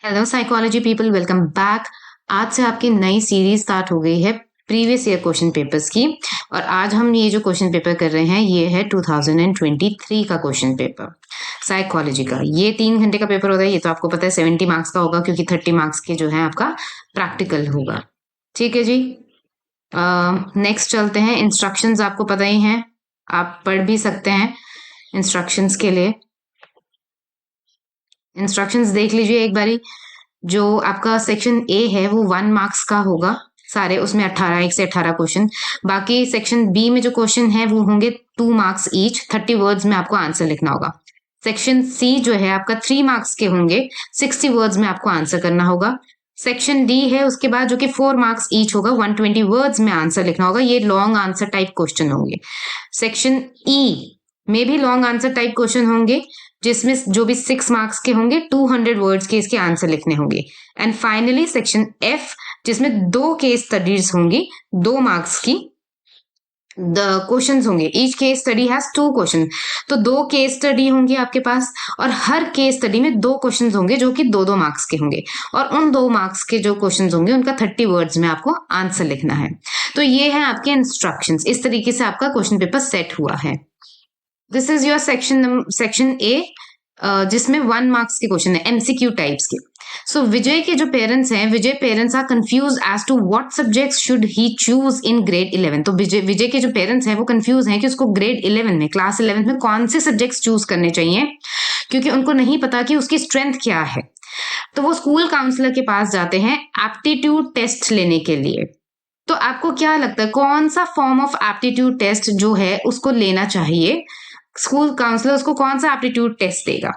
Hello psychology people, welcome back. आज से आपकी नई सीरीज स्टार्ट हो गई है प्रीवियस ईयर क्वेश्चन पेपर्स की। और आज हम ये जो क्वेश्चन पेपर कर रहे हैं ये है 2023 का क्वेश्चन पेपर साइकोलॉजी का। ये 3 घंटे का पेपर होता है। ये तो आपको पता है 70 मार्क्स का होगा, क्योंकि 30 मार्क्स के जो है आपका प्रैक्टिकल होगा। ठीक है जी। नेक्स्ट चलते हैं। इंस्ट्रक्शंस आपको पता ही हैं, आप पढ़ भी सकते हैं। इंस्ट्रक्शंस के लिए इंस्ट्रक्शंस देख लीजिए एक बारी। जो आपका सेक्शन ए है वो 1 मार्क्स का होगा सारे, उसमें 18 1 से 18 क्वेश्चन। बाकी सेक्शन बी में जो क्वेश्चन है वो होंगे 2 मार्क्स ईच, 30 वर्ड्स में आपको आंसर लिखना होगा। सेक्शन सी जो है आपका 3 मार्क्स के होंगे, 60 वर्ड्स में आपको आंसर करना होगा। सेक्शन डी है उसके बाद, जो कि 4 मार्क्स ईच होगा, 120 वर्ड्स में आंसर लिखना होगा। ये लॉन्ग आंसर टाइप क्वेश्चन होंगे। सेक्शन ई में भी लॉन्ग आंसर टाइप क्वेश्चन होंगे, जिसमें जो भी 6 मार्क्स के होंगे, 200 वर्ड्स के इसके आंसर लिखने होंगे। एंड फाइनली सेक्शन एफ, जिसमें 2 केस स्टडीज होंगी, 2 मार्क्स की द क्वेश्चंस होंगे। Each case study has 2 question, तो 2 केस स्टडी होंगी आपके पास, और हर केस स्टडी में 2 क्वेश्चन होंगे जो कि 2-2 मार्क्स के होंगे। और उन 2 मार्क्स के जो क्वेश्चन होंगे उनका 30 वर्ड्स में आपको आंसर लिखना है। तो ये है आपके इंस्ट्रक्शंस। इस तरीके से आपका क्वेश्चन पेपर सेट हुआ है। This is your section A, जिसमें 1 मार्क्स के क्वेश्चन है, एमसीक्यू टाइप्स के। सो विजय के जो पेरेंट्स हैं, Vijay parents are confuse as to what subjects should he choose in grade 11। तो विजय के जो पेरेंट्स हैं वो कंफ्यूज हैं कि उसको ग्रेड 11 में, क्लास 11 में कौन से सब्जेक्ट्स चूज करने चाहिए, क्योंकि उनको नहीं पता कि उसकी स्ट्रेंथ क्या है। तो वो स्कूल काउंसलर के पास जाते हैं एप्टीट्यूड टेस्ट लेने के लिए। तो आपको क्या लगता है कौन सा फॉर्म ऑफ एप्टीट्यूड टेस्ट जो है उसको लेना चाहिए? स्कूल काउंसलर उसको कौन सा एप्टीट्यूड टेस्ट देगा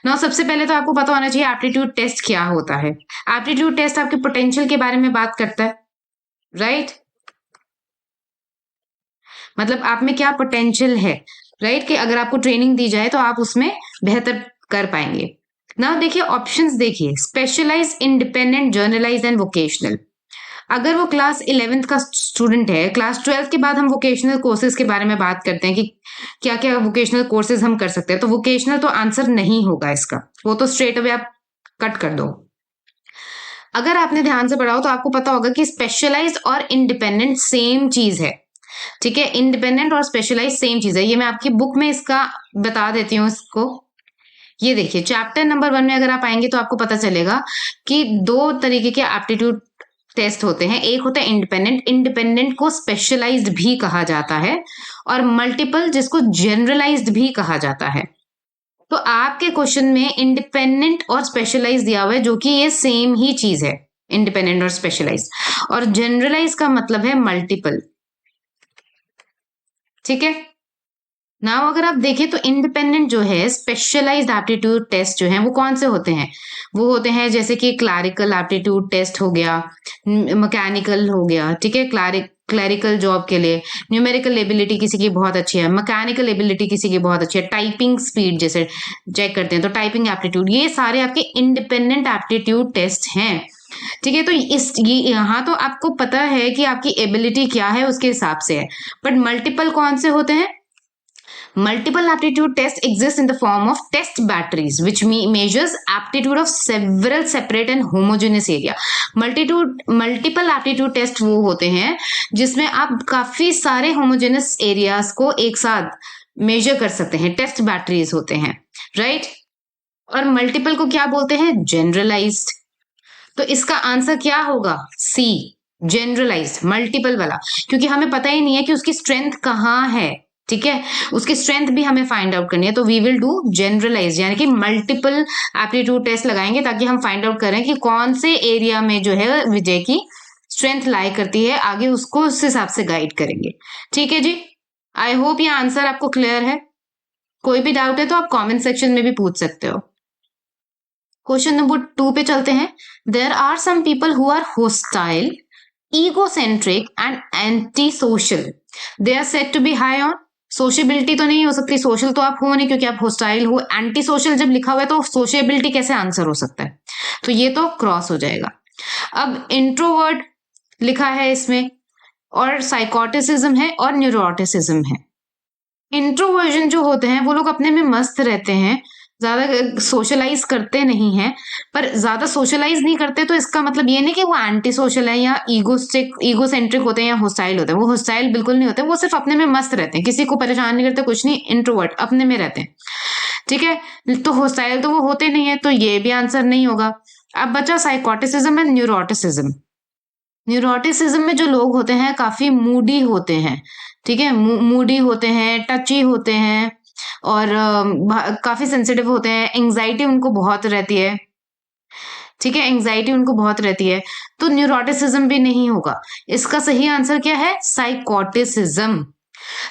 ना? सबसे पहले तो आपको पता होना चाहिए एप्टीट्यूड टेस्ट क्या होता है। एप्टीट्यूड टेस्ट आपके पोटेंशियल के बारे में बात करता है, राइट? मतलब आप में क्या पोटेंशियल है, राइट? कि अगर आपको ट्रेनिंग दी जाए तो आप उसमें बेहतर कर पाएंगे ना। देखिए ऑप्शंस देखिए, specialize, independent, journalize and vocational. अगर वो क्लास 11th का स्टूडेंट है, क्लास 12th के बाद हम वोकेशनल कोर्सेज के बारे में बात करते हैं कि क्या क्या वोकेशनल कोर्सेज हम कर सकते हैं। तो वोकेशनल तो आंसर नहीं होगा इसका, वो तो स्ट्रेट अवे आप कट कर दो। अगर आपने ध्यान से पढ़ा हो तो आपको पता होगा कि स्पेशलाइज्ड और इंडिपेंडेंट सेम चीज है। ठीक है, इंडिपेंडेंट और स्पेशलाइज सेम चीज है। ये मैं आपकी बुक में इसका बता देती हूँ इसको। ये देखिए चैप्टर नंबर 1 में अगर आप आएंगे तो आपको पता चलेगा कि 2 तरीके के एप्टीट्यूड टेस्ट होते हैं। एक होता है इंडिपेंडेंट, इंडिपेंडेंट को स्पेशलाइज्ड भी कहा जाता है, और मल्टीपल, जिसको जनरलाइज्ड भी कहा जाता है। तो आपके क्वेश्चन में इंडिपेंडेंट और स्पेशलाइज दिया हुआ है, जो कि ये सेम ही चीज है, इंडिपेंडेंट और स्पेशलाइज। और जनरलाइज का मतलब है मल्टीपल। ठीक है ना? अगर आप देखें तो इंडिपेंडेंट जो है, स्पेशलाइज्ड एप्टीट्यूड टेस्ट जो है वो कौन से होते हैं? वो होते हैं जैसे कि क्लैरिकल एप्टीट्यूड टेस्ट हो गया, मैकेनिकल हो गया। ठीक है, क्लैरिकल जॉब के लिए न्यूमेरिकल एबिलिटी किसी की बहुत अच्छी है, मैकेनिकल एबिलिटी किसी की बहुत अच्छी है, टाइपिंग स्पीड जैसे चेक करते हैं तो टाइपिंग एप्टीट्यूड। ये सारे आपके इंडिपेंडेंट एप्टीट्यूड टेस्ट हैं। ठीक है, तो ये यहाँ तो आपको पता है कि आपकी एबिलिटी क्या है, उसके हिसाब से है। बट मल्टीपल कौन से होते हैं? Multiple aptitude tests exist in the form of test batteries, which measures aptitude of several separate and homogeneous area. Multiple aptitude test वो होते हैं जिसमें आप काफी सारे homogeneous areas को एक साथ मेजर कर सकते हैं। टेस्ट बैटरीज होते हैं, राइट? और मल्टीपल को क्या बोलते हैं? जनरलाइज्ड। तो इसका आंसर क्या होगा? सी, जनरलाइज्ड, मल्टीपल वाला, क्योंकि हमें पता ही नहीं है कि उसकी स्ट्रेंथ कहाँ है। ठीक है, उसकी स्ट्रेंथ भी हमें फाइंड आउट करनी है, तो वी विल डू जनरलाइज, यानी कि मल्टीपल एप्टीट्यूड टेस्ट लगाएंगे ताकि हम फाइंड आउट करें कि कौन से एरिया में जो है विजय की स्ट्रेंथ लाई करती है, आगे उसको उस हिसाब से गाइड करेंगे। ठीक है जी, आई होप ये आंसर आपको क्लियर है। कोई भी डाउट है तो आप कॉमेंट सेक्शन में भी पूछ सकते हो। क्वेश्चन नंबर 2 पे चलते हैं। There are some people who are hostile, egocentric and anti-social. They are said to be high on सोशेबिलिटी। तो नहीं हो सकती, सोशल तो आप हो नहीं क्योंकि आप होस्टाइल हो। एंटी सोशल जब लिखा हुआ है तो सोशेबिलिटी कैसे आंसर हो सकता है? तो ये तो क्रॉस हो जाएगा। अब इंट्रोवर्ट लिखा है इसमें, और साइकोटिसिज्म है और न्यूरोटिसिज्म है। इंट्रोवर्जन जो होते हैं वो लोग अपने में मस्त रहते हैं, ज्यादा सोशलाइज करते नहीं हैं। पर ज्यादा सोशलाइज नहीं करते तो इसका मतलब ये नहीं कि वो एंटी सोशल है या ईगोसेंट्रिक होते हैं या होस्टाइल होते हैं। वो होस्टाइल बिल्कुल नहीं होते, वो सिर्फ अपने में मस्त रहते हैं, किसी को परेशान नहीं करते, कुछ नहीं, इंट्रोवर्ट अपने में रहते हैं। ठीक है, तो होस्टाइल तो वो होते नहीं है, तो ये भी आंसर नहीं होगा। अब बचा साइकोटिसिज्म एंड न्यूरोटिसिज्म। न्यूरोटिसिज्म में जो लोग होते हैं काफी मूडी होते हैं। ठीक है, मूडी होते हैं, टची होते हैं और काफी सेंसिटिव होते हैं। एंजाइटी उनको बहुत रहती है। ठीक है, एंजाइटी उनको बहुत रहती है, तो न्यूरोटिसिज्म भी नहीं होगा। इसका सही आंसर क्या है? साइकोटिसिज्म।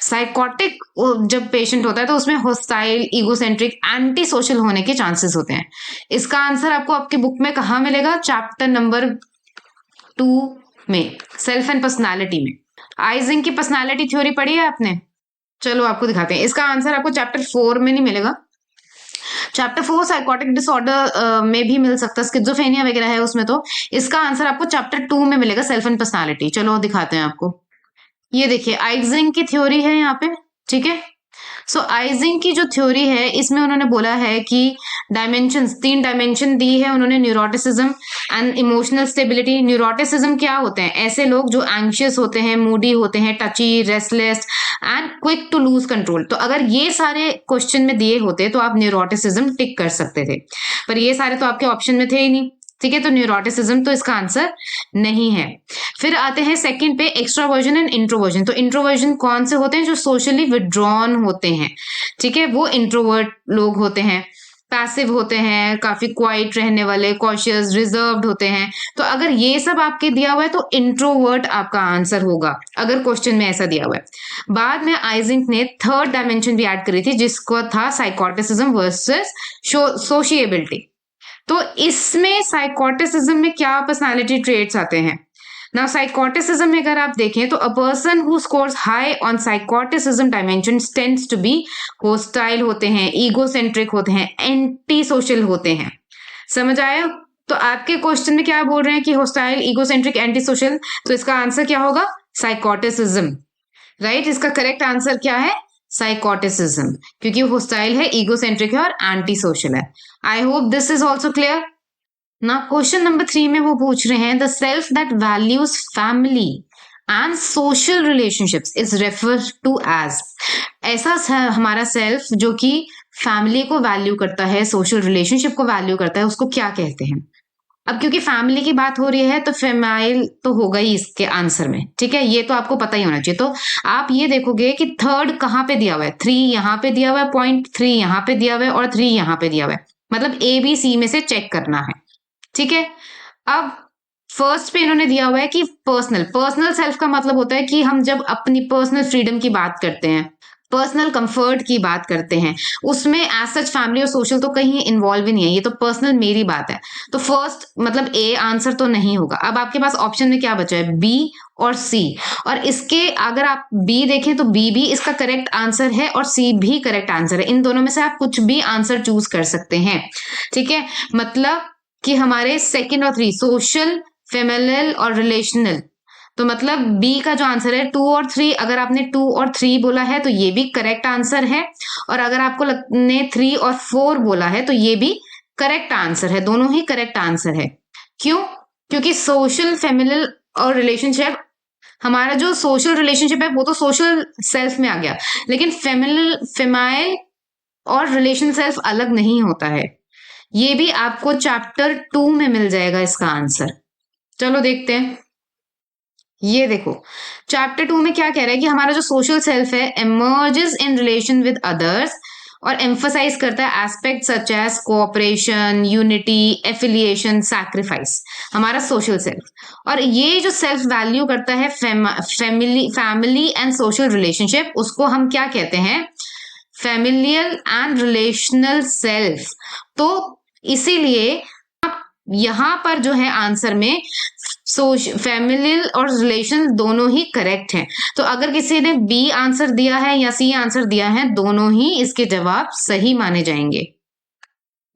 साइकोटिक जब पेशेंट होता है तो उसमें होस्टाइल, ईगोसेंट्रिक, एंटी सोशल होने के चांसेस होते हैं। इसका आंसर आपको आपकी बुक में कहाँ मिलेगा? चैप्टर नंबर 2 में, सेल्फ एंड पर्सनालिटी में। आइजिंग की पर्सनालिटी थ्योरी पढ़ी है आपने? चलो आपको दिखाते हैं। इसका आंसर आपको चैप्टर 4 में नहीं मिलेगा। चैप्टर 4 साइकोटिक डिसऑर्डर में भी मिल सकता है, स्किज़ोफ्रेनिया वगैरह है उसमें। तो इसका आंसर आपको चैप्टर 2 में मिलेगा, सेल्फ एंड पर्सनालिटी। चलो दिखाते हैं आपको। ये देखिए आइजिंग की थ्योरी है यहाँ पे। ठीक है, सो आइजिंग की जो थ्योरी है इसमें उन्होंने बोला है कि डायमेंशंस, 3 डायमेंशन दी है उन्होंने, neuroticism and emotional stability. Neuroticism क्या होते हैं? ऐसे लोग जो एंग्शियस होते हैं, मूडी होते हैं, touchy, restless and quick to lose control. तो अगर ये सारे क्वेश्चन में दिए होते तो आप न्यूरोटिसिज्म टिक कर सकते थे, पर ये सारे तो आपके ऑप्शन में थे ही नहीं। ठीक है, तो न्यूरोटिसिज्म तो इसका आंसर नहीं है। फिर आते हैं सेकंड पे, एक्स्ट्रावर्जन एंड इंट्रोवर्जन। तो इंट्रोवर्जन कौन से होते हैं? जो सोशली विड्रॉन होते हैं। ठीक है, वो इंट्रोवर्ट लोग होते हैं। पैसिव होते हैं, काफी क्वाइट रहने वाले, कॉशियस, रिजर्व्ड होते हैं। तो अगर ये सब आपके दिया हुआ है तो इंट्रोवर्ट आपका आंसर होगा, अगर क्वेश्चन में ऐसा दिया हुआ है। बाद में आइजिंक ने थर्ड डायमेंशन भी ऐड करी थी, जिसको था साइकोटिसिज्म वर्सेस सोशिएबिलिटी। तो इसमें साइकोटिसिज्म में क्या पर्सनालिटी ट्रेट्स आते हैं? नाउ साइकोटिसिज्म में अगर आप देखें तो a person who scores high on psychoticism dimension tends to be hostile होते हैं, ईगोसेंट्रिक होते हैं, एंटी सोशल होते हैं। समझ आया? तो आपके क्वेश्चन में क्या बोल रहे हैं कि होस्टाइल, ईगोसेंट्रिक, एंटी सोशल, तो इसका आंसर क्या होगा? साइकोटिसिज्म। राइट, इसका करेक्ट आंसर क्या है? साइकोटिसिज्म, क्योंकि होस्टाइल है, ईगोसेंट्रिक है और एंटी सोशल है। I hope this is also clear. ना क्वेश्चन नंबर 3 में वो पूछ रहे हैं, the self that values family and social relationships is refer to as. ऐसा हमारा सेल्फ जो कि फैमिली को वैल्यू करता है, सोशल रिलेशनशिप को वैल्यू करता है, उसको क्या कहते हैं? अब क्योंकि फैमिली की बात हो रही है तो फेमाइल तो होगा ही इसके आंसर में। ठीक है, ये तो आपको पता ही होना चाहिए। तो आप ये देखोगे कि थर्ड कहाँ पे दिया हुआ है? 3 यहाँ पे दिया हुआ है, पॉइंट 3 यहाँ पे दिया हुआ है और 3 यहाँ पे दिया हुआ है, मतलब ए बी सी में से चेक करना है। ठीक है, अब फर्स्ट पे इन्होंने दिया हुआ है कि पर्सनल सेल्फ का मतलब होता है कि हम जब अपनी पर्सनल फ्रीडम की बात करते हैं, पर्सनल कंफर्ट की बात करते हैं, उसमें एज सच फैमिली और सोशल तो कहीं इन्वॉल्व ही नहीं है, ये तो पर्सनल मेरी बात है। तो फर्स्ट मतलब ए आंसर तो नहीं होगा। अब आपके पास ऑप्शन में क्या बचा है? बी और सी। और इसके अगर आप बी देखें तो बी भी इसका करेक्ट आंसर है और सी भी करेक्ट आंसर है। इन दोनों में से आप कुछ भी आंसर चूज कर सकते हैं। ठीक है, मतलब कि हमारे सेकंड और 3 सोशल, फेमिलियल और रिलेशनल, तो मतलब बी का जो आंसर है 2 और 3, अगर आपने 2 और 3 बोला है तो ये भी करेक्ट आंसर है, और अगर आपको ने 3 और 4 बोला है तो ये भी करेक्ट आंसर है। दोनों ही करेक्ट आंसर है। क्यों? क्योंकि सोशल, फेमिलियल और रिलेशनशिप, हमारा जो सोशल रिलेशनशिप है वो तो सोशल सेल्फ में आ गया, लेकिन फेमाइल और रिलेशन सेल्फ अलग नहीं होता है। ये भी आपको चैप्टर 2 में मिल जाएगा इसका आंसर। चलो देखते हैं। ये देखो चैप्टर 2 में क्या कह रहा है कि हमारा जो सोशल सेल्फ है emerges in relation with others, और एम्फसाइज करता है aspect such as cooperation, unity, affiliation, sacrifice, हमारा सोशल सेल्फ। और ये जो सेल्फ वैल्यू करता है फैमिली एंड सोशल रिलेशनशिप, उसको हम क्या कहते हैं? Familial and relational self. तो इसीलिए यहां पर जो है आंसर में फैमिलियल और रिलेशन दोनों ही करेक्ट हैं। तो अगर किसी ने बी आंसर दिया है या सी आंसर दिया है, दोनों ही इसके जवाब सही माने जाएंगे।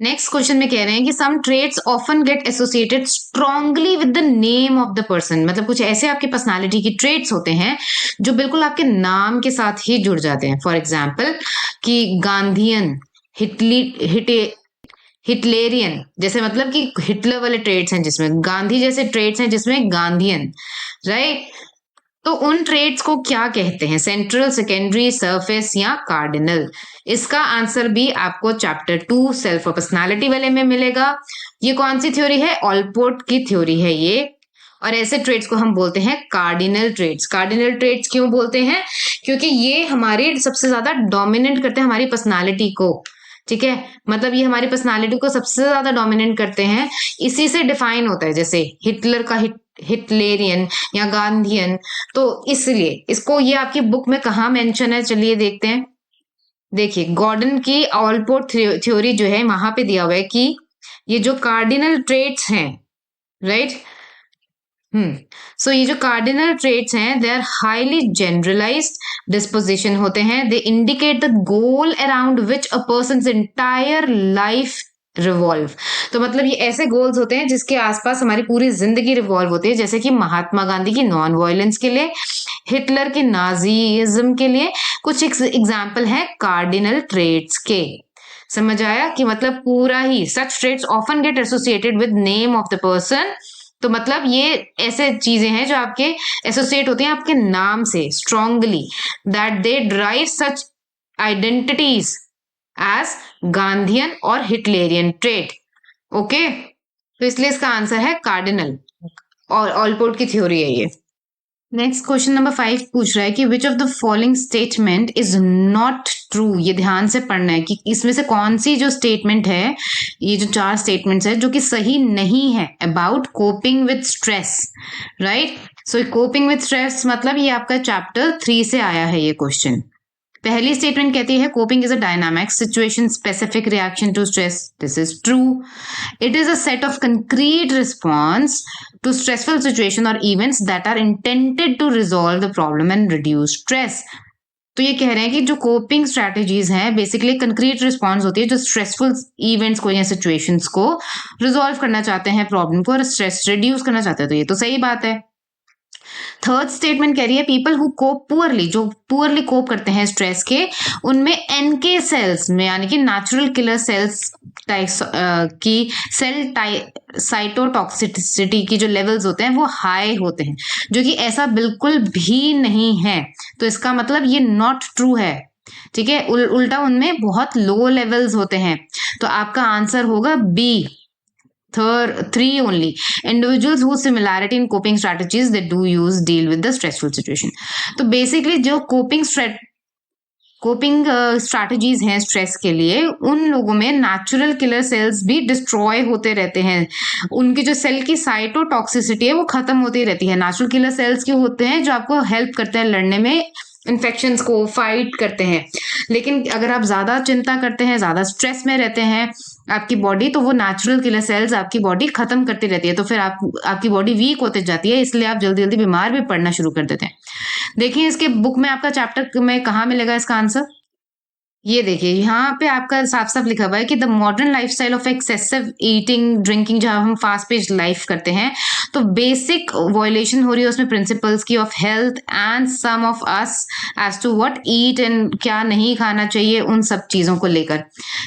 नेक्स्ट क्वेश्चन में कह रहे हैं कि some traits often get associated strongly with the name of the person. मतलब कुछ ऐसे आपके पर्सनालिटी की ट्रेट्स होते हैं जो बिल्कुल आपके नाम के साथ ही जुड़ जाते हैं। फॉर एग्जाम्पल कि गांधीयन हिटली हिटे हिटलेरियन, जैसे मतलब कि हिटलर वाले ट्रेड्स हैं जिसमें, गांधी जैसे ट्रेड्स हैं जिसमें गांधीयन, राइट। तो उन ट्रेड्स को क्या कहते हैं, सेंट्रल, सेकेंडरी, सरफेस या कार्डिनल? इसका आंसर भी आपको चैप्टर 2 सेल्फ और पर्सनालिटी वाले में मिलेगा। ये कौन सी थ्योरी है? ऑलपोर्ट की थ्योरी है ये। और ऐसे ट्रेड्स को हम बोलते हैं कार्डिनल ट्रेड्स। कार्डिनल ट्रेड्स क्यों बोलते हैं? क्योंकि ये हमारी सबसे ज्यादा डोमिनेट करते हैं हमारी पर्सनालिटी को, ठीक है। मतलब ये हमारी पर्सनालिटी को सबसे ज्यादा डोमिनेट करते हैं, इसी से डिफाइन होता है, जैसे हिटलर का हिटलेरियन या गांधीयन। तो इसलिए इसको, ये आपकी बुक में कहाँ मेंशन है, चलिए देखते हैं। देखिए गॉर्डन की ऑलपोर्ट थ्योरी जो है वहां पे दिया हुआ है कि ये जो कार्डिनल ट्रेट्स हैं, राइट, सो ये जो कार्डिनल ट्रेट्स हैं, they are highly generalized disposition होते हैं। They indicate the goal around which a person's entire life revolve. तो मतलब ये ऐसे गोल्स होते हैं जिसके आसपास हमारी पूरी जिंदगी रिवॉल्व होती है, जैसे कि महात्मा गांधी की नॉन वायलेंस के लिए, हिटलर की नाजीज्म के लिए। कुछ एग्जाम्पल है कार्डिनल ट्रेट्स के। समझ आया कि मतलब पूरा ही, such traits often get associated with name of the person. तो मतलब ये ऐसे चीजें हैं जो आपके एसोसिएट होती हैं आपके नाम से strongly, that they drive such identities as Gandhian और हिटलेरियन ट्रेट। ओके, तो इसलिए इसका आंसर है कार्डिनल, और ऑलपोर्ट की थ्योरी है ये। नेक्स्ट क्वेश्चन नंबर 5 पूछ रहा है कि विच of the following statement is not true. ये ध्यान से पढ़ना है कि इसमें से कौन सी जो स्टेटमेंट है, ये जो 4 स्टेटमेंट्स है जो कि सही नहीं है about coping with stress, right. So coping with stress मतलब ये आपका चैप्टर 3 से आया है ये क्वेश्चन। पहली स्टेटमेंट कहती है coping is a dynamic situation specific reaction to stress. This is true. It is a set of concrete response to stressful situation or events that are intended to resolve the problem and reduce stress। तो ये कह रहे हैं कि जो coping strategies हैं basically concrete response होती है जो स्ट्रेसफुल इवेंट्स को या सिचुएशंस को रिजॉल्व करना चाहते हैं, प्रॉब्लम को, और स्ट्रेस रिड्यूस करना चाहते हैं। तो ये तो सही बात है। थर्ड स्टेटमेंट कह रही है पीपल हु कोप पुअरली, जो पुअरली कोप करते हैं स्ट्रेस के, उनमें एनके सेल्स में यानी कि नेचुरल किलर सेल्स की सेल साइटोटॉक्सिसिटी की जो लेवल्स होते हैं वो हाई होते हैं, जो कि ऐसा बिल्कुल भी नहीं है। तो इसका मतलब ये नॉट ट्रू है, ठीक है। उल्टा उनमें बहुत लो लेवल्स होते हैं। तो आपका आंसर होगा B, Third, 3 only. Individuals whose similarity in coping strategies they do use deal with the stressful situation. तो बेसिकली जो कोपिंग स्ट्रैटेजीज हैं स्ट्रेस के लिए, उन लोगों में नेचुरल किलर सेल्स भी डिस्ट्रॉय होते रहते हैं। उनकी जो सेल की साइटोटॉक्सिसिटी है वो खत्म होती रहती है। नेचुरल किलर सेल्स क्यों होते हैं? जो आपको हेल्प करते हैं लड़ने में, इन्फेक्शंस को फाइट करते हैं। लेकिन अगर आप ज्यादा चिंता करते हैं, ज्यादा स्ट्रेस में रहते हैं आपकी बॉडी, तो वो नेचुरल किलर सेल्स आपकी बॉडी खत्म करती रहती है, तो फिर आपकी बॉडी वीक होती जाती है, इसलिए आप जल्दी जल्दी बीमार भी पड़ना शुरू कर देते हैं। देखिए इसके बुक में आपका चैप्टर में कहाँ मिलेगा इसका आंसर। ये देखिए यहाँ पे आपका साफ साफ लिखा हुआ है कि the modern lifestyle of excessive eating drinking, जहाँ हम फास्ट पेस्ड लाइफ करते हैं, तो बेसिक वायलेशन हो रही है उसमें प्रिंसिपल्स की of health and some of us as to what eat and क्या नहीं खाना चाहिए, उन सब चीजों को लेकर,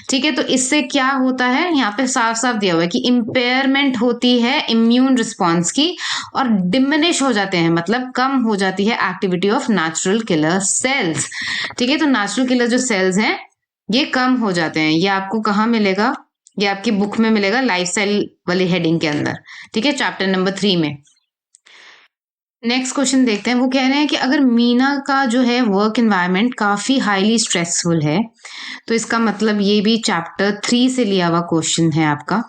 ठीक है। तो इससे क्या होता है, यहाँ पे साफ साफ दिया हुआ है कि इम्पेयरमेंट होती है इम्यून रिस्पॉन्स की, और डिमिनिश हो जाते हैं मतलब कम हो जाती है activity of natural killer cells, ठीक है। तो नेचुरल किलर जो सेल्स हैं ये कम हो जाते हैं। ये आपको कहाँ मिलेगा? ये आपकी बुक में मिलेगा लाइफस्टाइल वाली हेडिंग के अंदर, ठीक है, चैप्टर नंबर 3 में। नेक्स्ट क्वेश्चन देखते हैं। वो कह रहे हैं कि अगर मीना का जो है वर्क एनवायरनमेंट काफी हाईली स्ट्रेसफुल है, तो इसका मतलब ये भी चैप्टर 3 से लिया हुआ क्वेश्चन है आपका।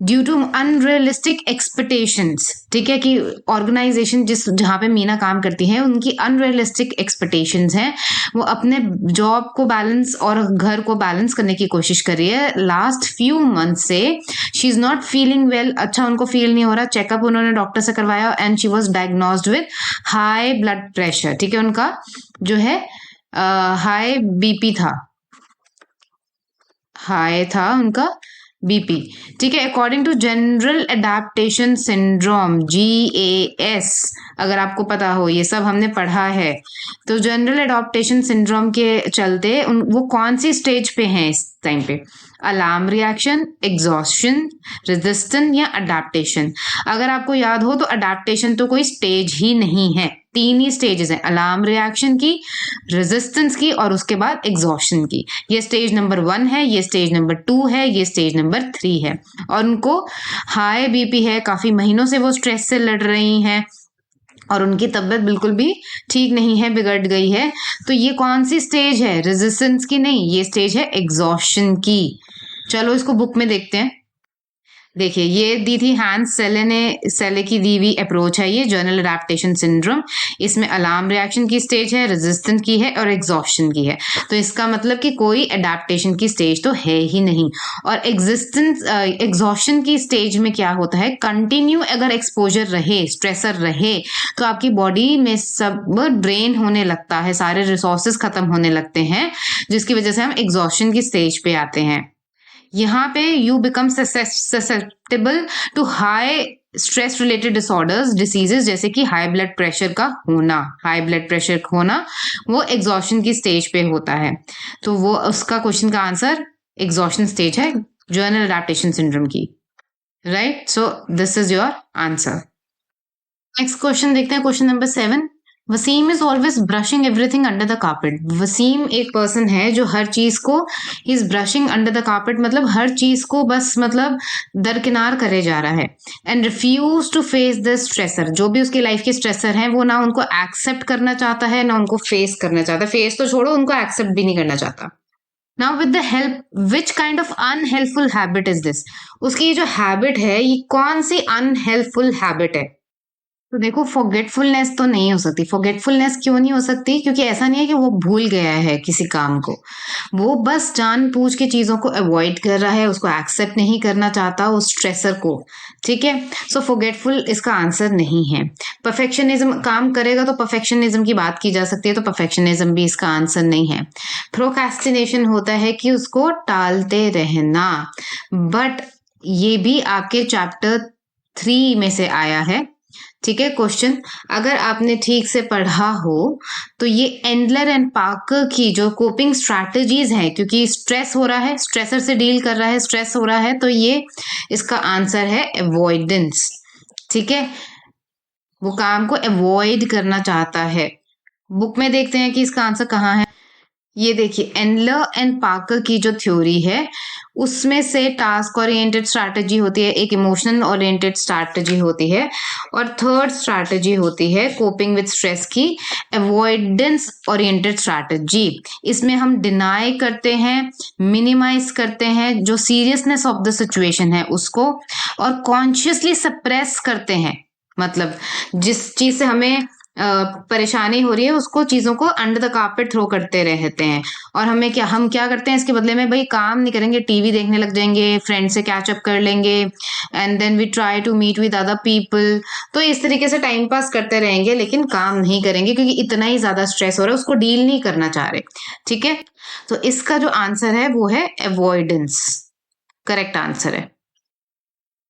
ड्यू टू अनरियलिस्टिक एक्सपेक्टेशंस, ठीक है, कि ऑर्गेनाइजेशन जहां पे मीना काम करती है उनकी अनरियलिस्टिक एक्सपेक्टेशंस हैं। वो अपने जॉब को बैलेंस और घर को बैलेंस करने की कोशिश कर रही है। लास्ट फ्यू मंथ से she is not feeling well, अच्छा उनको फील नहीं हो रहा। चेकअप उन्होंने डॉक्टर से करवाया and she was diagnosed with high blood pressure, ठीक है। उनका जो है हाई बीपी था, हाई था उनका बीपी, ठीक है। According to general adaptation syndrome, GAS, अगर आपको पता हो, ये सब हमने पढ़ा है। तो जनरल एडाप्टेशन सिंड्रोम के चलते वो कौन सी स्टेज पे हैं इस टाइम पे? अलार्म रिएक्शन, एग्जॉस्शन, रेजिस्टेंस या अडाप्टेशन। अगर आपको याद हो तो अडाप्टेशन तो कोई स्टेज ही नहीं है, 3 ही स्टेजेस हैं, अलार्म रिएक्शन की, रेजिस्टेंस की और उसके बाद एग्जॉस्शन की। ये स्टेज नंबर 1 है, ये स्टेज नंबर 2 है, ये स्टेज नंबर 3 है। और उनको हाई बीपी है, काफी महीनों से वो स्ट्रेस से लड़ रही हैं और उनकी तबीयत बिल्कुल भी ठीक नहीं है, बिगड़ गई है। तो ये कौन सी स्टेज है? रेजिस्टेंस की नहीं, ये स्टेज है एग्जॉस्शन की। चलो इसको बुक में देखते हैं। देखिए, ये दी थी हैंस सेले की दी हुई अप्रोच है, ये जर्नल एडेप्टेशन सिंड्रोम। इसमें अलार्म रिएक्शन की स्टेज है, रेजिस्टेंस की है और एग्जॉस्शन की है। तो इसका मतलब कि कोई एडेप्टेशन की स्टेज तो है ही नहीं। और एग्जॉस्शन की स्टेज में क्या होता है, कंटिन्यू अगर एक्सपोजर रहे, स्ट्रेसर रहे, तो आपकी बॉडी में सब ड्रेन होने लगता है, सारे रिसोर्सेज खत्म होने लगते हैं, जिसकी वजह से हम एग्जॉस्शन की स्टेज पे आते हैं। यहाँ पे you become susceptible to high stress related disorders, diseases, जैसे कि हाई ब्लड प्रेशर का होना। हाई ब्लड प्रेशर होना वो एग्जॉशन की स्टेज पे होता है। तो वो उसका क्वेश्चन का आंसर एग्जॉशन स्टेज है जर्नल एडेप्टेशन सिंड्रोम की, right. So this is your answer. Next question देखते हैं, question number 7। Wasim is always brushing everything under the carpet. Wasim एक पर्सन है जो हर चीज को ही is brushing under the carpet, मतलब हर चीज को बस मतलब दरकिनार करे जा रहा है। And refuse to face the stressor, जो भी उसकी लाइफ के स्ट्रेसर हैं वो ना उनको एक्सेप्ट करना चाहता है ना उनको फेस करना चाहता है। फेस तो छोड़ो, उनको एक्सेप्ट भी नहीं करना चाहता। Now with the help, which kind of unhelpful habit is this? उसकी जो हैबिट है ये कौन सी अनहेल्पफुल हैबिट है? तो देखो, फॉरगेटफुलनेस तो नहीं हो सकती। फॉरगेटफुलनेस क्यों नहीं हो सकती? क्योंकि ऐसा नहीं है कि वो भूल गया है किसी काम को, वो बस जानबूझ के चीजों को अवॉइड कर रहा है, उसको एक्सेप्ट नहीं करना चाहता उस स्ट्रेसर को, ठीक है। सो फॉरगेटफुल इसका आंसर नहीं है। परफेक्शनिज्म काम करेगा तो परफेक्शनिज्म की बात की जा सकती है, तो परफेक्शनिज्म भी इसका आंसर नहीं है। प्रोक्रेस्टिनेशन होता है कि उसको टालते रहना, बट ये भी आपके चैप्टर 3 में से आया है, ठीक है। क्वेश्चन अगर आपने ठीक से पढ़ा हो तो ये एंडलर एंड पार्कर की जो कोपिंग स्ट्रैटेजीज हैं, क्योंकि स्ट्रेस हो रहा है, स्ट्रेसर से डील कर रहा है, स्ट्रेस हो रहा है, तो ये इसका आंसर है अवॉइडेंस, ठीक है। वो काम को अवॉइड करना चाहता है। बुक में देखते हैं कि इसका आंसर कहाँ है। ये देखिए, एंडलर एंड पार्कर की जो थ्योरी है उसमें से टास्क ओरिएंटेड स्ट्रैटेजी होती है, एक इमोशनल ओरिएंटेड स्ट्रैटेजी होती है, और थर्ड स्ट्रैटेजी होती है कोपिंग विद स्ट्रेस की अवॉइडेंस ओरिएंटेड स्ट्रैटेजी। इसमें हम डिनाई करते हैं, मिनिमाइज करते हैं जो सीरियसनेस ऑफ द सिचुएशन है उसको, और कॉन्शियसली सप्रेस करते हैं, मतलब जिस चीज से हमें परेशानी हो रही है उसको, चीजों को अंडर द कार्पेट थ्रो करते रहते हैं। और हम क्या करते हैं इसके बदले में? भाई काम नहीं करेंगे, टीवी देखने लग जाएंगे, फ्रेंड से कैचअप कर लेंगे, and then we try to meet with other people. तो इस तरीके से टाइम पास करते रहेंगे लेकिन काम नहीं करेंगे, क्योंकि इतना ही ज्यादा स्ट्रेस हो रहा है, उसको डील नहीं करना चाह रहे, ठीक है। तो इसका जो आंसर है वो है अवॉइडेंस, करेक्ट आंसर है।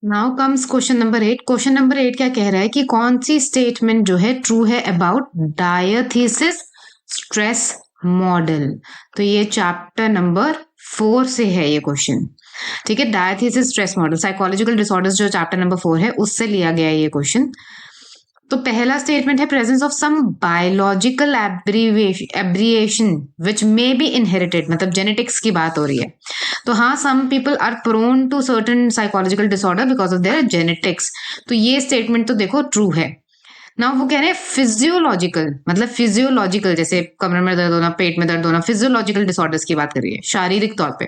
Now comes question number 8। Question number 8 क्या कह रहा है कि कौन सी स्टेटमेंट जो है ट्रू है अबाउट डायथीसिस स्ट्रेस मॉडल? तो ये चैप्टर नंबर 4 से है ये क्वेश्चन, ठीक है। डायथीसिस स्ट्रेस मॉडल, साइकोलॉजिकल डिसऑर्डर्स, जो चैप्टर नंबर 4 है उससे लिया गया है ये क्वेश्चन। तो पहला स्टेटमेंट है presence of some biological aberration which may be inherited, मतलब जेनेटिक्स की बात हो रही है। तो हाँ, some people are prone to certain psychological disorder because of their genetics. तो ये स्टेटमेंट तो देखो ट्रू है ना। वो कह रहे हैं फिजियोलॉजिकल, मतलब फिजियोलॉजिकल जैसे कमर में दर्द होना, पेट में दर्द होना, फिजियोलॉजिकल डिसऑर्डर्स की बात कर रही है, शारीरिक तौर पे।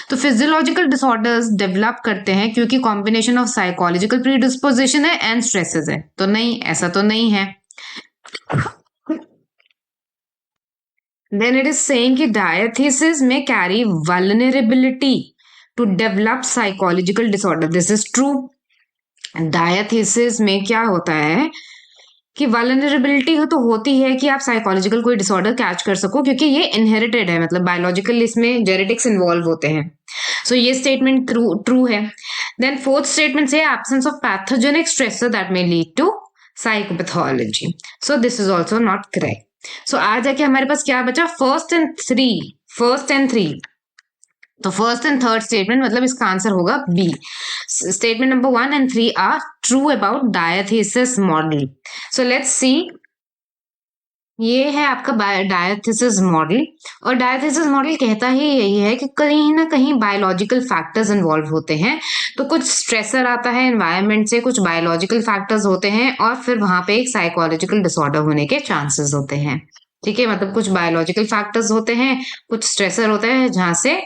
तो फिजियोलॉजिकल डिसऑर्डर्स डेवलप करते हैं क्योंकि कॉम्बिनेशन ऑफ साइकोलॉजिकल प्रीडिस्पोजिशन है एंड स्ट्रेसेस है। तो नहीं, ऐसा तो नहीं है। Then it is saying कि diathesis may carry vulnerability to develop psychological disorder. This is true. Diathesis में क्या होता है कि वल्नरेबिलिटी तो होती है कि आप साइकोलॉजिकल कोई डिसऑर्डर कैच कर सको, क्योंकि ये इनहेरिटेड है, मतलब बायोलॉजिकल इसमें जेनेटिक्स इन्वॉल्व होते हैं। सो ये स्टेटमेंट ट्रू है। Then fourth statement say absence of pathogenic stressor that may lead to psychopathology. So this is also not correct. So आज जाके हमारे पास क्या बचा, फर्स्ट एंड थ्री। तो फर्स्ट एंड थर्ड स्टेटमेंट, मतलब इसका आंसर होगा B. Statement number 1 and 3 are true about diathesis model. So let's see, ये है आपका डायथेसिस मॉडल, और डायथेसिस मॉडल कहता ही यही है कि कहीं ना कहीं बायोलॉजिकल फैक्टर्स इन्वॉल्व होते हैं। तो कुछ स्ट्रेसर आता है एनवायरनमेंट से, कुछ बायोलॉजिकल फैक्टर्स होते हैं, और फिर वहां पे एक साइकोलॉजिकल डिसऑर्डर होने के चांसेस होते हैं। ठीक है, मतलब कुछ बायोलॉजिकल फैक्टर्स होते हैं, कुछ स्ट्रेसर होता है जहां से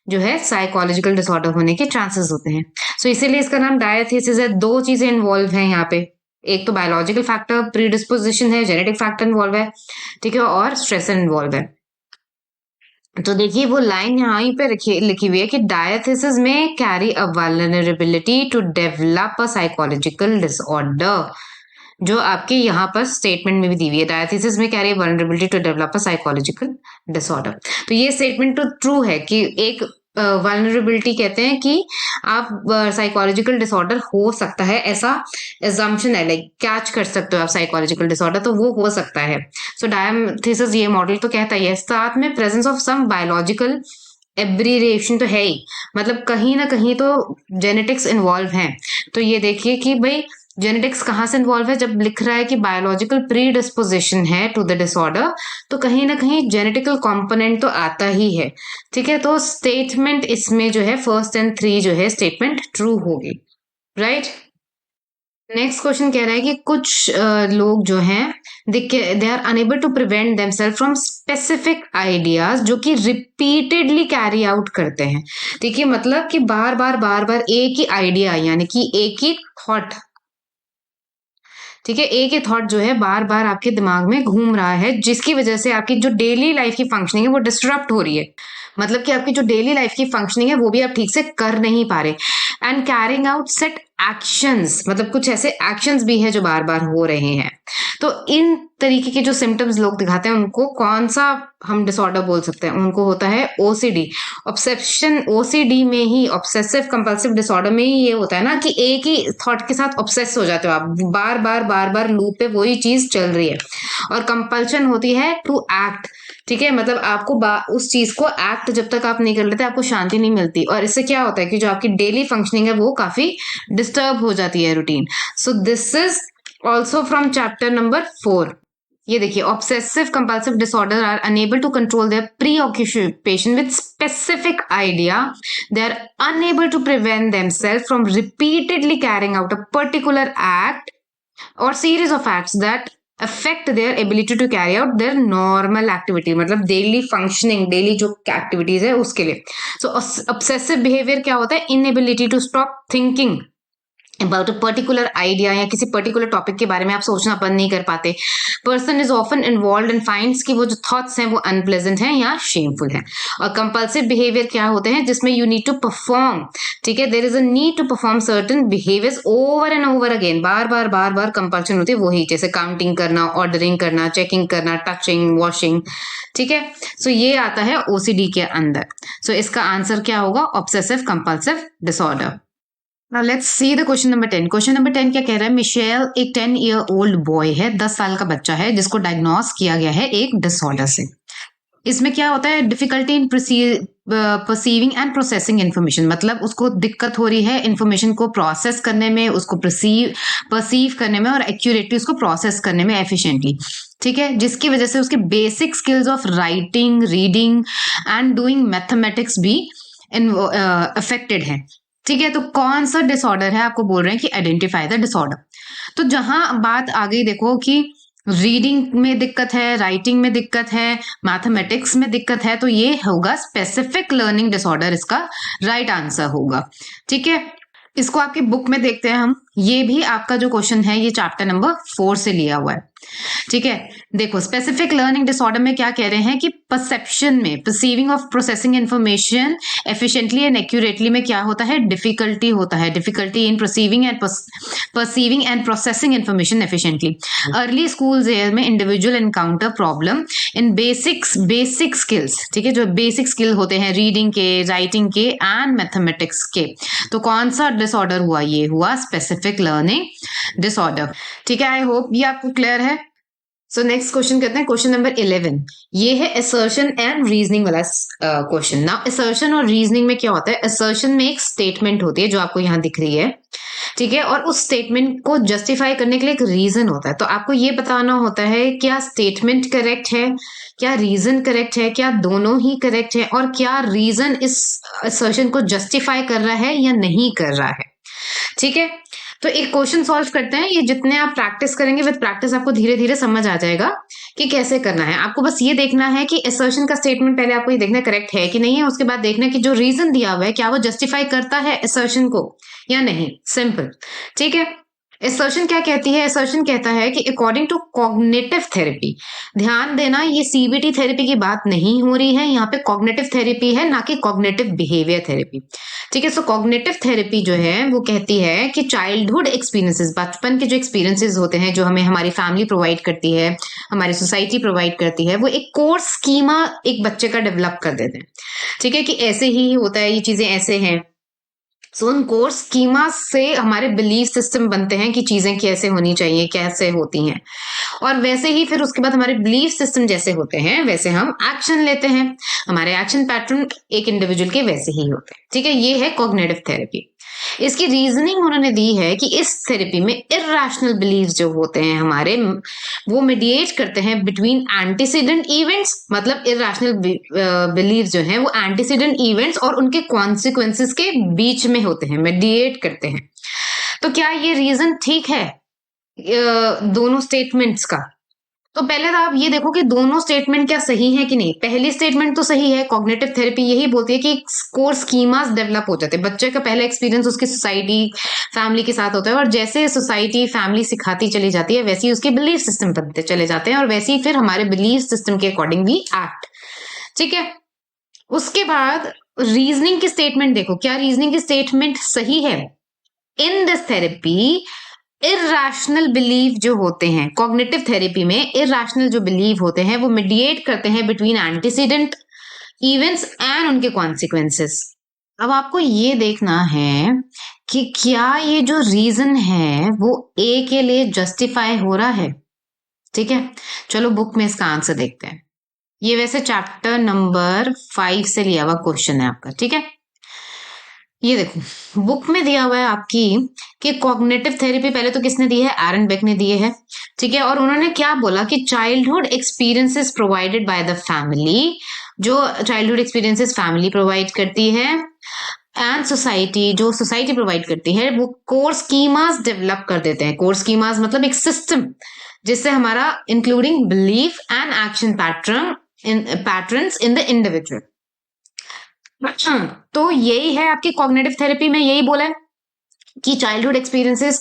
जो है साइकोलॉजिकल डिसऑर्डर होने के चांसेस होते हैं। सो इसीलिए इसका नाम डायथेसिस है। दो चीजें इन्वॉल्व हैं यहाँ पे, एक तो बायोलॉजिकल फैक्टर प्रीडिस्पोजिशन है, जेनेटिक फैक्टर इन्वॉल्व है, ठीक है, और स्ट्रेसर इन्वॉल्व है। तो देखिए वो लाइन यहाँ पे लिखी हुई है कि डायथेसिस में carry a vulnerability to develop a psychological disorder, जो आपके यहाँ पर स्टेटमेंट में भी दी हुई है, डायथेसिस में carry vulnerability to develop a psychological disorder. तो ये स्टेटमेंट तो ट्रू है कि एक वल्नरेबिलिटी कहते हैं कि आप साइकोलॉजिकल डिसऑर्डर हो सकता है, ऐसा एजम्पशन है, लाइक कैच कर सकते हो आप साइकोलॉजिकल डिसऑर्डर, तो वो हो सकता है। सो डायथेसिस ये मॉडल तो कहता ही है। साथ में प्रेजेंस ऑफ सम बायोलॉजिकल एब्रीरेशन तो है ही, मतलब कहीं ना कहीं तो जेनेटिक्स इन्वॉल्व हैं। तो ये देखिए कि भाई जेनेटिक्स कहाँ से इन्वॉल्व है, जब लिख रहा है कि बायोलॉजिकल प्रीडिस्पोजिशन है टू द डिसऑर्डर, तो कहीं ना कहीं जेनेटिकल कंपोनेंट तो आता ही है। ठीक है, तो स्टेटमेंट इसमें जो है फर्स्ट एंड 3 जो है स्टेटमेंट ट्रू होगी, राइट। नेक्स्ट क्वेश्चन कह रहा है कि कुछ लोग जो हैं they are unable to prevent themselves from specific ideas जो कि रिपीटेडली कैरी आउट करते हैं। ठीक है, मतलब कि बार बार एक ही आइडिया, यानी कि एक ही थॉट, ठीक है, एक ही थॉट जो है बार बार आपके दिमाग में घूम रहा है, जिसकी वजह से आपकी जो डेली लाइफ की फंक्शनिंग है वो डिस्टरप्ट हो रही है। मतलब कि आपकी जो डेली लाइफ की फंक्शनिंग है वो भी आप ठीक से कर नहीं पा रहे। And carrying out set actions, मतलब कुछ ऐसे एक्शंस भी है जो बार बार हो रहे हैं। तो इन तरीके के जो सिम्टम्स लोग दिखाते हैं उनको कौन सा हम डिसऑर्डर बोल सकते हैं, उनको होता है ओसीडी, ऑब्सेशन। ओसीडी में ही, ऑब्सेसिव कंपल्सिव डिसऑर्डर में ही ये होता है ना कि एक ही थॉट के साथ ऑब्सेस हो जाते हो आप, बार बार लूप पे वही चीज चल रही है। और कंपल्शन होती है टू एक्ट, ठीक है, मतलब आपको उस चीज को एक्ट जब तक आप नहीं कर लेते आपको शांति नहीं मिलती, और इससे क्या होता है कि जो आपकी डेली फंक्शनिंग है वो काफी डिस्टर्ब हो जाती है, routine. So this is also from chapter number 4। ये देखिए, obsessive compulsive disorder are unable to control their preoccupation with specific idea, they are unable to prevent themselves from repeatedly carrying out a particular act और series of acts that affect their ability to carry out their normal activity, मतलब daily functioning, daily जो activities है उसके लिए। So obsessive behaviour क्या होता है, inability to stop thinking about a particular idea, या किसी पर्टिकुलर टॉपिक के बारे में आप सोचना बंद नहीं कर पाते। Person is often involve and finds कि वो जो थॉट्स हैं वो अनप्लेजेंट हैं या शेमफुल हैं। और कंपल्सिव बिहेवियर क्या होते हैं, जिसमें यू नीड टू परफॉर्म, ठीक है, there is a need to perform certain behaviours over and over again, बार बार कंपल्शन होती है वही, जैसे काउंटिंग करना, ऑर्डरिंग करना, चेकिंग करना, टचिंग, वॉशिंग, ठीक है। सो ये आता है ओसीडी के अंदर। सो इसका आंसर क्या होगा, obsessive compulsive disorder. Now let's see the question number 10. Question number 10 क्या कह रहा है, मिशेल एक 10-year-old बॉय है, 10 साल का बच्चा है, जिसको डायग्नोस किया गया है एक डिसऑर्डर से। इसमें क्या होता है, difficulty in perceiving and processing information, मतलब उसको दिक्कत हो रही है इन्फॉर्मेशन को प्रोसेस करने में, उसको परसीव करने में, और एक्यूरेटली उसको प्रोसेस करने में एफिशिएंटली, ठीक है, जिसकी वजह से उसके basic skills of writing, reading and doing mathematics भी अफेक्टेड है। ठीक है, तो कौन सा डिसऑर्डर है, आपको बोल रहे हैं कि आइडेंटिफाई द डिसऑर्डर। तो जहां बात आ गई, देखो कि रीडिंग में दिक्कत है, राइटिंग में दिक्कत है, मैथमेटिक्स में दिक्कत है, तो ये होगा स्पेसिफिक लर्निंग डिसऑर्डर, इसका राइट आंसर होगा। ठीक है, इसको आपकी बुक में देखते हैं हम, ये भी आपका जो क्वेश्चन है ये चैप्टर नंबर 4 से लिया हुआ है। ठीक है, देखो स्पेसिफिक लर्निंग डिसऑर्डर में क्या कह रहे हैं कि परसेप्शन में, perceiving of processing information efficiently and accurately में क्या होता है, डिफिकल्टी होता है, difficulty in perceiving and perceiving and processing information efficiently. Early schools में individual encounter problem in basic skills, ठीक है, जो basic skill होते हैं रीडिंग के, राइटिंग के एंड मैथमेटिक्स के. तो कौन सा डिसऑर्डर हुआ? ये हुआ स्पेसिफिक लर्निंग डिसऑर्डर. ठीक है, आई होप ये आपको क्लियर है. सो नेक्स्ट क्वेश्चन करते हैं, क्वेश्चन नंबर 11. ये है असर्शन एंड रीजनिंग वाला क्वेश्चन. ना असर्शन और रीजनिंग में क्या होता है? असर्शन में एक स्टेटमेंट होती है जो आपको यहाँ दिख रही है, ठीक है, और उस स्टेटमेंट को जस्टिफाई करने के लिए एक रीजन होता है. तो आपको ये बताना होता है क्या स्टेटमेंट करेक्ट है, क्या रीजन करेक्ट है, क्या दोनों ही करेक्ट है, और क्या रीजन इस असर्शन को जस्टिफाई कर रहा है या नहीं कर रहा है. ठीक है, तो एक क्वेश्चन सॉल्व करते हैं. ये जितने आप प्रैक्टिस करेंगे विद प्रैक्टिस आपको धीरे धीरे समझ आ जाएगा कि कैसे करना है. आपको बस ये देखना है कि असर्शन का स्टेटमेंट पहले आपको ये देखना करेक्ट है कि नहीं है, उसके बाद देखना है कि जो रीजन दिया हुआ है क्या वो जस्टिफाई करता है असर्शन को या नहीं. सिंपल. ठीक है, असर्शन क्या कहती है? असर्शन कहता है कि अकॉर्डिंग टू कॉग्निटिव थेरेपी. ध्यान देना, ये सीबीटी थेरेपी की बात नहीं हो रही है, यहाँ पे कॉग्निटिव थेरेपी है, ना कि कॉग्निटिव बिहेवियर थेरेपी. ठीक है, सो कॉग्निटिव थेरेपी जो है वो कहती है कि चाइल्डहुड एक्सपीरियंसेस, बचपन के जो एक्सपीरियंसेस होते हैं, जो हमें हमारी फैमिली प्रोवाइड करती है, हमारी सोसाइटी प्रोवाइड करती है, वो एक कोर्स स्कीमा एक बच्चे का डेवलप कर देते हैं. ठीक है, कि ऐसे ही होता है, ये चीजें ऐसे हैं. सो उन कोर्स स्कीमा से हमारे बिलीफ सिस्टम बनते हैं कि चीजें कैसे होनी चाहिए, कैसे होती हैं, और वैसे ही फिर उसके बाद हमारे बिलीफ सिस्टम जैसे होते हैं वैसे हम एक्शन लेते हैं. हमारे एक्शन पैटर्न एक इंडिविजुअल के वैसे ही होते हैं. ठीक है, ये है कॉग्निटिव थेरेपी. इसकी रीजनिंग उन्होंने दी है कि इस थेरेपी में इरैशनल बिलीफ जो होते हैं हमारे, वो मीडिएट करते हैं बिटवीन एंटीसीडेंट इवेंट्स. मतलब इरैशनल बिलीफ जो है वो एंटीसीडेंट इवेंट्स और उनके कॉन्सिक्वेंसेस के बीच में होते हैं, मीडिएट करते हैं. तो क्या ये रीजन ठीक है दोनों स्टेटमेंट्स का? तो पहले तो आप ये देखो कि दोनों स्टेटमेंट क्या सही है कि नहीं. पहली स्टेटमेंट तो सही है, कॉग्निटिव थेरेपी यही बोलती है कि कोर स्कीमास डेवलप हो जाते हैं. बच्चे का पहला एक्सपीरियंस उसकी सोसाइटी फैमिली के साथ होता है, और जैसे सोसाइटी फैमिली सिखाती चली जाती है वैसे ही उसके बिलीफ सिस्टम बनते चले जाते हैं, और वैसे ही फिर हमारे बिलीफ सिस्टम के अकॉर्डिंग भी एक्ट. ठीक है, उसके बाद रीजनिंग की स्टेटमेंट देखो, क्या रीजनिंग की स्टेटमेंट सही है? In this therapy irrational believe जो होते हैं, कॉग्निटिव थेरेपी में इरैशनल जो बिलीव होते हैं वो मीडिएट करते हैं बिटवीन एंटीसीडेंट इवेंट्स एंड उनके कॉन्सिक्वेंसेस. अब आपको ये देखना है कि क्या ये जो रीजन है वो ए के लिए जस्टिफाई हो रहा है. ठीक है, चलो बुक में इसका आंसर देखते हैं. ये वैसे चैप्टर नंबर 5 से लिया हुआ क्वेश्चन है आपका. ठीक है, ये देखो बुक में दिया हुआ है आपकी कि कॉग्निटिव थेरेपी पहले तो किसने दी है? एरन बेक ने दी है. ठीक है, और उन्होंने क्या बोला कि childhood experiences provided by the family, जो चाइल्डहुड एक्सपीरियंसेस फैमिली प्रोवाइड करती है एंड सोसाइटी, जो सोसाइटी प्रोवाइड करती है, वो कोर स्कीमास डेवलप कर देते हैं. कोर स्कीमास मतलब एक सिस्टम जिससे हमारा including belief and action patterns in the individual. तो यही है आपकी कॉग्निटिव थेरेपी में, यही बोला है कि childhood experiences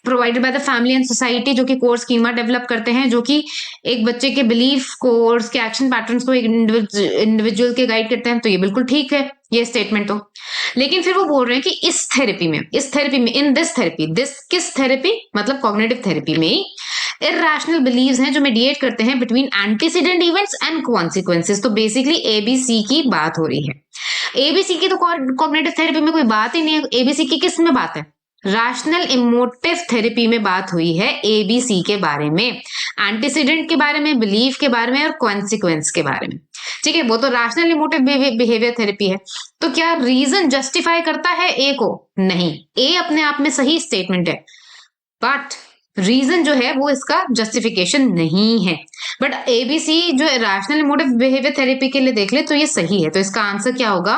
provided by the family and society जो कि कोर स्कीमा डेवलप करते हैं, जो कि एक बच्चे के बिलीफ को और उसके एक्शन पैटर्न्स को एक इंडिविजुअल के गाइड करते हैं. तो ये बिल्कुल ठीक है ये स्टेटमेंट तो. लेकिन फिर वो बोल रहे हैं कि इस थेरेपी में इन दिस थेरेपी, दिस किस थेरेपी मतलब कॉग्निटिव थेरेपी में इरैशनल बिलीव्स हैं जो मीडिएट करते हैं between antecedent events and consequences. तो बेसिकली एबीसी की बात हो रही है. एबीसी की तो कॉग्निटिव थेरेपी में कोई बात ही नहीं है. एबीसी की किस में बात है? रैशनल इमोटिव थेरेपी में बात हुई है एबीसी के बारे में, एंटीसीडेंट के बारे में, बिलीफ के बारे में और कॉन्सिक्वेंस के बारे में. ठीक है, वो तो रैशनल इमोटिव बिहेवियर थेरेपी है. तो क्या रीजन जस्टिफाई करता है ए को? नहीं, ए अपने आप में सही स्टेटमेंट है, बट रीजन जो है वो इसका जस्टिफिकेशन नहीं है. बट एबीसी जो रैशनल इमोटिव बिहेवियर थेरेपी के लिए देख ले तो ये सही है. तो इसका आंसर क्या होगा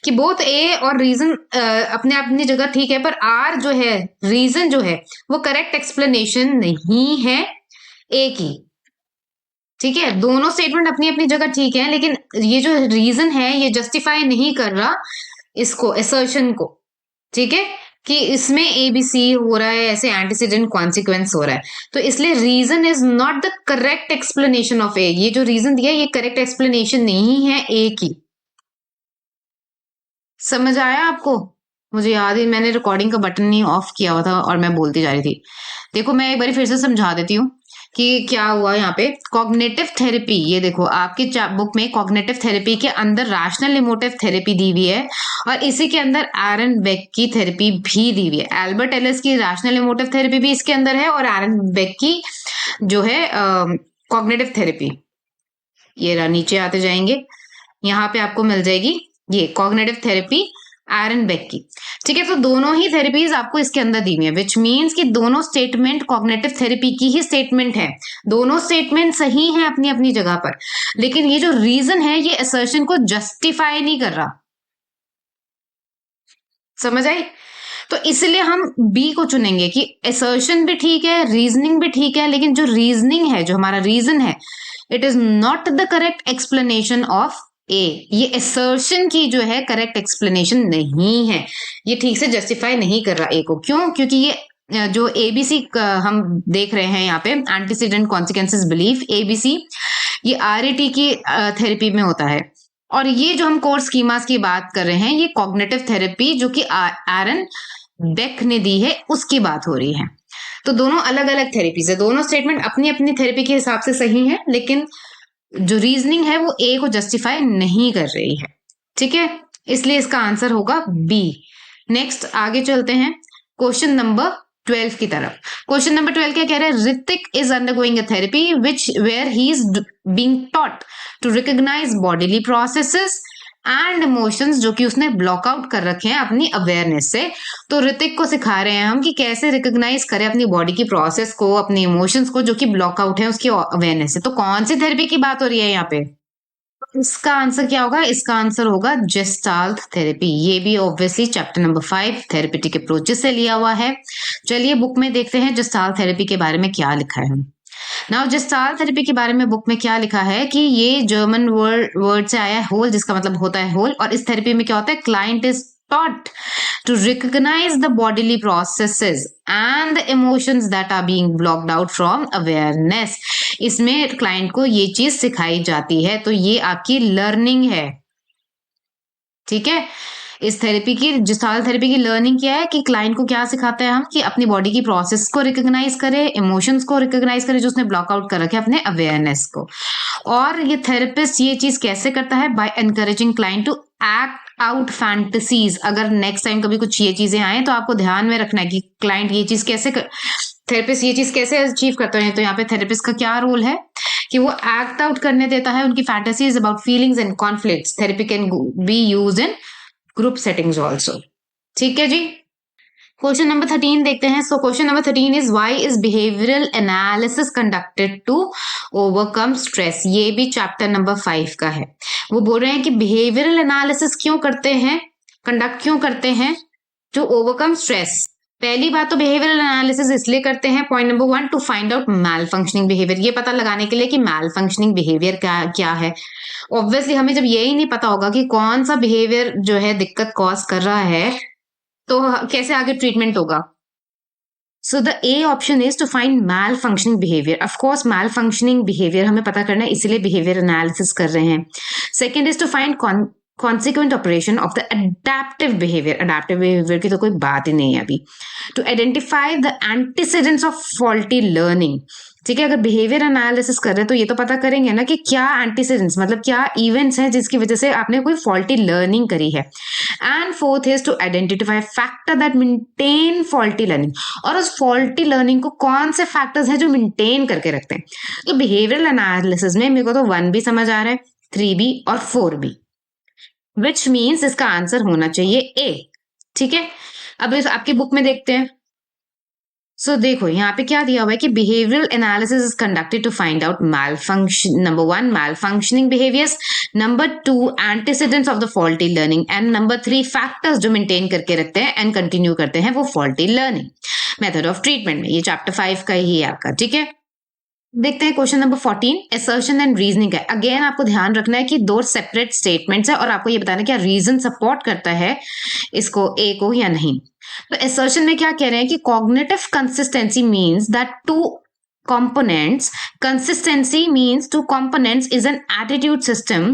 कि बोथ ए और रीजन अपने अपनी जगह ठीक है, पर आर जो है, रीजन जो है वो करेक्ट एक्सप्लेनेशन नहीं है ए की. ठीक है, दोनों स्टेटमेंट अपनी अपनी जगह ठीक है, लेकिन ये जो रीजन है ये जस्टिफाई नहीं कर रहा इसको, असर्शन को. ठीक है, कि इसमें एबीसी हो रहा है, ऐसे एंटीसीडेंट कॉन्सिक्वेंस हो रहा है. तो इसलिए reason is not the correct explanation of A. ये जो रीजन दिया ये करेक्ट एक्सप्लेनेशन नहीं है ए की. समझ आया आपको? मुझे याद ही, मैंने रिकॉर्डिंग का बटन नहीं ऑफ किया हुआ था और मैं बोलती जा रही थी। देखो मैं एक बार फिर से समझा देती हूँ कि क्या हुआ यहाँ पे। कॉग्निटिव थेरेपी, ये देखो आपकी बुक में कॉग्निटिव थेरेपी के अंदर रैशनल इमोटिव थेरेपी दी हुई है और इसी के अंदर एरन बेक की थेरेपी भी दी हुई है। एल्बर्ट एलिस की रैशनल इमोटिव थेरेपी भी इसके अंदर है और एरन बेक की जो है कॉग्निटिव थेरेपी, ये नीचे आते जाएंगे, यहाँ पे आपको मिल जाएगी ये कॉग्निटिव थेरेपी एरन बेक की। ठीक है, तो दोनों ही थेरेपीज आपको इसके अंदर दी हुई है, विच मीन्स कि दोनों स्टेटमेंट कॉग्निटिव थेरेपी की ही स्टेटमेंट है। दोनों स्टेटमेंट सही हैं अपनी अपनी जगह पर, लेकिन ये जो रीजन है ये असर्शन को जस्टिफाई नहीं कर रहा। समझ आई? तो इसलिए हम बी को चुनेंगे कि असर्शन भी ठीक है, रीजनिंग भी ठीक है, लेकिन जो रीजनिंग है, जो हमारा रीजन है, it is not the correct explanation of A. ये असर्शन की जो है करेक्ट एक्सप्लेनेशन नहीं है, ये ठीक से जस्टिफाई नहीं कर रहा ए को। क्यों? क्योंकि ये जो एबीसी हम देख रहे हैं यहाँ पे, एंटीसीडेंट कॉन्सिक्वेंसेस बिलीफ, एबीसी, ये आरएटी की थेरेपी में होता है। और ये जो हम कोर्स स्कीमास की बात कर रहे हैं, ये कॉग्निटिव थेरेपी जो कि एरन बेक ने दी है उसकी बात हो रही है। तो दोनों अलग अलग थेरेपीज है, दोनों स्टेटमेंट अपनी अपनी थेरेपी के हिसाब से सही है, लेकिन जो रीजनिंग है वो ए को जस्टिफाई नहीं कर रही है। ठीक है, इसलिए इसका आंसर होगा बी। नेक्स्ट आगे चलते हैं क्वेश्चन नंबर 12 की तरफ। क्वेश्चन नंबर 12 क्या कह रहा है? Hrithik is undergoing a therapy which where he is being taught to recognize bodily processes and emotions जो कि उसने ब्लॉक आउट कर रखे हैं अपनी अवेयरनेस से। तो ऋतिक को सिखा रहे हैं हम कि कैसे रिकॉग्नाइज करे अपनी बॉडी की प्रोसेस को, अपने इमोशंस को जो कि ब्लॉक आउट है उसकी अवेयरनेस से। तो कौन सी थेरेपी की बात हो रही है यहाँ पे? इसका आंसर क्या होगा? इसका आंसर होगा जेस्टाल्ट थेरेपी। ये भी obviously chapter number 5 therapeutic approaches से लिया हुआ है। चलिए बुक में देखते हैं जेस्टाल्ट थेरेपी के बारे में क्या लिखा है। नाउ जेस्टाल्ट थेरेपी के बारे में बुक में क्या लिखा है कि ये जर्मन वर्ड से आया है होल, जिसका मतलब होता है होल। और इस थेरेपी में क्या होता है? Client is taught to recognize the bodily processes and the emotions that are being blocked out from awareness। इसमें क्लाइंट को ये चीज सिखाई जाती है, तो ये आपकी लर्निंग है। ठीक है, इस थेरेपी की, जेस्टाल्ट थेरेपी की लर्निंग क्या है कि क्लाइंट को क्या सिखाते हैं हम कि अपनी बॉडी की प्रोसेस को रिकॉग्नाइज करे, इमोशंस को रिकॉग्नाइज करे जो उसने ब्लॉक आउट कर रखे अपने अवेयरनेस को। और ये थेरेपिस्ट ये चीज कैसे करता है? By encouraging client to act out fantasies. अगर नेक्स्ट टाइम कभी कुछ ये चीजें आए तो आपको ध्यान में रखना है कि क्लाइंट ये चीज कैसे थेरेपिस्ट ये चीज कैसे अचीव करते हैं। तो यहाँ पे थेरेपिस्ट का क्या रोल है कि वो एक्ट आउट करने देता है उनकी fantasies about feelings and conflicts. Therapy can be used in group settings also. ठीक है जी, क्वेश्चन नंबर 13 देखते हैं। So question number 13 is why is behavioural analysis conducted to overcome stress. ये भी चैप्टर नंबर 5 का है। वो बोल रहे हैं कि बिहेवियरल एनालिसिस क्यों करते हैं, कंडक्ट क्यों करते हैं टू ओवरकम स्ट्रेस। पहली बात तो बिहेवियरल एनालिसिस इसलिए करते हैं, point number 1, to find out malfunctioning behaviour. ये पता लगाने के लिए कि मैल फंक्शनिंग बिहेवियर क्या है। ऑब्वियसली हमें जब यही नहीं पता होगा कि कौन सा बिहेवियर जो है दिक्कत कॉज कर रहा है, तो कैसे आगे ट्रीटमेंट होगा। So the A option is to find malfunctioning behaviour. Of course malfunctioning behaviour हमें पता करना है, इसीलिए बिहेवियर एनालिसिस कर रहे हैं। Second is to find consequent operation of the adaptive behavior। adaptive behavior की तो कोई बात ही नहीं है अभी। to identify the antecedents of faulty learning। ठीक है, अगर बिहेवियर एनालिसिस कर रहे हैं तो ये तो पता करेंगे ना कि क्या एंटीसीडेंट्स, मतलब क्या इवेंट्स हैं जिसकी वजह से आपने कोई फॉल्टी लर्निंग करी है। And fourth is to identify factor that maintain faulty learning. और उस फॉल्टी लर्निंग को कौन से फैक्टर्स हैं जो मेंटेन करके रखते हैं। तो बिहेवियरल एनालिसिस में मेरे को तो 1 भी समझ आ रहा है, 3 भी और 4 भी, विच मीन्स इसका आंसर होना चाहिए ए। ठीक है, अब इस आपकी बुक में देखते हैं। सो देखो यहाँ पे क्या दिया हुआ है कि behavioural analysis is conducted to find out malfunction, number 1 malfunctioning behaviours, number 2 antecedents of the faulty learning, and number 3 factors जो मेंटेन करके रखते हैं एंड कंटिन्यू करते हैं वो faulty learning. Method of treatment में ये चैप्टर 5 का ही है आपका। ठीक है, देखते हैं question number 14, assertion and reasoning है। अगेन आपको ध्यान रखना है कि 2 सेपरेट स्टेटमेंट्स है और आपको ये बताना है क्या रीजन सपोर्ट करता है इसको, ए को या नहीं। तो असर्शन में क्या कह रहे हैं कि cognitive consistency means that two components. Consistency means two components is an attitude system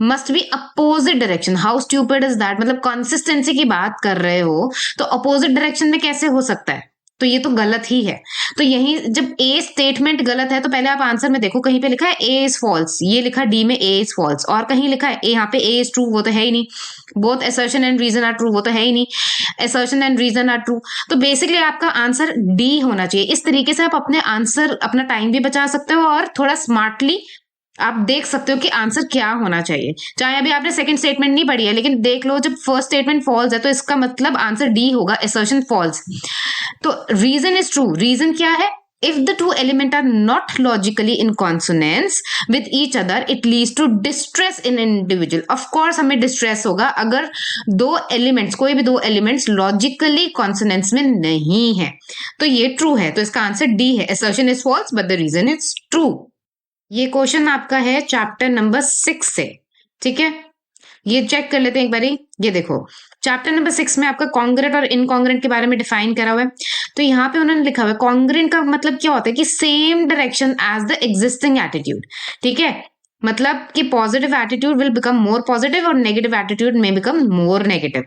must be opposite direction. How stupid is that? मतलब consistency की बात कर रहे हो तो opposite direction में कैसे हो सकता है? तो ये तो गलत ही है। तो यही जब ए स्टेटमेंट गलत है तो पहले आप आंसर में देखो, कहीं पे लिखा है ए इज फॉल्स, ये लिखा डी में ए इज फॉल्स, और कहीं लिखा है यहाँ पे ए इज ट्रू, वो तो है ही नहीं। Both assertion and reason are true, वो तो है ही नहीं। Assertion and reason are true, तो बेसिकली आपका आंसर डी होना चाहिए। इस तरीके से आप अपने आंसर, अपना टाइम भी बचा सकते हो और थोड़ा स्मार्टली आप देख सकते हो कि आंसर क्या होना चाहिए। चाहे अभी आपने सेकंड स्टेटमेंट नहीं पढ़ी है, लेकिन देख लो जब फर्स्ट स्टेटमेंट फॉल्स है तो इसका मतलब आंसर डी होगा, असर्शन फॉल्स। तो रीजन इज ट्रू, रीजन क्या है? If the two elements are not logically in consonance with each other, it leads to distress in individual. Of course हमें distress होगा अगर दो elements, कोई भी दो elements logically consonance में नहीं है। तो ये true है, तो इसका आंसर D है। Assertion is false but the reason is true। ये क्वेश्चन आपका है चैप्टर नंबर 6 से, ठीक है। ये चेक कर लेते हैं एक बारी। ये देखो चैप्टर नंबर 6 में आपका कॉन्ग्रेंट और इनकॉन्ग्रेंट के बारे में डिफाइन करा हुआ है। तो यहाँ पे उन्होंने लिखा हुआ है कॉन्ग्रेंट का मतलब क्या होता है कि same direction as the existing attitude, ठीक है। मतलब कि positive attitude will become more positive और नेगेटिव एटीट्यूड में बिकम मोर नेगेटिव।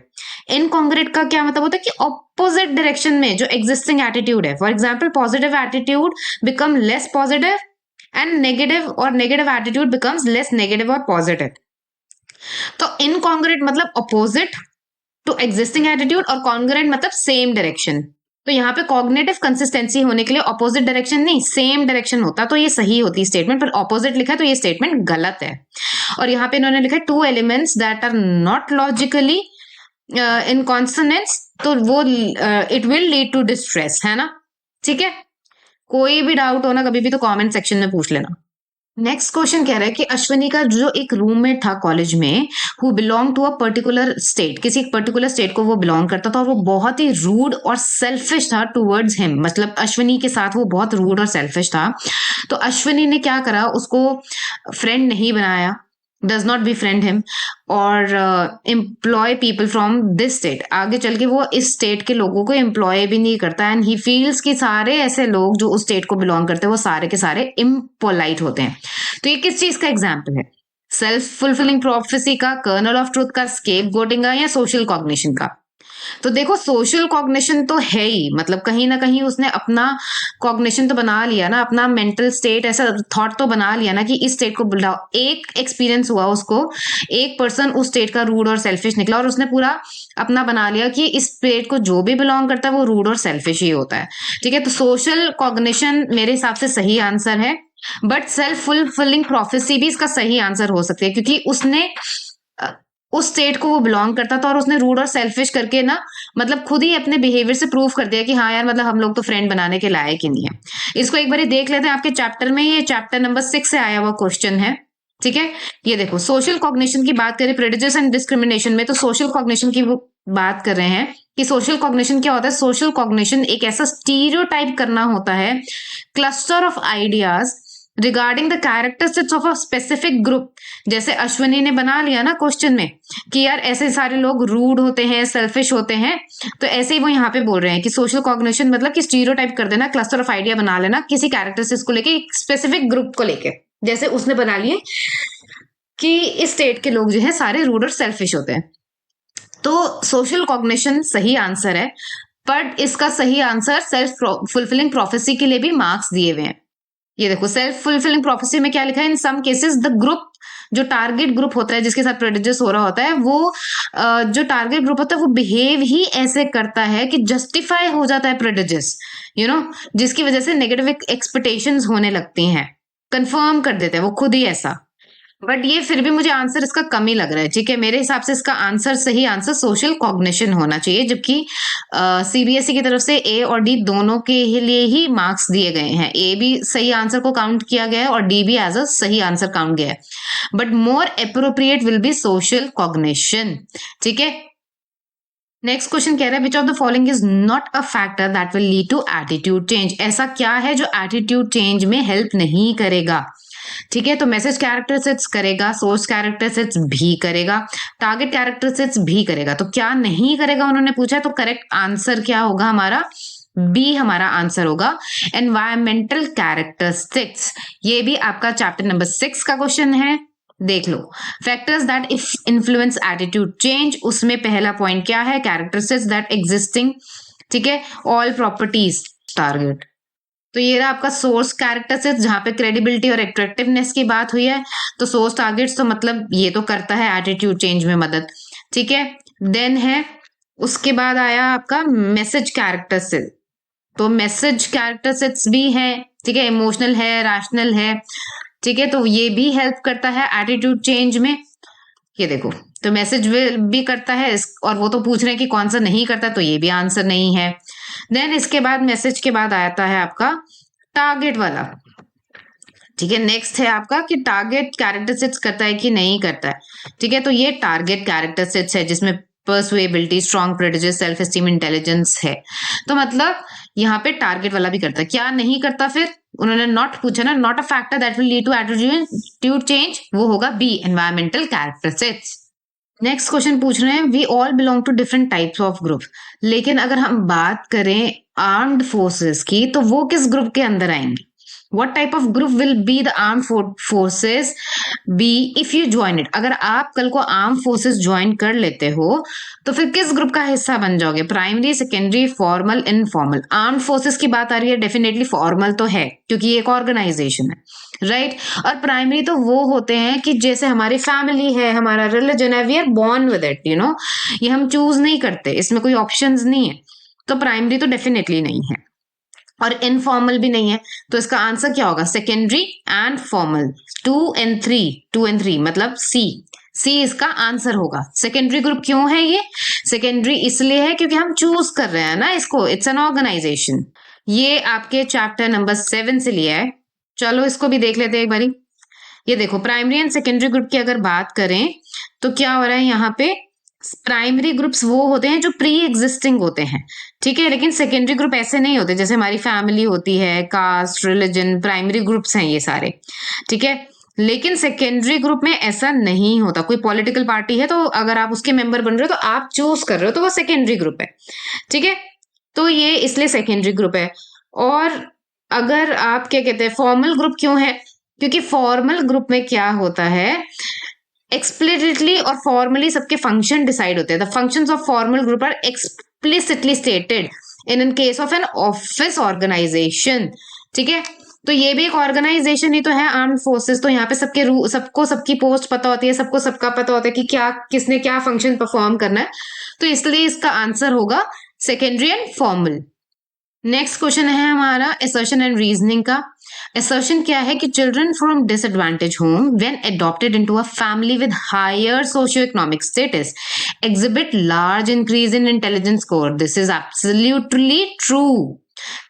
इनकॉन्ग्रेंट का क्या मतलब होता है कि ऑपोजिट डायरेक्शन में जो एग्जिस्टिंग एटीट्यूड है, for example positive attitude become less positive and negative, और negative attitude becomes less negative और पॉजिटिव। तो इनकॉन्ग्रेंट मतलब अपोजिट टू एग्जिस्टिंग एटीट्यूड और कॉन्ग्रेंट मतलब सेम डायरेक्शन। तो यहाँ पे कॉग्निटिव कंसिस्टेंसी होने के लिए ऑपोजिट डायरेक्शन नहीं, सेम डायरेक्शन होता तो ये सही होती स्टेटमेंट, पर ऑपोजिट लिखा है तो ये स्टेटमेंट गलत है। और यहाँ पे इन्होंने लिखा है two elements that are not logically in consonance, तो वो it will lead to distress, है ना, ठीक है। कोई भी डाउट हो ना कभी भी तो कमेंट सेक्शन में पूछ लेना। नेक्स्ट क्वेश्चन कह रहा है कि अश्वनी का जो एक रूममेट था कॉलेज में, who belong to a particular state, किसी एक पर्टिकुलर स्टेट को वो बिलोंग करता था और वो बहुत ही रूड और सेल्फिश था टूवर्ड्स हिम, मतलब अश्वनी के साथ वो बहुत रूड और सेल्फिश था। तो अश्वनी ने क्या करा, उसको फ्रेंड नहीं बनाया, डज नॉट befriend him और employ people from this state. आगे चल के वो इस स्टेट के लोगों को एम्प्लॉय भी नहीं करता, एंड ही फील्स कि सारे ऐसे लोग जो उस स्टेट को बिलोंग करते हैं वो सारे के सारे इम्पोलाइट होते हैं। तो ये किस चीज का एग्जाम्पल है? सेल्फ फुलफिलिंग प्रोफेसी का, कर्नल ऑफ ट्रूथ का, स्केप गोटिंग का, या सोशल कॉग्निशन का? तो देखो सोशल कॉग्निशन तो है ही, मतलब कहीं ना कहीं उसने अपना कॉग्निशन तो बना लिया ना, अपना मेंटल स्टेट, ऐसा थॉट तो बना लिया ना कि इस स्टेट को बुलाओ। एक एक्सपीरियंस हुआ उसको, एक पर्सन उस स्टेट का रूड और सेल्फिश निकला और उसने पूरा अपना बना लिया कि इस स्टेट को जो भी बिलोंग करता है वो रूड और सेल्फिश ही होता है, ठीक है। तो सोशल कॉग्निशन मेरे हिसाब से सही आंसर है, बट सेल्फ फुलफिलिंग प्रोफेसी भी इसका सही आंसर हो सकती है, क्योंकि उसने उस स्टेट को वो बिलोंग करता था और उसने रूड और सेल्फिश करके ना, मतलब खुद ही अपने बिहेवियर से प्रूव कर दिया कि हाँ यार, मतलब हम लोग तो फ्रेंड बनाने के लायक ही नहीं है। इसको एक बार देख लेते हैं आपके चैप्टर में, ये चैप्टर नंबर 6 से आया हुआ क्वेश्चन है, ठीक है। ये देखो सोशल कॉग्निशन की बात करें, प्रेजुडिस एंड डिस्क्रिमिनेशन में, तो सोशल कॉग्निशन की बात कर रहे हैं कि सोशल कॉग्निशन क्या होता है। सोशल कॉग्निशन एक ऐसा स्टीरियोटाइप करना होता है, cluster of ideas regarding the characteristics of a specific group. जैसे अश्वनी ने बना लिया ना क्वेश्चन में कि यार ऐसे सारे लोग रूड होते हैं, सेल्फिश होते हैं, तो ऐसे ही वो यहाँ पे बोल रहे हैं कि सोशल कॉग्निशन मतलब कि स्टीरियोटाइप कर देना, क्लस्टर ऑफ आइडिया बना लेना किसी कैरेक्टरिस्टिक्स को लेके, एक स्पेसिफिक ग्रुप को लेके। जैसे उसने बना लिए कि इस स्टेट के लोग जो है सारे रूड और सेल्फिश होते हैं। तो सोशल कॉग्निशन सही आंसर है, बट इसका सही आंसर सेल्फ फुलफिलिंग प्रोफेसी के लिए भी मार्क्स दिए हुए हैं। ये देखो सेल्फ फुलफिलिंग प्रोफेसी में क्या लिखा है, इन सम केसेस द ग्रुप, जो टारगेट ग्रुप होता है जिसके साथ प्रेडिजस हो रहा होता है, वो जो टारगेट ग्रुप होता है वो बिहेव ही ऐसे करता है कि जस्टिफाई हो जाता है प्रेडिजस, यू नो, जिसकी वजह से नेगेटिव एक्सपेक्टेशंस होने लगती हैं, कंफर्म कर देते हैं वो खुद ही ऐसा। बट ये फिर भी मुझे आंसर इसका कम ही लग रहा है, ठीक है। मेरे हिसाब से इसका आंसर, सही आंसर सोशल कॉग्निशन होना चाहिए, जबकि सीबीएसई की तरफ से ए और डी दोनों के लिए ही मार्क्स दिए गए हैं। ए भी सही आंसर को काउंट किया गया है और डी भी एज अ सही आंसर काउंट गया है, but more appropriate will be social cognition, ठीक है। नेक्स्ट क्वेश्चन कह रहा है which of the following is not a factor that will lead to attitude change. ऐसा क्या है जो एटीट्यूड चेंज में हेल्प नहीं करेगा, ठीक है। तो मैसेज कैरेक्टरिस्टिक्स करेगा, सोर्स कैरेक्टरिस्टिक्स भी करेगा, टारगेट कैरेक्टरिस्टिक्स भी करेगा। तो क्या नहीं करेगा उन्होंने पूछा, तो करेक्ट आंसर क्या होगा हमारा, बी हमारा आंसर होगा एनवायरमेंटल कैरेक्टरिस्टिक्स। ये भी आपका चैप्टर नंबर 6 का क्वेश्चन है, देख लो। Factors that influence attitude change, उसमें पहला पॉइंट क्या है, कैरेक्टरिस्टिक्स दैट एग्जिस्टिंग, ठीक है, ऑल प्रॉपर्टीज टारगेट। तो ये रहा आपका सोर्स कैरेक्टरिस्टिक्स, जहां पे क्रेडिबिलिटी और अट्रैक्टिवनेस की बात हुई है। तो सोर्स टारगेट्स तो मतलब ये तो करता है एटीट्यूड चेंज में मदद, ठीक है। देन है, उसके बाद आया आपका मैसेज कैरेक्टरिस्टिक्स। तो मैसेज कैरेक्टरिस्टिक्स भी है, ठीक है, इमोशनल है, रैशनल है, ठीक है, तो ये भी हेल्प करता है एटीट्यूड चेंज में। ये देखो, तो मैसेज भी करता है, और वो तो पूछ रहे हैं कि कौन सा नहीं करता, तो ये भी आंसर नहीं है। देन इसके बाद मैसेज के बाद आता है आपका टारगेट वाला, ठीक है। नेक्स्ट है आपका कि टारगेट कैरेक्टरिस्टिक्स करता है कि नहीं करता है, ठीक है। तो ये टारगेट कैरेक्टरिस्टिक्स है जिसमें persuasibility, strong prejudice, self esteem, intelligence है। तो मतलब यहाँ पे टारगेट वाला भी करता है, क्या नहीं करता, फिर उन्होंने नॉट पूछा ना, not a factor that will lead to attitude change, वो होगा B, environmental characteristics. Next question पूछ रहे हैं, we all belong to different types of group, लेकिन अगर हम बात करें आर्म्ड फोर्सेस की, तो वो किस ग्रुप के अंदर आएंगे? What type of group will be the armed forces be if you join it? अगर आप कल को आर्म फोर्सेस ज्वाइन कर लेते हो तो फिर किस ग्रुप का हिस्सा बन जाओगे? Primary, secondary, formal, informal? Arm forces की बात आ रही है, डेफिनेटली फॉर्मल तो है क्योंकि ये एक ऑर्गेनाइजेशन है, राइट। और प्राइमरी तो वो होते हैं कि जैसे हमारी फैमिली है, हमारा रिलीजन है, we are born with it, you know, ये हम चूज नहीं करते, इसमें कोई ऑप्शंस नहीं है। तो प्राइमरी तो डेफिनेटली नहीं है, और इनफॉर्मल भी नहीं है। तो इसका आंसर क्या होगा? सेकेंडरी एंड फॉर्मल, 2 and 3 मतलब सी इसका आंसर होगा। सेकेंडरी ग्रुप क्यों है ये? सेकेंडरी इसलिए है क्योंकि हम चूज कर रहे हैं ना इसको, इट्स एन ऑर्गेनाइजेशन। ये आपके चैप्टर नंबर 7 से लिया है। चलो इसको भी देख लेते हैं एक बारी। ये देखो, प्राइमरी एंड सेकेंडरी ग्रुप की अगर बात करें तो क्या हो रहा है यहाँ पे, प्राइमरी ग्रुप्स वो होते हैं जो प्री एग्जिस्टिंग होते हैं, ठीक है, लेकिन सेकेंडरी ग्रुप ऐसे नहीं होते, जैसे हमारी फैमिली होती है, कास्ट, रिलीजन, प्राइमरी ग्रुप्स हैं ये सारे, ठीक है। लेकिन सेकेंडरी ग्रुप में ऐसा नहीं होता। कोई पॉलिटिकल पार्टी है तो अगर आप उसके मेंबर बन रहे हो तो आप चूज कर रहे हो, तो वो सेकेंडरी ग्रुप है, ठीक है। तो ये इसलिए सेकेंडरी ग्रुप है। और अगर आप क्या कहते हैं, फॉर्मल ग्रुप क्यों है? क्योंकि फॉर्मल ग्रुप में क्या होता है, एक्सप्लिसिटली और फॉर्मली सबके फंक्शन डिसाइड होते हैं। The functions of formal group are explicitly stated in case of an office organization, ठीक है। तो ये भी एक ऑर्गेनाइजेशन ही तो है, आर्म्ड फोर्सेस। तो यहाँ पे सबको सबकी पोस्ट पता होती है, सबको सबका पता होता है कि क्या किसने क्या फंक्शन परफॉर्म करना है। तो इसलिए इसका आंसर होगा secondary and formal. Next question है हमारा असर्शन एंड रीजनिंग का। असर्शन क्या है कि children from disadvantage home when adopted into a family with higher socio economic status exhibit large increase in intelligence score. This is absolutely true,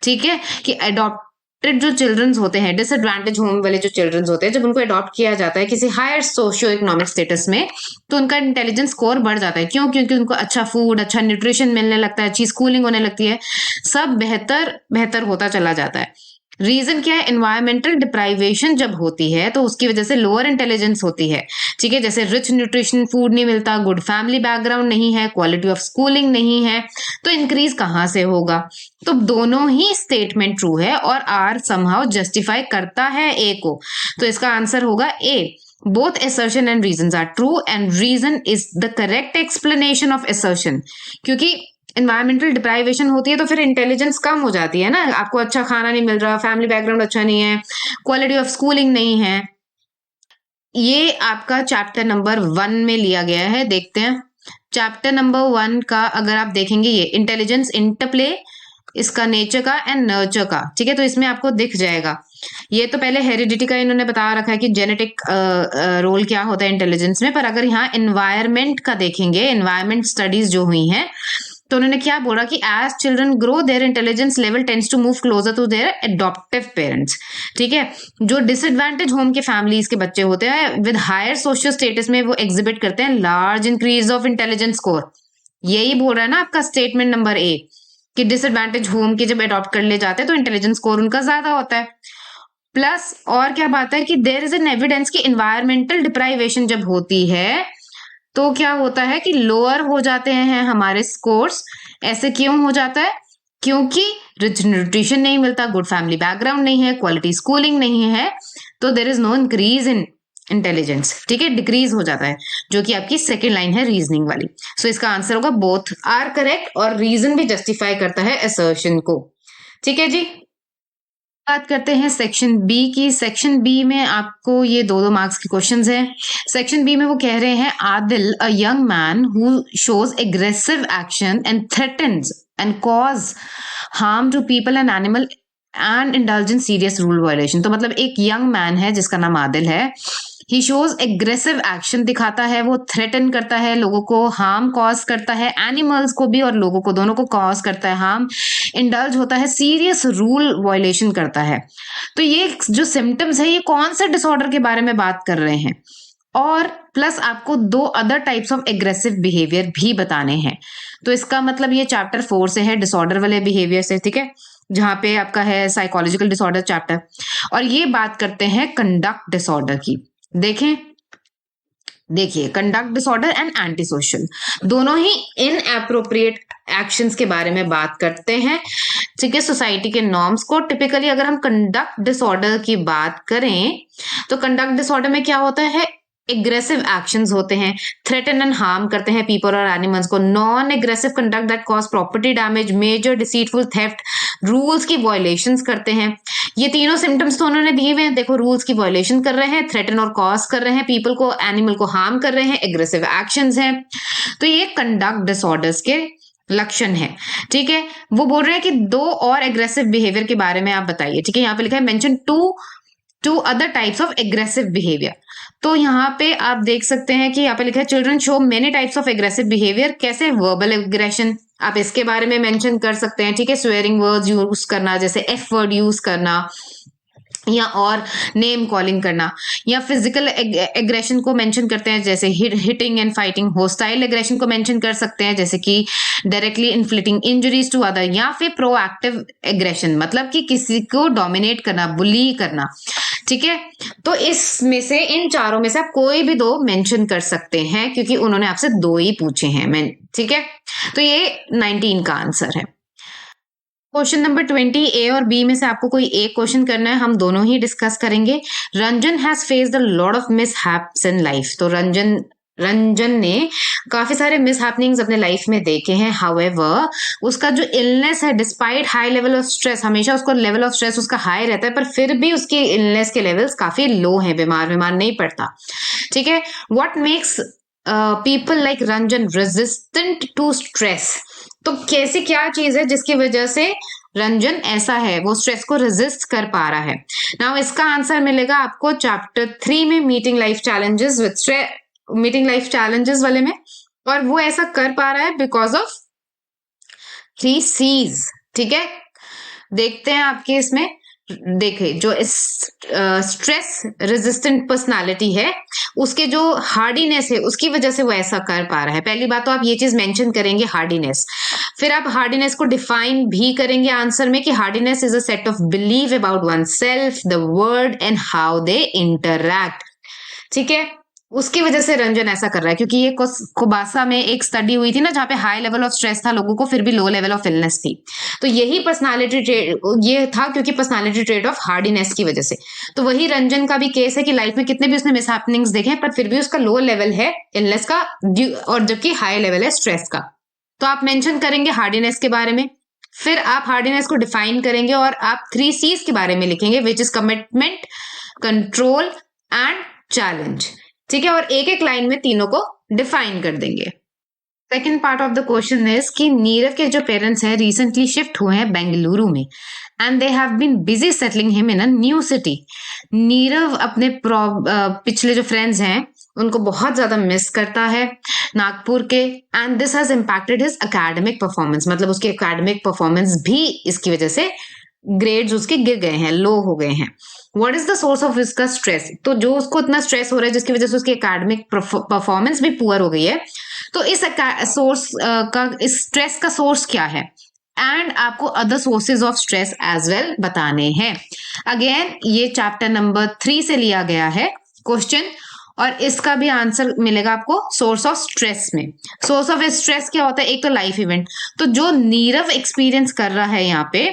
ठीक है, कि adopted जो चिल्ड्रंस होते हैं, डिसएडवांटेज होम वाले जो चिल्ड्रंस होते हैं, जब उनको अडॉप्ट किया जाता है किसी हायर सोशियो इकोनॉमिक स्टेटस में, तो उनका इंटेलिजेंस स्कोर बढ़ जाता है। क्यों? क्योंकि उनको अच्छा फूड, अच्छा न्यूट्रिशन मिलने लगता है, अच्छी स्कूलिंग होने लगती है, सब बेहतर बेहतर होता चला जाता है। रीजन क्या है? एनवायरमेंटल डिप्राइवेशन जब होती है तो उसकी वजह से लोअर इंटेलिजेंस होती है, ठीक है। जैसे रिच न्यूट्रिशन फूड नहीं मिलता, गुड फैमिली बैकग्राउंड नहीं है, क्वालिटी ऑफ स्कूलिंग नहीं है, तो इंक्रीज कहां से होगा? तो दोनों ही स्टेटमेंट ट्रू है और आर समहाउ जस्टिफाई करता है ए को। तो इसका आंसर होगा ए। Both assertion and reasons are true and reason is the correct explanation of assertion। क्योंकि इन्वायरमेंटल डिप्राइवेशन होती है तो फिर इंटेलिजेंस कम हो जाती है ना, आपको अच्छा खाना नहीं मिल रहा, फैमिली बैकग्राउंड अच्छा नहीं है, क्वालिटी ऑफ स्कूलिंग नहीं है। ये आपका चैप्टर नंबर 1 में लिया गया है। देखते हैं चैप्टर नंबर 1 का, अगर आप देखेंगे ये इंटेलिजेंस इंटरप्ले, इसका नेचर का एंड नर्चर का, ठीक है। तो इसमें आपको दिख जाएगा, ये तो पहले हेरिडिटी का इन्होंने बता रखा है कि जेनेटिक रोल क्या होता है इंटेलिजेंस में, पर अगर यहाँ एनवायरमेंट का देखेंगे, एनवायरमेंट स्टडीज जो हुई हैं, तो उन्होंने क्या बोला कि as children grow their intelligence level tends to move closer to their adoptive parents, ठीक है। जो डिसएडवांटेज होम के फैमिलीज के बच्चे होते हैं विद हायर सोशल स्टेटस में, वो एग्जिबिट करते हैं large increase of intelligence score. यही बोल रहा है ना आपका स्टेटमेंट नंबर ए, कि डिसएडवांटेज होम के जब अडॉप्ट कर ले जाते हैं तो इंटेलिजेंस स्कोर उनका ज्यादा होता है। प्लस और क्या बात है कि देयर इज एन एविडेंस कि इन्वायरमेंटल डिप्राइवेशन जब होती है तो क्या होता है कि लोअर हो जाते हैं हमारे स्कोर्स। ऐसे क्यों हो जाता है? क्योंकि रिच न्यूट्रिशन नहीं मिलता, गुड फैमिली बैकग्राउंड नहीं है, क्वालिटी स्कूलिंग नहीं है, तो there is no increase in intelligence, ठीक है, डिक्रीज हो जाता है, जो कि आपकी सेकेंड लाइन है रीजनिंग वाली। सो इसका आंसर होगा बोथ आर करेक्ट, और रीजन भी जस्टिफाई करता है असर्शन को। ठीक है जी, बात करते हैं सेक्शन बी की। सेक्शन बी में आपको ये 2-2 मार्क्स के क्वेश्चंस हैं। सेक्शन बी में वो कह रहे हैं Adil, a young man who shows aggressive action and threatens and cause harm to people and animal and indulge in serious rule violation. तो मतलब एक यंग मैन है जिसका नाम आदिल है, ही शोज एग्रेसिव एक्शन दिखाता है, वो थ्रेटन करता है लोगों को, हार्म कॉज करता है, एनिमल्स को भी और लोगों को दोनों को कॉज करता है हार्म, इंडल्ज होता है, सीरियस रूल वायलेशन करता है। तो ये जो सिम्टम्स है ये कौन से डिसऑर्डर के बारे में बात कर रहे हैं, और प्लस आपको 2 other types of aggressive behaviour भी बताने हैं। तो इसका मतलब ये चैप्टर 4 से है, डिसऑर्डर वाले बिहेवियर से, ठीक है, जहां पे आपका है साइकोलॉजिकल डिसऑर्डर चैप्टर, और ये बात करते हैं कंडक्ट डिसऑर्डर की। देखिए conduct disorder and anti social दोनों ही इनएप्रोप्रिएट एक्शंस के बारे में बात करते हैं, ठीक है, सोसाइटी के नॉर्म्स को। टिपिकली अगर हम कंडक्ट डिसऑर्डर की बात करें तो कंडक्ट डिसऑर्डर में क्या होता है, एग्रेसिव एक्शंस होते हैं, थ्रेटन एंड हार्म करते हैं पीपल और एनिमल्स को, non aggressive conduct that cause property damage, major deceitful theft, rules की वायलेशंस करते हैं। ये तीनों सिम्टम्स तो उन्होंने दिए हुए हैं, देखो, रूल्स की वायलेशन कर रहे हैं, थ्रेटन और कॉज कर रहे हैं पीपल को, एनिमल को हार्म कर रहे हैं, एग्रेसिव एक्शंस हैं। तो ये कंडक्ट डिसऑर्डर्स के लक्षण है, ठीक है। वो बोल रहे हैं कि 2 और एग्रेसिव बिहेवियर के बारे में आप बताइए, ठीक है। यहाँ पे लिखा है mention two other types of aggressive behaviour. तो यहाँ पे आप देख सकते हैं कि यहाँ पे लिखा है children show many types of aggressive behaviour. कैसे, वर्बल एग्रेशन, आप इसके बारे में मेंशन कर सकते हैं, ठीक है, स्वेयरिंग वर्ड्स यूज करना, जैसे एफ वर्ड यूज करना, या और नेम कॉलिंग करना, या फिजिकल एग्रेशन को मेंशन करते हैं जैसे hitting and fighting. Hostile aggression को मेंशन कर सकते हैं जैसे कि directly inflicting injuries to other, या फिर प्रोएक्टिव एग्रेशन मतलब कि किसी को डोमिनेट करना, बुली करना, ठीक है। तो इसमें से इन चारों में से आप कोई भी 2 मेंशन कर सकते हैं, क्योंकि उन्होंने आपसे 2 ही पूछे हैं, ठीक है। तो ये 19 का आंसर है। क्वेश्चन नंबर 20 ए और बी में से आपको कोई एक क्वेश्चन करना है, हम दोनों ही डिस्कस करेंगे। Ranjan has faced a lot of mishaps in life. तो रंजन ने काफी सारे मिसहैपनिंग्स अपने लाइफ में देखे हैं। हाउएवर, उसका जो इलनेस है, despite high level of stress, हमेशा उसको लेवल ऑफ स्ट्रेस उसका हाई रहता है, पर फिर भी उसकी इलनेस के लेवल्स काफी लो हैं, बीमार नहीं पड़ता, ठीक है। What makes people like Ranjan resistant to stress. तो कैसी क्या चीज है जिसकी वजह से रंजन ऐसा है, वो स्ट्रेस को रेजिस्ट कर पा रहा है। नाउ इसका आंसर मिलेगा आपको चैप्टर 3 में, meeting life challenges with stress, meeting life challenges वाले में, और वो ऐसा कर पा रहा है बिकॉज ऑफ 3 C's, ठीक है। देखते हैं आपके इसमें, देखिए जो स्ट्रेस रेजिस्टेंट पर्सनालिटी है, उसके जो हार्डीनेस है उसकी वजह से वो ऐसा कर पा रहा है। पहली बात तो आप ये चीज मेंशन करेंगे, हार्डीनेस। फिर आप हार्डीनेस को डिफाइन भी करेंगे आंसर में कि hardiness is a set of believe about one self, the world and how they interact, ठीक है। उसकी वजह से रंजन ऐसा कर रहा है, क्योंकि ये कोबासा में एक स्टडी हुई थी ना, जहां पे हाई लेवल ऑफ स्ट्रेस था लोगों को, फिर भी लो लेवल ऑफ इलनेस थी। तो यही पर्सनालिटी ट्रेट ये था, क्योंकि पर्सनालिटी ट्रेट ऑफ हार्डीनेस की वजह से। तो वही रंजन का भी केस है कि लाइफ में कितने भी उसने मिसहैपनिंग्स देखे हैं, पर फिर भी उसका लो लेवल है इलनेस का, और जबकि हाई लेवल है स्ट्रेस का। तो आप मेंशन करेंगे हार्डीनेस के बारे में, फिर आप हार्डीनेस को डिफाइन करेंगे, और आप 3 C's के बारे में लिखेंगे, which is commitment, control and challenge, ठीक है। और एक एक लाइन में तीनों को डिफाइन कर देंगे। Second part of the question is कि नीरव के जो पेरेंट्स हैं रिसेंटली शिफ्ट हुए हैं बेंगलुरु में, and they have been busy settling him in a new city. Neerav अपने पिछले जो फ्रेंड्स हैं उनको बहुत ज्यादा मिस करता है नागपुर के, and this has impacted his academic performance, मतलब उसकी एकेडमिक परफॉर्मेंस भी इसकी वजह से ग्रेड्स उसके गिर गए हैं, लो हो गए हैं। What is the source of इसका स्ट्रेस। तो जो उसको इतना स्ट्रेस हो रहा है जिसकी वजह से उसकी एकेडमिक परफॉर्मेंस भी पुअर हो गई है, तो इस सोर्स का, इस स्ट्रेस का सोर्स क्या है, एंड आपको other sources of stress as well बताने हैं। अगेन ये चैप्टर नंबर 3 से लिया गया है क्वेश्चन। और इसका भी आंसर मिलेगा आपको सोर्स ऑफ स्ट्रेस में। सोर्स ऑफ स्ट्रेस क्या होता है? एक तो लाइफ इवेंट, तो जो नीरव एक्सपीरियंस कर रहा है यहाँ पे,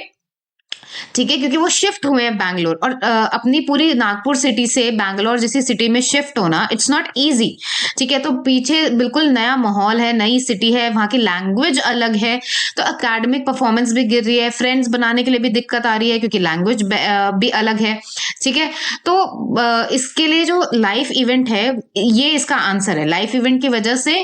ठीक है, क्योंकि वो शिफ्ट हुए हैं बैंगलोर, और अपनी पूरी नागपुर सिटी से बैंगलोर जैसी सिटी में शिफ्ट होना इट्स नॉट इजी, ठीक है। तो पीछे बिल्कुल नया माहौल है, नई सिटी है, वहाँ की लैंग्वेज अलग है, तो एकेडमिक परफॉर्मेंस भी गिर रही है, फ्रेंड्स बनाने के लिए भी दिक्कत आ रही है क्योंकि लैंग्वेज भी अलग है, ठीक है। तो इसके लिए जो लाइफ इवेंट है, ये इसका आंसर है। लाइफ इवेंट की वजह से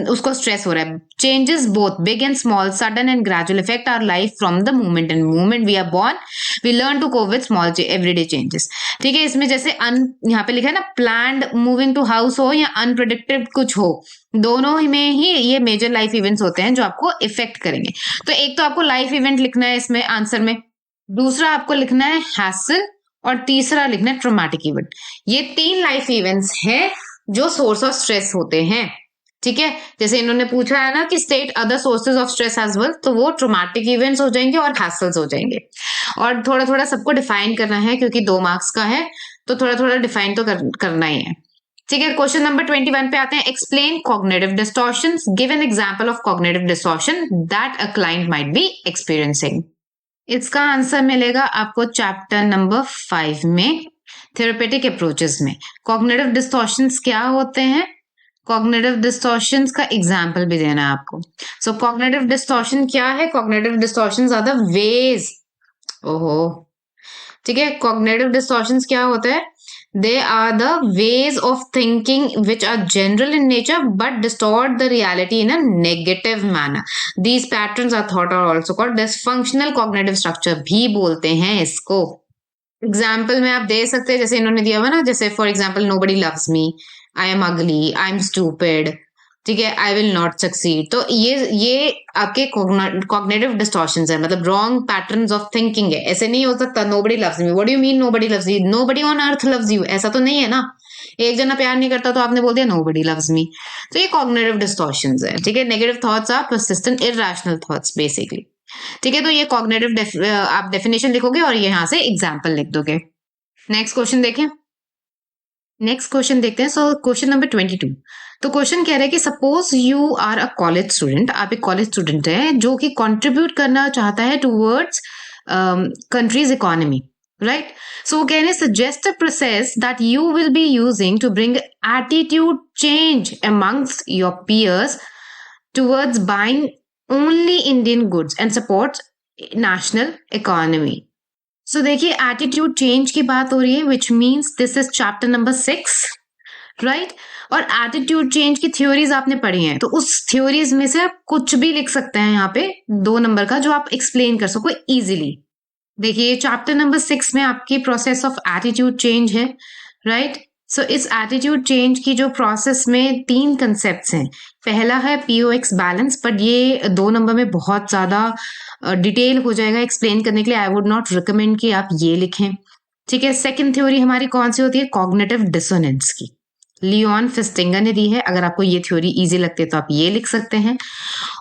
उसको स्ट्रेस हो रहा है। Changes both big and small, sudden and gradual effect our life from the moment we are born we learn to cope with small everyday changes, ठीक है। इसमें जैसे यहाँ पे लिखा है ना, प्लान्ड मूविंग टू हाउस हो या अनप्रेडिक्टेड कुछ हो, दोनों में ही ये मेजर लाइफ इवेंट्स होते हैं जो आपको इफेक्ट करेंगे। तो एक तो आपको लाइफ इवेंट लिखना है इसमें आंसर में, दूसरा आपको लिखना है हैसल, और तीसरा लिखना है ट्रॉमेटिक इवेंट। ये 3 लाइफ इवेंट्स हैं जो सोर्स ऑफ स्ट्रेस होते हैं, ठीक है। जैसे इन्होंने पूछा है ना कि state other sources of stress as well, तो वो ट्रॉमेटिक इवेंट्स हो जाएंगे और हैसल्स हो जाएंगे। और थोड़ा थोड़ा सबको डिफाइन करना है क्योंकि 2 मार्क्स का है, तो थोड़ा थोड़ा डिफाइन तो करना ही है, ठीक है। क्वेश्चन नंबर 21 पे आते हैं। Explain cognitive distortions, give an example of cognitive distortion that a client might be experiencing. इसका आंसर मिलेगा आपको चैप्टर नंबर 5 में, थेरेपेटिक अप्रोचेस में। कॉग्निटिव डिस्टॉर्शंस क्या होते हैं, कॉग्निटिव डिस्टॉर्शंस का एग्जाम्पल भी देना है आपको। सो कॉग्निटिव डिस्टॉर्शन क्या है? Cognitive distortions are the ways, ओहो, ठीक है। कॉग्निटिव डिस्टॉर्शंस क्या होता है? They are the ways of thinking which are general in nature but distort the reality in a negative manner. These patterns are thought are also called dysfunctional cognitive structure भी बोलते हैं इसको। Example में आप दे सकते हैं, जैसे इन्होंने दिया हुआ ना, जैसे for example nobody loves me, I am अगली, आई एम स्टूपिड, ठीक है, आई विल नॉट सक्सीड। तो ये आपके कॉग्निटिव डिस्टॉर्शंस है, मतलब रॉन्ग पैटर्न्स ऑफ थिंकिंग है। ऐसे नहीं हो सकता nobody loves me, what do you mean nobody loves you? Nobody on earth loves you, ऐसा तो नहीं है ना। एक जना प्यार नहीं करता तो आपने बोल दिया नोबडी लव्स मी, तो ये कॉग्निटिव डिस्टॉर्शंस है, ठीक है। Negative thoughts are persistent irrational thoughts basically, ठीक है। तो ये कॉग्निटिव आप डेफिनेशन लिखोगे और यहाँ से एग्जाम्पल लिख दोगे। नेक्स्ट क्वेश्चन देखें, नेक्स्ट क्वेश्चन देखते हैं। So question number 22। तो क्वेश्चन कह रहा है कि suppose you are a college student, आप एक कॉलेज स्टूडेंट है जो कि कंट्रीब्यूट करना चाहता है towards country's economy, right. So वो कह रहे हैं suggest a process that you will be using to bring attitude change amongst your peers towards buying only Indian goods and supports national economy. So देखिए attitude change की बात हो रही है, which means this is chapter number 6, right? और attitude change की theories आपने पढ़ी हैं, तो उस थ्योरीज में से आप कुछ भी लिख सकते हैं यहाँ पे 2 नंबर का, जो आप एक्सप्लेन कर सको इजीली। देखिए चैप्टर नंबर 6 में आपकी प्रोसेस ऑफ एटीट्यूड चेंज है, राइट। सो इस एटीट्यूड चेंज की जो प्रोसेस में 3 कंसेप्ट्स हैं। पहला है POX बैलेंस, बट ये 2 नंबर में बहुत ज्यादा डिटेल हो जाएगा एक्सप्लेन करने के लिए, आई वुड नॉट रिकमेंड कि आप ये लिखें, ठीक है। सेकंड थ्योरी हमारी कौन सी होती है? कॉग्निटिव डिसोनेंस की, लियोन फिस्टिंगर ने दी है। अगर आपको ये थ्योरी इजी लगती है तो आप ये लिख सकते हैं।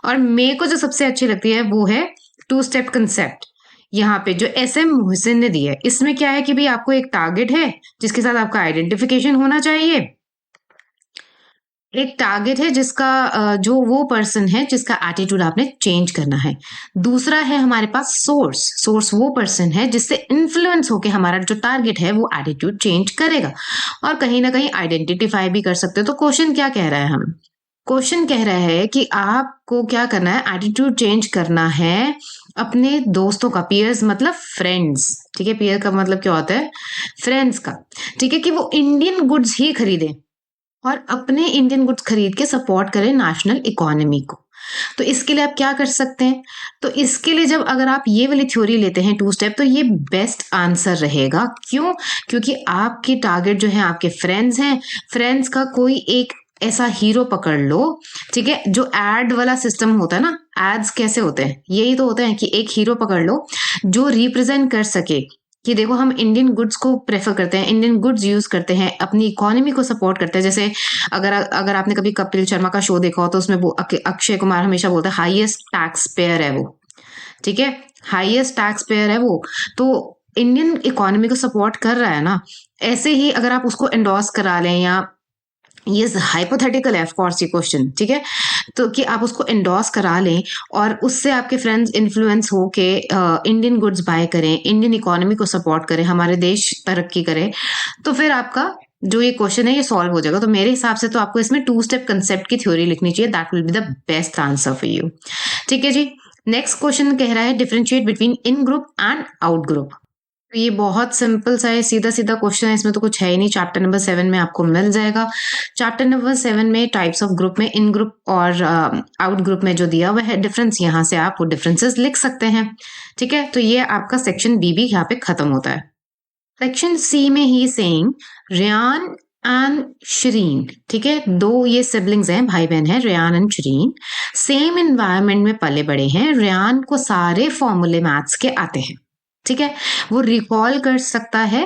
और मेरे को जो सबसे अच्छी लगती है वो है 2 स्टेप कंसेप्ट, यहाँ पे जो SM मोहसिन ने दी है। इसमें क्या है कि भाई आपको एक टारगेट है जिसके साथ आपका आइडेंटिफिकेशन होना चाहिए, एक टारगेट है जिसका जो वो पर्सन है जिसका एटीट्यूड आपने चेंज करना है। दूसरा है हमारे पास सोर्स वो पर्सन है जिससे इन्फ्लुएंस होके हमारा जो टारगेट है वो एटीट्यूड चेंज करेगा, और कहीं ना कहीं आइडेंटिफाई भी कर सकते हो। तो क्वेश्चन क्या कह रहा है? हम क्वेश्चन कह रहा है कि आपको क्या करना है, एटीट्यूड चेंज करना है अपने दोस्तों का, पीयर्स मतलब फ्रेंड्स, ठीक है। पीयर का मतलब क्या होता है? फ्रेंड्स का, ठीक है, कि वो इंडियन गुड्स ही खरीदे और अपने इंडियन गुड्स खरीद के सपोर्ट करें नेशनल इकोनॉमी को। तो इसके लिए आप क्या कर सकते हैं? तो इसके लिए जब अगर आप ये वाली थ्योरी लेते हैं 2 स्टेप, तो ये बेस्ट आंसर रहेगा। क्यों? क्योंकि आपके टारगेट जो है आपके फ्रेंड्स हैं। फ्रेंड्स का कोई एक ऐसा हीरो पकड़ लो, ठीक है। जो एड वाला सिस्टम होता है ना, एड्स कैसे होते हैं? यही तो होता है कि एक हीरो पकड़ लो जो रिप्रेजेंट कर सके कि देखो हम इंडियन गुड्स को प्रेफर करते हैं, इंडियन गुड्स यूज करते हैं, अपनी इकोनॉमी को सपोर्ट करते हैं। जैसे अगर आपने कभी कपिल शर्मा का शो देखा हो तो उसमें वो अक्षय कुमार हमेशा बोलता है हाईएस्ट टैक्स पेयर है वो, ठीक है, हाईएस्ट टैक्स पेयर है वो, तो इंडियन इकोनॉमी को सपोर्ट कर रहा है ना। ऐसे ही अगर आप उसको एंडोर्स करा लें या ये हाइपोथेटिकल है ऑफ कोर्स ये क्वेश्चन, ठीक है, तो कि आप उसको एंडोर्स करा लें और उससे आपके फ्रेंड्स इन्फ्लुएंस हो के इंडियन गुड्स बाय करें, इंडियन इकोनॉमी को सपोर्ट करें, हमारे देश तरक्की करे, तो फिर आपका जो ये क्वेश्चन है ये सॉल्व हो जाएगा। तो मेरे हिसाब से तो आपको इसमें 2 स्टेप कंसेप्ट की थ्योरी लिखनी चाहिए, that will be the best answer for you. ठीक है जी। नेक्स्ट क्वेश्चन कह रहा है differentiate between in group and out group. तो ये बहुत सिंपल सा है, सीधा सीधा क्वेश्चन है, इसमें तो कुछ है ही नहीं, चैप्टर नंबर 7 में आपको मिल जाएगा। चैप्टर नंबर 7 में टाइप्स ऑफ ग्रुप में इन ग्रुप और आउट ग्रुप में जो दिया हुआ है डिफरेंस, यहाँ से आप वो डिफरेंसेस लिख सकते हैं। ठीक है, तो ये आपका सेक्शन बी भी यहाँ पे खत्म होता है। सेक्शन सी में he saying Riyan and Shareen, ठीक है, दो ये सिबलिंग्स हैं, भाई बहन हैं, Riyan and Shareen, same environment में पले बड़े हैं। रियान को सारे फॉर्मूले मैथ्स के आते हैं, ठीक है, वो रिकॉल कर सकता है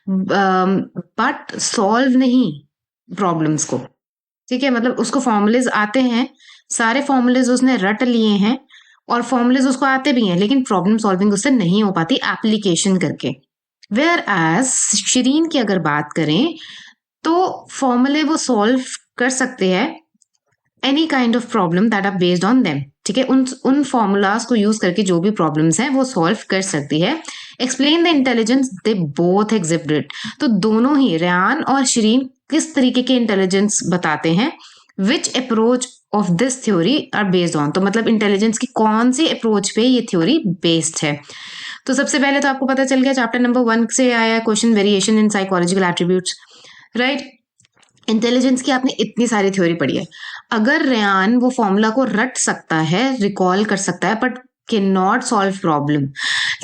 बट सॉल्व नहीं प्रॉब्लम्स को, ठीक है, मतलब उसको फॉर्मूलेज आते हैं, सारे फॉर्मूलेज उसने रट लिए हैं और फॉर्मूलेज उसको आते भी हैं, लेकिन प्रॉब्लम सॉल्विंग उससे नहीं हो पाती एप्लीकेशन करके। वेयर एज शरीन की अगर बात करें तो फॉर्मूले वो सॉल्व कर सकते हैं any kind of problem that are based on them, ठीक है, उन फॉर्मूलाज को यूज करके जो भी प्रॉब्लम्स हैं वो सॉल्व कर सकती है। Explain the intelligence they both exhibit, तो दोनों ही रेयान और शरीन किस तरीके के इंटेलिजेंस बताते हैं, which approach of this theory are based on, तो मतलब इंटेलिजेंस की कौन सी अप्रोच पे ये थ्योरी बेस्ड है। तो सबसे पहले तो आपको पता चल गया चैप्टर नंबर 1 से आया question, variation in psychological attributes, right. Intelligence की आपने इतनी सारी थ्योरी पढ़ी है, अगर रेयान वो फॉर्मूला को रट सकता है, रिकॉल कर सकता है, but can not solve problem,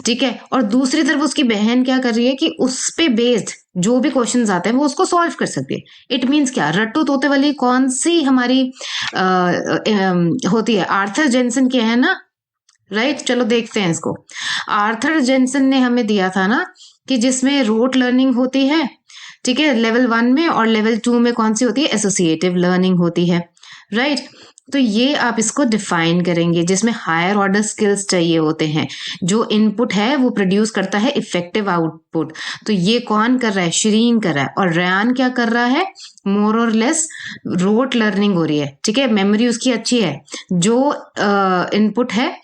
ठीक है, और दूसरी तरफ उसकी बहन क्या कर रही है कि उस पे बेस्ड जो भी क्वेश्चंस आते हैं वो उसको सॉल्व कर सकती है। इट मीन्स क्या, रट्टू तोते वाली कौन सी हमारी होती है, आर्थर जेनसन की है ना, राइट। चलो देखते हैं इसको। आर्थर जेनसन ने हमें दिया था ना कि जिसमें रोट लर्निंग होती है, ठीक है, लेवल 1 में, और लेवल 2 में कौन सी होती है, एसोसिएटिव लर्निंग होती है, राइट। तो ये आप इसको डिफाइन करेंगे, जिसमें हायर ऑर्डर स्किल्स चाहिए होते हैं, जो इनपुट है वो प्रोड्यूस करता है इफेक्टिव आउटपुट। तो ये कौन कर रहा है, शरीन कर रहा है, और रेयान क्या कर रहा है, मोर और लेस रोट लर्निंग हो रही है, ठीक है, मेमोरी उसकी अच्छी है, जो इनपुट है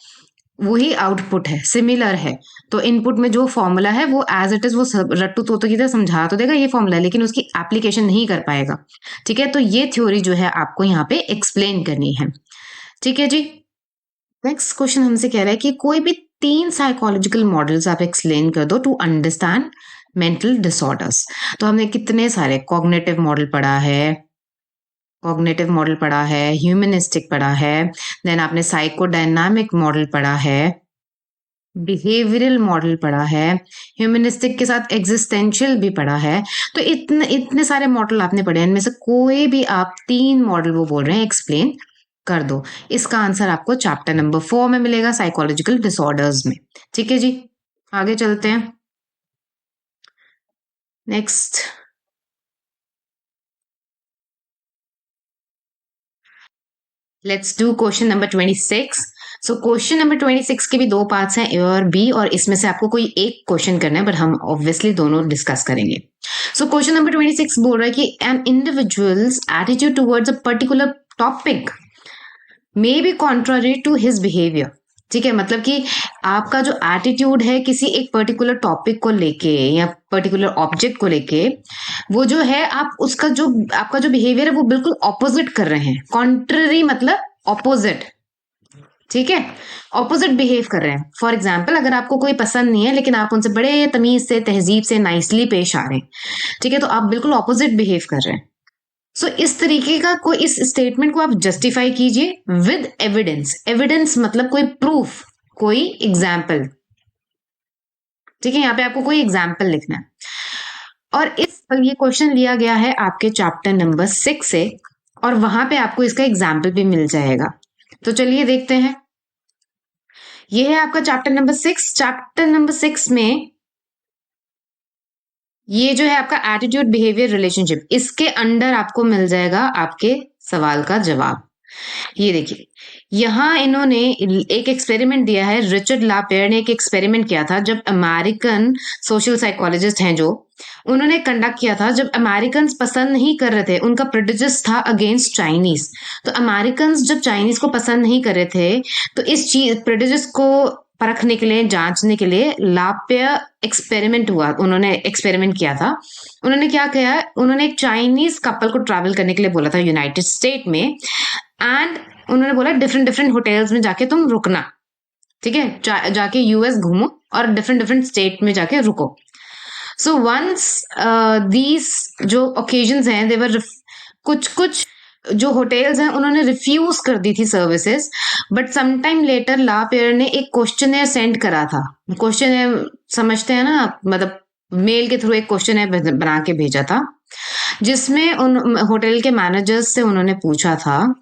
वही आउटपुट है, सिमिलर है। तो इनपुट में जो फॉर्मूला है वो एज इट इज वो रट्टू तोतो की तरह समझा तो देगा ये फॉर्मूला, लेकिन उसकी एप्लीकेशन नहीं कर पाएगा, ठीक है। तो ये थ्योरी जो है आपको यहाँ पे एक्सप्लेन करनी है, ठीक है जी। नेक्स्ट क्वेश्चन हमसे कह रहा है कि कोई भी 3 साइकोलॉजिकल मॉडल्स आप एक्सप्लेन कर दो टू अंडरस्टैंड मेंटल डिसऑर्डर्स। तो हमने कितने सारे कॉग्निटिव मॉडल पढ़ा है, कॉग्निटिव मॉडल पढ़ा है, ह्यूमनिस्टिक पढ़ा है, देन आपने साइकोडायनामिक मॉडल पढ़ा है, बिहेवियरल मॉडल पढ़ा है, ह्यूमनिस्टिक के साथ एग्जिस्टेंशियल भी पढ़ा है। तो इतने इतने सारे मॉडल आपने पढ़े, इनमें से कोई भी आप 3 मॉडल वो बोल रहे हैं एक्सप्लेन कर दो। इसका आंसर आपको चैप्टर नंबर 4 में मिलेगा, साइकोलॉजिकल डिसऑर्डर्स में, ठीक है जी। आगे चलते हैं। Next, let's do question number 26। So question number 26 के भी 2 पार्ट्स हैं, ए और बी, और इसमें से आपको कोई एक क्वेश्चन करना है, बट हम ऑब्वियसली दोनों डिस्कस करेंगे। सो क्वेश्चन नंबर 26 बोल रहा है कि an individual's attitude towards a particular topic may be contrary to his behaviour, ठीक है, मतलब कि आपका जो एटीट्यूड है किसी एक पर्टिकुलर टॉपिक को लेके या पर्टिकुलर ऑब्जेक्ट को लेके, वो जो है आप उसका जो आपका जो बिहेवियर है वो बिल्कुल ऑपोजिट कर रहे हैं। कॉन्ट्ररी मतलब ऑपोजिट, ठीक है, ऑपोजिट बिहेव कर रहे हैं। फॉर एग्जाम्पल, अगर आपको कोई पसंद नहीं है लेकिन आप उनसे बड़े तमीज से, तहजीब से, नाइसली पेश आ रहे हैं, ठीक है, तो आप बिल्कुल ऑपोजिट बिहेव कर रहे हैं। सो इस तरीके का कोई, इस स्टेटमेंट को आप जस्टिफाई कीजिए विद एविडेंस। एविडेंस मतलब कोई प्रूफ, कोई एग्जाम्पल, ठीक है, यहाँ पे आपको कोई एग्जाम्पल लिखना है। और ये क्वेश्चन लिया गया है आपके चैप्टर नंबर 6 से, और वहां पे आपको इसका एग्जाम्पल भी मिल जाएगा। तो चलिए देखते हैं। ये है आपका चैप्टर नंबर 6। चैप्टर नंबर 6 में ये जो है आपका एटीट्यूड, बिहेवियर, रिलेशनशिप, इसके अंडर आपको मिल जाएगा आपके सवाल का जवाब। ये देखिए, यहां इन्होंने एक एक्सपेरिमेंट दिया है, रिचर्ड लापेयर ने एक एक्सपेरिमेंट किया था, जब अमेरिकन सोशल साइकोलॉजिस्ट हैं जो, उन्होंने कंडक्ट किया था जब अमेरिकन पसंद नहीं कर रहे थे, उनका प्रेजुडिस था अगेंस्ट चाइनीज। तो अमेरिकन जब चाइनीज को पसंद नहीं कर रहे थे, तो इस चीज प्रेजुडिस को परखने के लिए, जांचने के लिए लाप्य एक्सपेरिमेंट हुआ, उन्होंने एक्सपेरिमेंट किया था। उन्होंने क्या किया, उन्होंने एक चाइनीज कपल को ट्रैवल करने के लिए बोला था यूनाइटेड स्टेट में, एंड उन्होंने बोला डिफरेंट डिफरेंट होटल्स में जाके तुम रुकना, ठीक है, जाके यूएस घूमो और डिफरेंट डिफरेंट स्टेट में जाके रुको। सो वंस दीज जो ओकेजन्स हैं, देवर कुछ जो होटल्स हैं उन्होंने रिफ्यूज कर दी थी services, but sometime later LaPiere ने एक क्वेश्चनर सेंड करा था। क्वेश्चनर समझते हैं ना, मतलब मेल के थ्रू एक क्वेश्चनर बना के भेजा था, जिसमें उन होटल के मैनेजर्स से उन्होंने पूछा था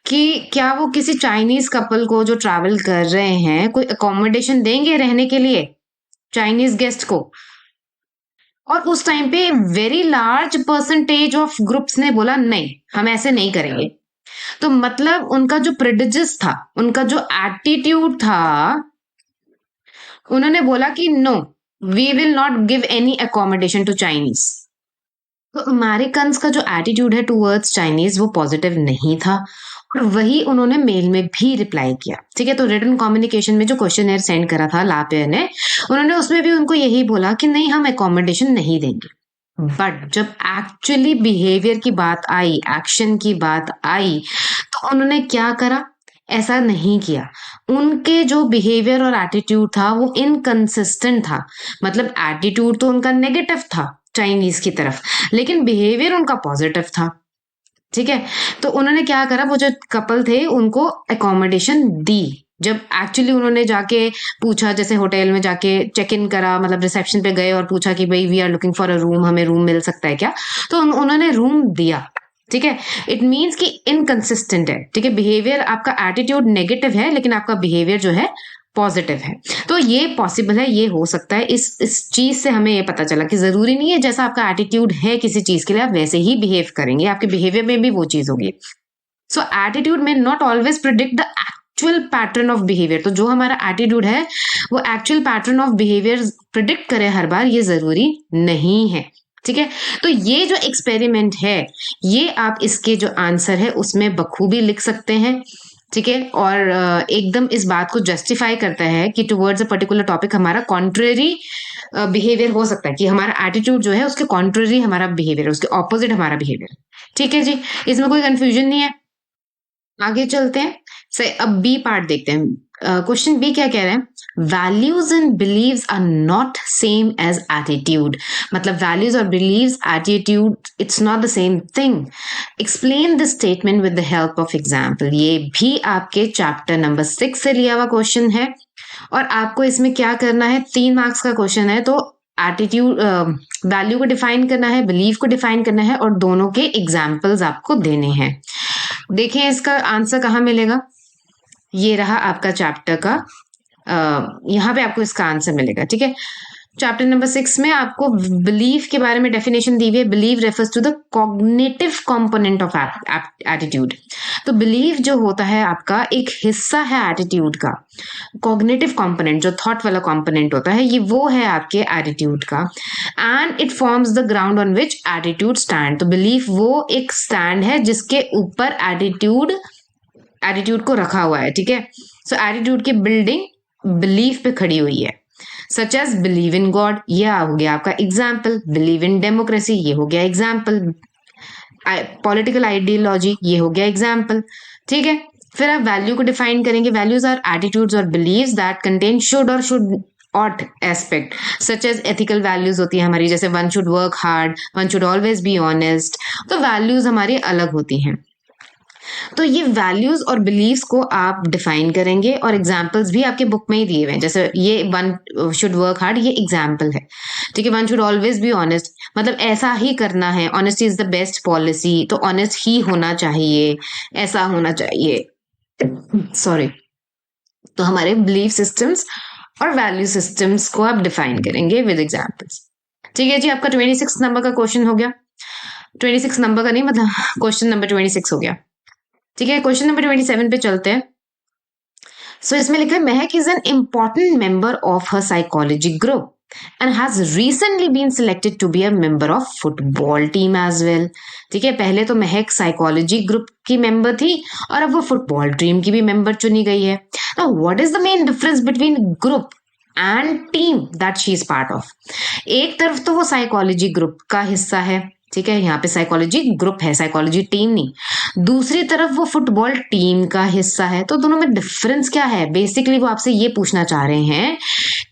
कि क्या वो किसी चाइनीज कपल को जो ट्रैवल कर रहे हैं कोई अकोमोडेशन देंगे रहने के लिए, चाइनीज गेस्ट को। और उस टाइम पे very large percentage of groups ने बोला नहीं, हम ऐसे नहीं करेंगे। तो मतलब उनका जो प्रेजुडिस था, उनका जो एटीट्यूड था, उन्होंने बोला कि no, we will not give any accommodation to Chinese. तो अमेरिकन का जो एटीट्यूड है टूवर्ड्स चाइनीज वो पॉजिटिव नहीं था, और वही उन्होंने मेल में भी रिप्लाई किया, ठीक है। तो रिटन कम्युनिकेशन में जो क्वेश्चनर सेंड करा था लापेयर ने, उन्होंने उसमें भी उनको यही बोला कि नहीं, हम अकोमोडेशन नहीं देंगे। बट जब एक्चुअली बिहेवियर की बात आई, एक्शन की बात आई, तो उन्होंने क्या करा, ऐसा नहीं किया। उनके जो बिहेवियर और एटीट्यूड था वो इनकंसिस्टेंट था, मतलब एटीट्यूड तो उनका नेगेटिव था चाइनीज की तरफ, लेकिन बिहेवियर उनका पॉजिटिव था, ठीक है। तो उन्होंने क्या करा, वो जो कपल थे उनको अकोमोडेशन दी। जब एक्चुअली उन्होंने जाके पूछा, जैसे होटल में जाके चेक इन करा, मतलब रिसेप्शन पे गए और पूछा कि भाई we are looking for a room, हमें रूम मिल सकता है क्या, तो उन्होंने रूम दिया, ठीक है। इट मीन्स कि इनकंसिस्टेंट है, ठीक है, बिहेवियर आपका, एटीट्यूड नेगेटिव है लेकिन आपका बिहेवियर जो है पॉजिटिव है। तो ये पॉसिबल है, ये हो सकता है। इस चीज से हमें ये पता चला कि जरूरी नहीं है जैसा आपका एटीट्यूड है किसी चीज के लिए आप वैसे ही बिहेव करेंगे, आपके बिहेवियर में भी वो चीज होगी। सो एटीट्यूड में not always predict the actual pattern of behaviour. तो जो हमारा एटीट्यूड है वो actual pattern of behaviour predict करे हर बार, ये जरूरी नहीं है, ठीक है। तो ये जो एक्सपेरिमेंट है, ये आप इसके जो आंसर है उसमें बखूबी लिख सकते हैं, ठीक है। और एकदम इस बात को जस्टिफाई करता है कि टुवर्ड्स अ पर्टिकुलर टॉपिक हमारा कॉन्ट्रेरी बिहेवियर हो सकता है, कि हमारा एटीट्यूड जो है उसके कॉन्ट्रेरी हमारा बिहेवियर, उसके ऑपोजिट हमारा बिहेवियर, ठीक है जी। इसमें कोई कंफ्यूजन नहीं है। आगे चलते हैं, से अब बी पार्ट देखते हैं। क्वेश्चन बी क्या कह रहे हैं, values and beliefs are not same as attitude. मतलब वैल्यूज और beliefs, attitude, it's not the same thing. Explain this statement with the help of example. ये भी आपके चैप्टर नंबर 6 से लिया हुआ क्वेश्चन है, और आपको इसमें क्या करना है, 3 मार्क्स का क्वेश्चन है, तो एटीट्यूड, वैल्यू को डिफाइन करना है, बिलीव को डिफाइन करना है, और दोनों के एग्जाम्पल्स आपको देने हैं। देखें इसका आंसर कहाँ मिलेगा, ये रहा आपका चैप्टर का, यहाँ पे आपको इसका आंसर मिलेगा, ठीक है। चैप्टर नंबर 6 में आपको बिलीव के बारे में डेफिनेशन दी हुई है। Belief refers to the cognitive component of attitude. तो बिलीव जो होता है आपका एक हिस्सा है एटीट्यूड का, कॉग्निटिव कंपोनेंट जो थॉट वाला कंपोनेंट होता है, ये वो है आपके एटीट्यूड का, and it forms the ground on which attitude stand. तो बिलीव वो एक स्टैंड है जिसके ऊपर एटीट्यूड को रखा हुआ है, ठीक है। सो एटीट्यूड की बिल्डिंग बिलीव पे खड़ी हुई है, such as belief in God, ये हो गया आपका एग्जाम्पल। बिलीव इन डेमोक्रेसी, ये हो गया एग्जाम्पल। पॉलिटिकल आइडियोलॉजी, ये हो गया एग्जाम्पल, ठीक है। फिर आप वैल्यू को डिफाइन करेंगे। वैल्यूज आर एटीट्यूड्स और बिलीव्स दैट कंटेन शुड और should ought aspect, such as ethical values होती है हमारी, जैसे one should work hard, one should always be honest. तो वैल्यूज हमारी अलग होती हैं। तो ये वैल्यूज और बिलीव्स को आप डिफाइन करेंगे, और एग्जाम्पल्स भी आपके बुक में ही दिए हुए हैं। जैसे ये वन शुड वर्क हार्ड, ये एग्जाम्पल है, ठीक है। One should always be honest, मतलब ऐसा ही करना है, honesty is the best policy, तो ऑनेस्ट ही होना चाहिए, ऐसा होना चाहिए, सॉरी। तो हमारे बिलीव सिस्टम्स और वैल्यू सिस्टम्स को आप डिफाइन करेंगे विद एग्जाम्पल्स, ठीक है जी। आपका 26 नंबर का क्वेश्चन हो गया, 26 नंबर का नहीं, मतलब क्वेश्चन नंबर 26 हो गया, ठीक है। क्वेश्चन नंबर 27 पे चलते हैं। सो इसमें लिखा है, महक is an important member of her psychology group. and has recently been selected to be a member of football team as well. ठीक है, पहले तो महक साइकोलॉजी ग्रुप की मेंबर थी और अब वो फुटबॉल टीम की भी मेंबर चुनी गई है. Now what is the main difference between group and team that she is part of? एक तरफ तो वो साइकोलॉजी ग्रुप का हिस्सा है, ठीक है, यहाँ पे साइकोलॉजी ग्रुप है, साइकोलॉजी टीम नहीं. दूसरी तरफ वो फुटबॉल टीम का हिस्सा है. तो दोनों में डिफरेंस क्या है? बेसिकली वो आपसे ये पूछना चाह रहे हैं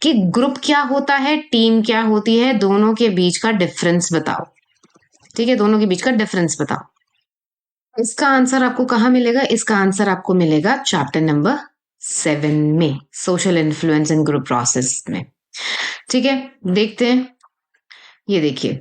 कि ग्रुप क्या होता है, टीम क्या होती है, दोनों के बीच का डिफरेंस बताओ. ठीक है, दोनों के बीच का डिफरेंस बताओ. इसका आंसर आपको कहाँ मिलेगा? इसका आंसर आपको मिलेगा चैप्टर नंबर 7 में, सोशल इन्फ्लुएंस इन ग्रुप प्रोसेस में. ठीक है, देखते हैं. ये देखिए,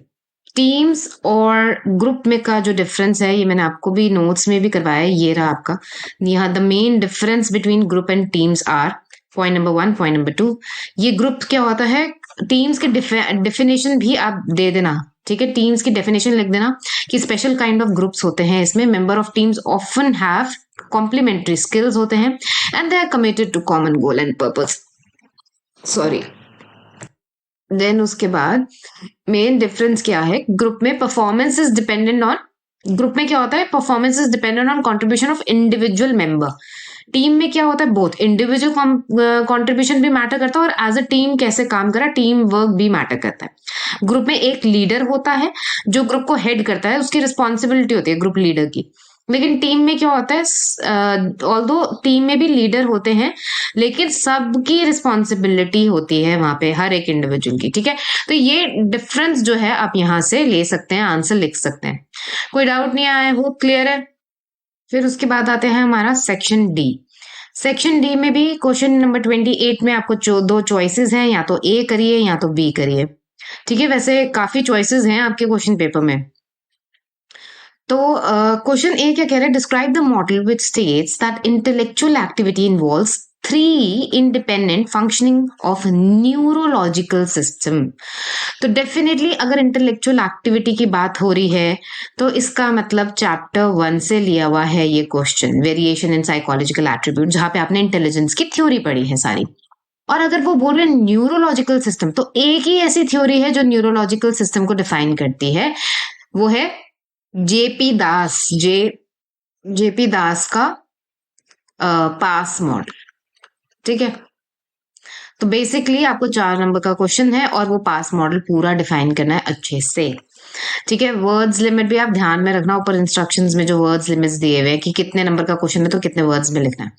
टीम्स और ग्रुप में का जो डिफरेंस है, ये मैंने आपको भी नोट्स में भी करवाया है. ये रहा आपका. यहाँ the main difference between group and teams are, point number 1, point number 2, ये ग्रुप क्या होता है. टीम्स के डेफिनेशन भी आप दे देना. ठीक है, टीम्स की डेफिनेशन लिख देना कि स्पेशल काइंड ऑफ ग्रुप्स होते हैं. इसमें member of teams often have complementary skills होते हैं and they are committed to common goal and purpose. Sorry. Then उसके बाद मेन डिफरेंस क्या है? ग्रुप में performance is dependent on, group में क्या होता है? Performance is dependent on contribution of individual member. Team में क्या होता है? बोथ इंडिविजुअल कंट्रीब्यूशन भी मैटर करता है और एज अ टीम कैसे काम करा, टीम वर्क भी मैटर करता है. ग्रुप में एक लीडर होता है जो ग्रुप को हेड करता है, उसकी रिस्पॉन्सिबिलिटी होती है ग्रुप लीडर की. लेकिन टीम में क्या होता है? ऑल्दो टीम में भी लीडर होते हैं, लेकिन सबकी रिस्पॉन्सिबिलिटी होती है वहां पे हर एक इंडिविजुअल की. ठीक है, तो ये डिफरेंस जो है आप यहां से ले सकते हैं, आंसर लिख सकते हैं. कोई डाउट नहीं आया? वो क्लियर है. फिर उसके बाद आते हैं हमारा सेक्शन डी. सेक्शन डी में भी क्वेश्चन नंबर 28 में आपको दो चॉइसेस हैं, या तो ए करिए या तो बी करिए. ठीक है, वैसे काफी चॉइसेस हैं आपके क्वेश्चन पेपर में. तो क्वेश्चन ए क्या कह रहे हैं? Describe the model which states that intellectual activity involves 3 independent functioning of neurological system. तो डेफिनेटली अगर इंटेलेक्चुअल एक्टिविटी की बात हो रही है तो इसका मतलब चैप्टर 1 से लिया हुआ है ये question, variation in psychological attribute, जहां पे आपने इंटेलिजेंस की थ्योरी पढ़ी है सारी. और अगर वो बोल रहे हैं न्यूरोलॉजिकल सिस्टम, तो एक ही ऐसी थ्योरी है जो न्यूरोलॉजिकल सिस्टम को डिफाइन करती है, वो है जेपी दास, जेपी दास का पास मॉडल. ठीक है, तो बेसिकली आपको 4 नंबर का क्वेश्चन है और वो पास मॉडल पूरा डिफाइन करना है अच्छे से. ठीक है, वर्ड्स लिमिट भी आप ध्यान में रखना, ऊपर इंस्ट्रक्शंस में जो वर्ड्स लिमिट्स दिए हुए हैं कि कितने नंबर का क्वेश्चन है तो कितने वर्ड्स में लिखना है.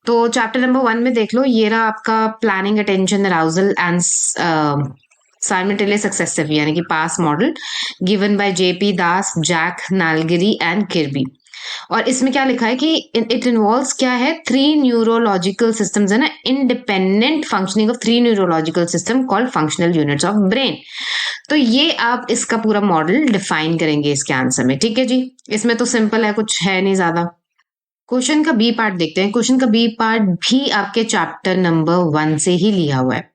तो चैप्टर नंबर 1 में देख लो, ये रहा आपका planning, attention, arousal and simultaneous successive, यानी कि PASS model given by JP Das, Jack Naglieri and Kirby. और इसमें क्या लिखा है कि इट इन्वॉल्व्स क्या है? 3 न्यूरोलॉजिकल सिस्टम्स है ना, independent functioning of 3 neurological system called functional units of brain. तो ये आप इसका पूरा मॉडल डिफाइन करेंगे इसके आंसर में. ठीक है जी, इसमें तो सिंपल है, कुछ है नहीं ज्यादा. क्वेश्चन का बी पार्ट देखते हैं. क्वेश्चन का बी पार्ट भी आपके चैप्टर नंबर 1 से ही लिया हुआ है.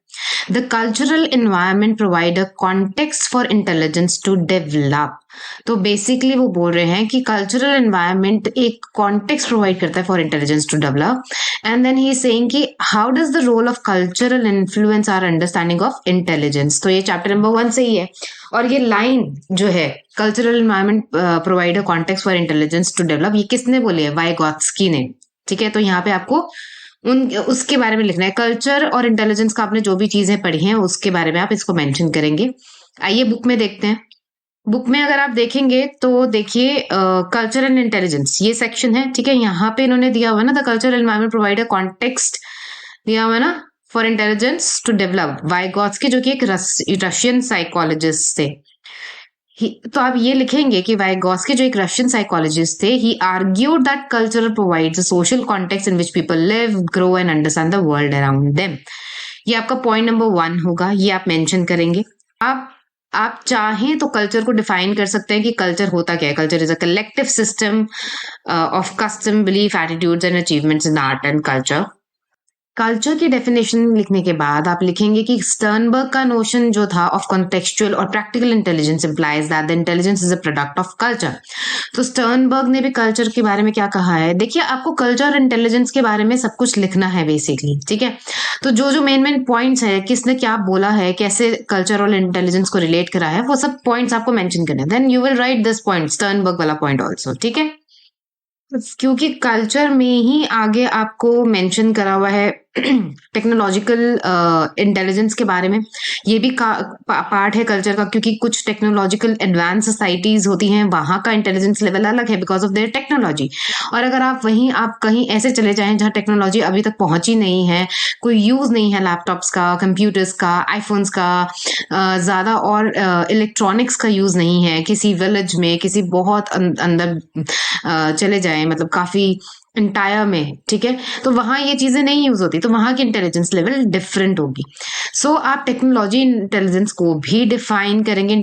The cultural environment provide a context for intelligence to develop. तो बेसिकली वो बोल रहे हैं कि कल्चरल एनवायरनमेंट एक कॉन्टेक्स्ट प्रोवाइड करता है for intelligence to develop. And then he is saying कि how does the role of cultural influence our understanding of intelligence. तो ये चैप्टर नंबर 1 से ही है. और ये लाइन जो है, cultural environment provide a context for intelligence to develop, ये किसने बोली है? वाइगॉत्स्की ने. ठीक है, तो यहाँ पे आपको उसके बारे में लिखना है. कल्चर और इंटेलिजेंस का आपने जो भी चीजें पढ़ी हैं उसके बारे में आप इसको मेंशन करेंगे. आइए बुक में देखते हैं. बुक में अगर आप देखेंगे तो देखिए कल्चर एंड इंटेलिजेंस ये सेक्शन है. ठीक है, यहाँ पे इन्होंने दिया हुआ है ना, the cultural environment provide a context दिया हुआ है ना फॉर इंटेलिजेंस टू डेवलप. वाइगॉत्स्की जो कि एक रशियन साइकोलॉजिस्ट थे. तो आप ये लिखेंगे कि वाइगॉत्स्की जो एक रशियन साइकोलॉजिस्ट थे, he argued that culture provides a social context in which people live, grow and understand the world around them. ये आपका पॉइंट नंबर 1 होगा, ये आप मेंशन करेंगे. आप चाहें तो कल्चर को डिफाइन कर सकते हैं कि कल्चर होता क्या है. Culture is a collective system of custom, belief, attitudes and achievements in art and culture. Culture की डेफिनेशन लिखने के बाद आप लिखेंगे कि स्टर्नबर्ग का नोशन जो था ऑफ कॉन्टेक्चुअल और practical intelligence implies that the intelligence is a product of culture. तो स्टर्नबर्ग ने भी कल्चर के बारे में क्या कहा है, देखिए आपको कल्चर और इंटेलिजेंस के बारे में सब कुछ लिखना है बेसिकली, ठीक है। तो जो जो मेन मेन पॉइंट्स है, किसने क्या बोला है, कैसे कल्चर और इंटेलिजेंस को रिलेट करा है, वो सब पॉइंट्स आपको मेंशन करने हैं। Then you will write this point, Sternberg वाला पॉइंट ऑल्सो, ठीक है। क्योंकि कल्चर में ही आगे आपको मेंशन करा हुआ है टेक्नोलॉजिकल इंटेलिजेंस के बारे में। ये भी पार्ट है कल्चर का, क्योंकि कुछ टेक्नोलॉजिकल एडवांस सोसाइटीज होती हैं, वहां का इंटेलिजेंस लेवल अलग है बिकॉज ऑफ देयर टेक्नोलॉजी। और अगर आप कहीं ऐसे चले जाएं जहाँ टेक्नोलॉजी अभी तक पहुंची नहीं है, कोई यूज नहीं है लैपटॉप्स का, कंप्यूटर्स का, आईफोन्स का, ज्यादा और इलेक्ट्रॉनिक्स का यूज नहीं है, किसी विलेज में, किसी बहुत अंदर चले जाएं, मतलब काफी इंटायर में, ठीक है, तो वहां ये चीजें नहीं यूज होती, तो वहां की इंटेलिजेंस लेवल डिफरेंट होगी। सो आप टेक्नोलॉजी इंटेलिजेंस को भी डिफाइन करेंगे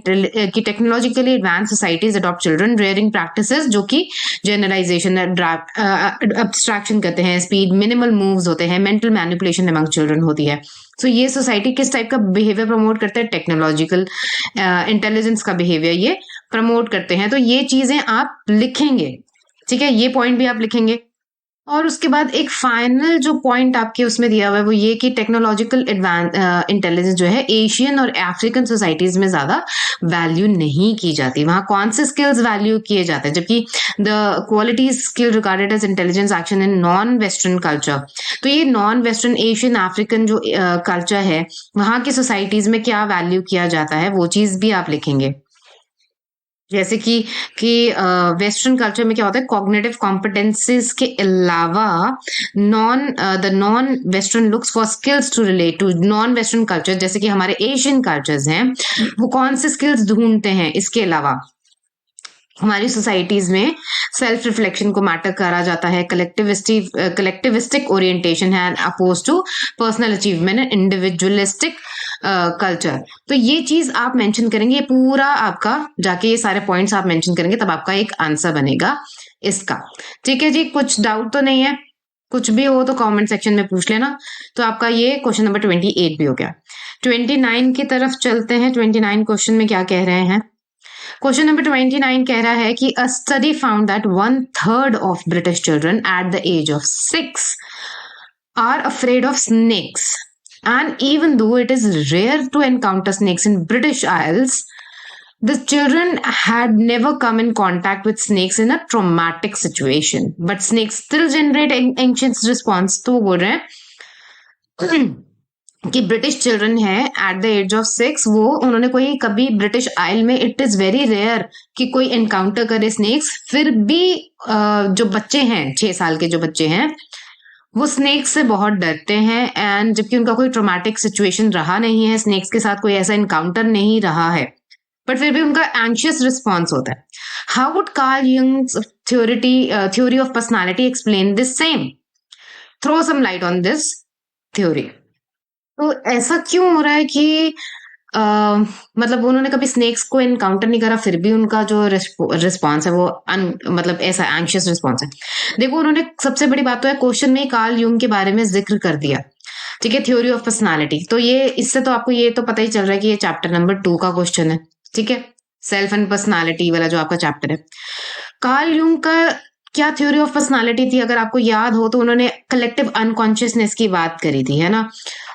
कि technologically advance societies adopt children rearing practices, जो कि जनरलाइजेशन एब्स्ट्रैक्शन करते हैं, स्पीड, मिनिमल मूव्स होते हैं, मेंटल मैनिपुलेशन अमंग चिल्ड्रन होती है। सो ये सोसाइटी किस टाइप का बिहेवियर प्रमोट करते हैं, टेक्नोलॉजिकल इंटेलिजेंस का बिहेवियर ये प्रमोट करते हैं। तो ये चीजें आप लिखेंगे, ठीक है, ये पॉइंट भी आप लिखेंगे। और उसके बाद एक फाइनल जो पॉइंट आपके उसमें दिया हुआ है वो ये कि टेक्नोलॉजिकल इंटेलिजेंस जो है एशियन और अफ्रीकन सोसाइटीज में ज्यादा वैल्यू नहीं की जाती, वहां कौन से स्किल्स वैल्यू किए जाते हैं, जबकि the quality skill regarded as intelligence action in non western culture. तो ये नॉन वेस्टर्न एशियन अफ्रीकन जो कल्चर है, वहां की सोसाइटीज में क्या वैल्यू किया जाता है, वो चीज भी आप लिखेंगे। जैसे कि वेस्टर्न कल्चर में क्या होता है, कॉग्निटिव कॉम्पिटेंसीज के अलावा non western looks for skills to relate to non western culture, जैसे कि हमारे एशियन कल्चर्स हैं, वो कौन से स्किल्स ढूंढते हैं। इसके अलावा हमारी सोसाइटीज में सेल्फ रिफ्लेक्शन को मैटर करा जाता है, कलेक्टिविस्टिक ओरिएंटेशन है opposed to personal achievement and individualistic culture. तो ये चीज आप मेंशन करेंगे, ये पूरा आपका जाके ये सारे पॉइंट्स आप मेंशन करेंगे, तब आपका एक आंसर बनेगा इसका, ठीक है जी। कुछ डाउट तो नहीं है, कुछ भी हो तो कमेंट सेक्शन में पूछ लेना। तो आपका ये क्वेश्चन नंबर 28 भी हो गया। 29 की तरफ चलते हैं। 29 क्वेश्चन में क्या कह रहे हैं, क्वेश्चन नंबर 29 कह रहा है कि a study found that 1/3 of British children at the age of 6 are afraid of snakes, and even though it is rare to encounter snakes in British Isles, the children had never come in contact with snakes in a traumatic situation, but snakes still generate anxious response। तो वो बोल रहे हैं कि British children है eight the age of 6, वो उन्होंने कोई कभी ब्रिटिश आइल में, इट इज वेरी रेयर कि कोई एनकाउंटर करे स्नेक्स, फिर भी जो बच्चे हैं 6 साल के जो बच्चे हैं वो स्नेक्स से बहुत डरते हैं, एंड जबकि उनका कोई ट्रॉमेटिक सिचुएशन रहा नहीं है, स्नेक्स के साथ कोई ऐसा इनकाउंटर नहीं रहा है, बट फिर भी उनका एंशियस रिस्पॉन्स होता है। How would Carl Jung's theory of personality explain this same? Throw some light on this theory. तो ऐसा क्यों हो रहा है कि मतलब उन्होंने कभी स्नेक्स को एनकाउंटर नहीं करा, फिर भी उनका जो रिस्पॉन्स है वो मतलब ऐसा एंशियस रिस्पॉन्स है। देखो, उन्होंने सबसे बड़ी बात तो है क्वेश्चन में कार्ल यूंग के बारे में जिक्र कर दिया, ठीक है, थ्योरी ऑफ पर्सनालिटी। तो ये इससे तो आपको ये तो पता ही चल रहा है कि ये चैप्टर नंबर 2 का क्वेश्चन है, ठीक है, सेल्फ एंड पर्सनालिटी वाला जो आपका चैप्टर है। कार्ल यूंग का क्या थ्योरी ऑफ पर्सनालिटी थी, अगर आपको याद हो तो उन्होंने कलेक्टिव अनकॉन्शियसनेस की बात करी थी, है ना,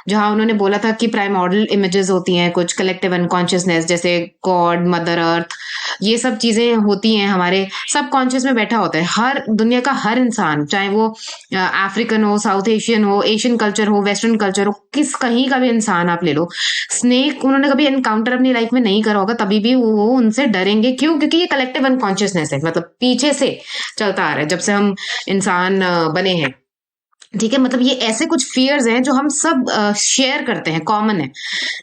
जहां उन्होंने बोला था कि प्राइमोर्डियल इमेजेस होती हैं कुछ, कलेक्टिव अनकॉन्शियसनेस, जैसे गॉड, मदर अर्थ, ये सब चीजें होती हैं हमारे सब कॉन्शियस में बैठा होता है। हर दुनिया का हर इंसान, चाहे वो अफ्रीकन हो, साउथ एशियन हो, एशियन कल्चर हो, वेस्टर्न कल्चर हो, कहीं का भी इंसान आप ले लो, स्नेक उन्होंने कभी एनकाउंटर अपनी लाइफ में नहीं करा होगा, तभी भी वो उनसे डरेंगे। क्यों? क्योंकि ये कलेक्टिव अनकॉन्शियसनेस है, मतलब पीछे से चलता आ रहा है जब से हम इंसान बने हैं, ठीक है, मतलब ये ऐसे कुछ फियर्स हैं जो हम सब शेयर करते हैं, कॉमन है,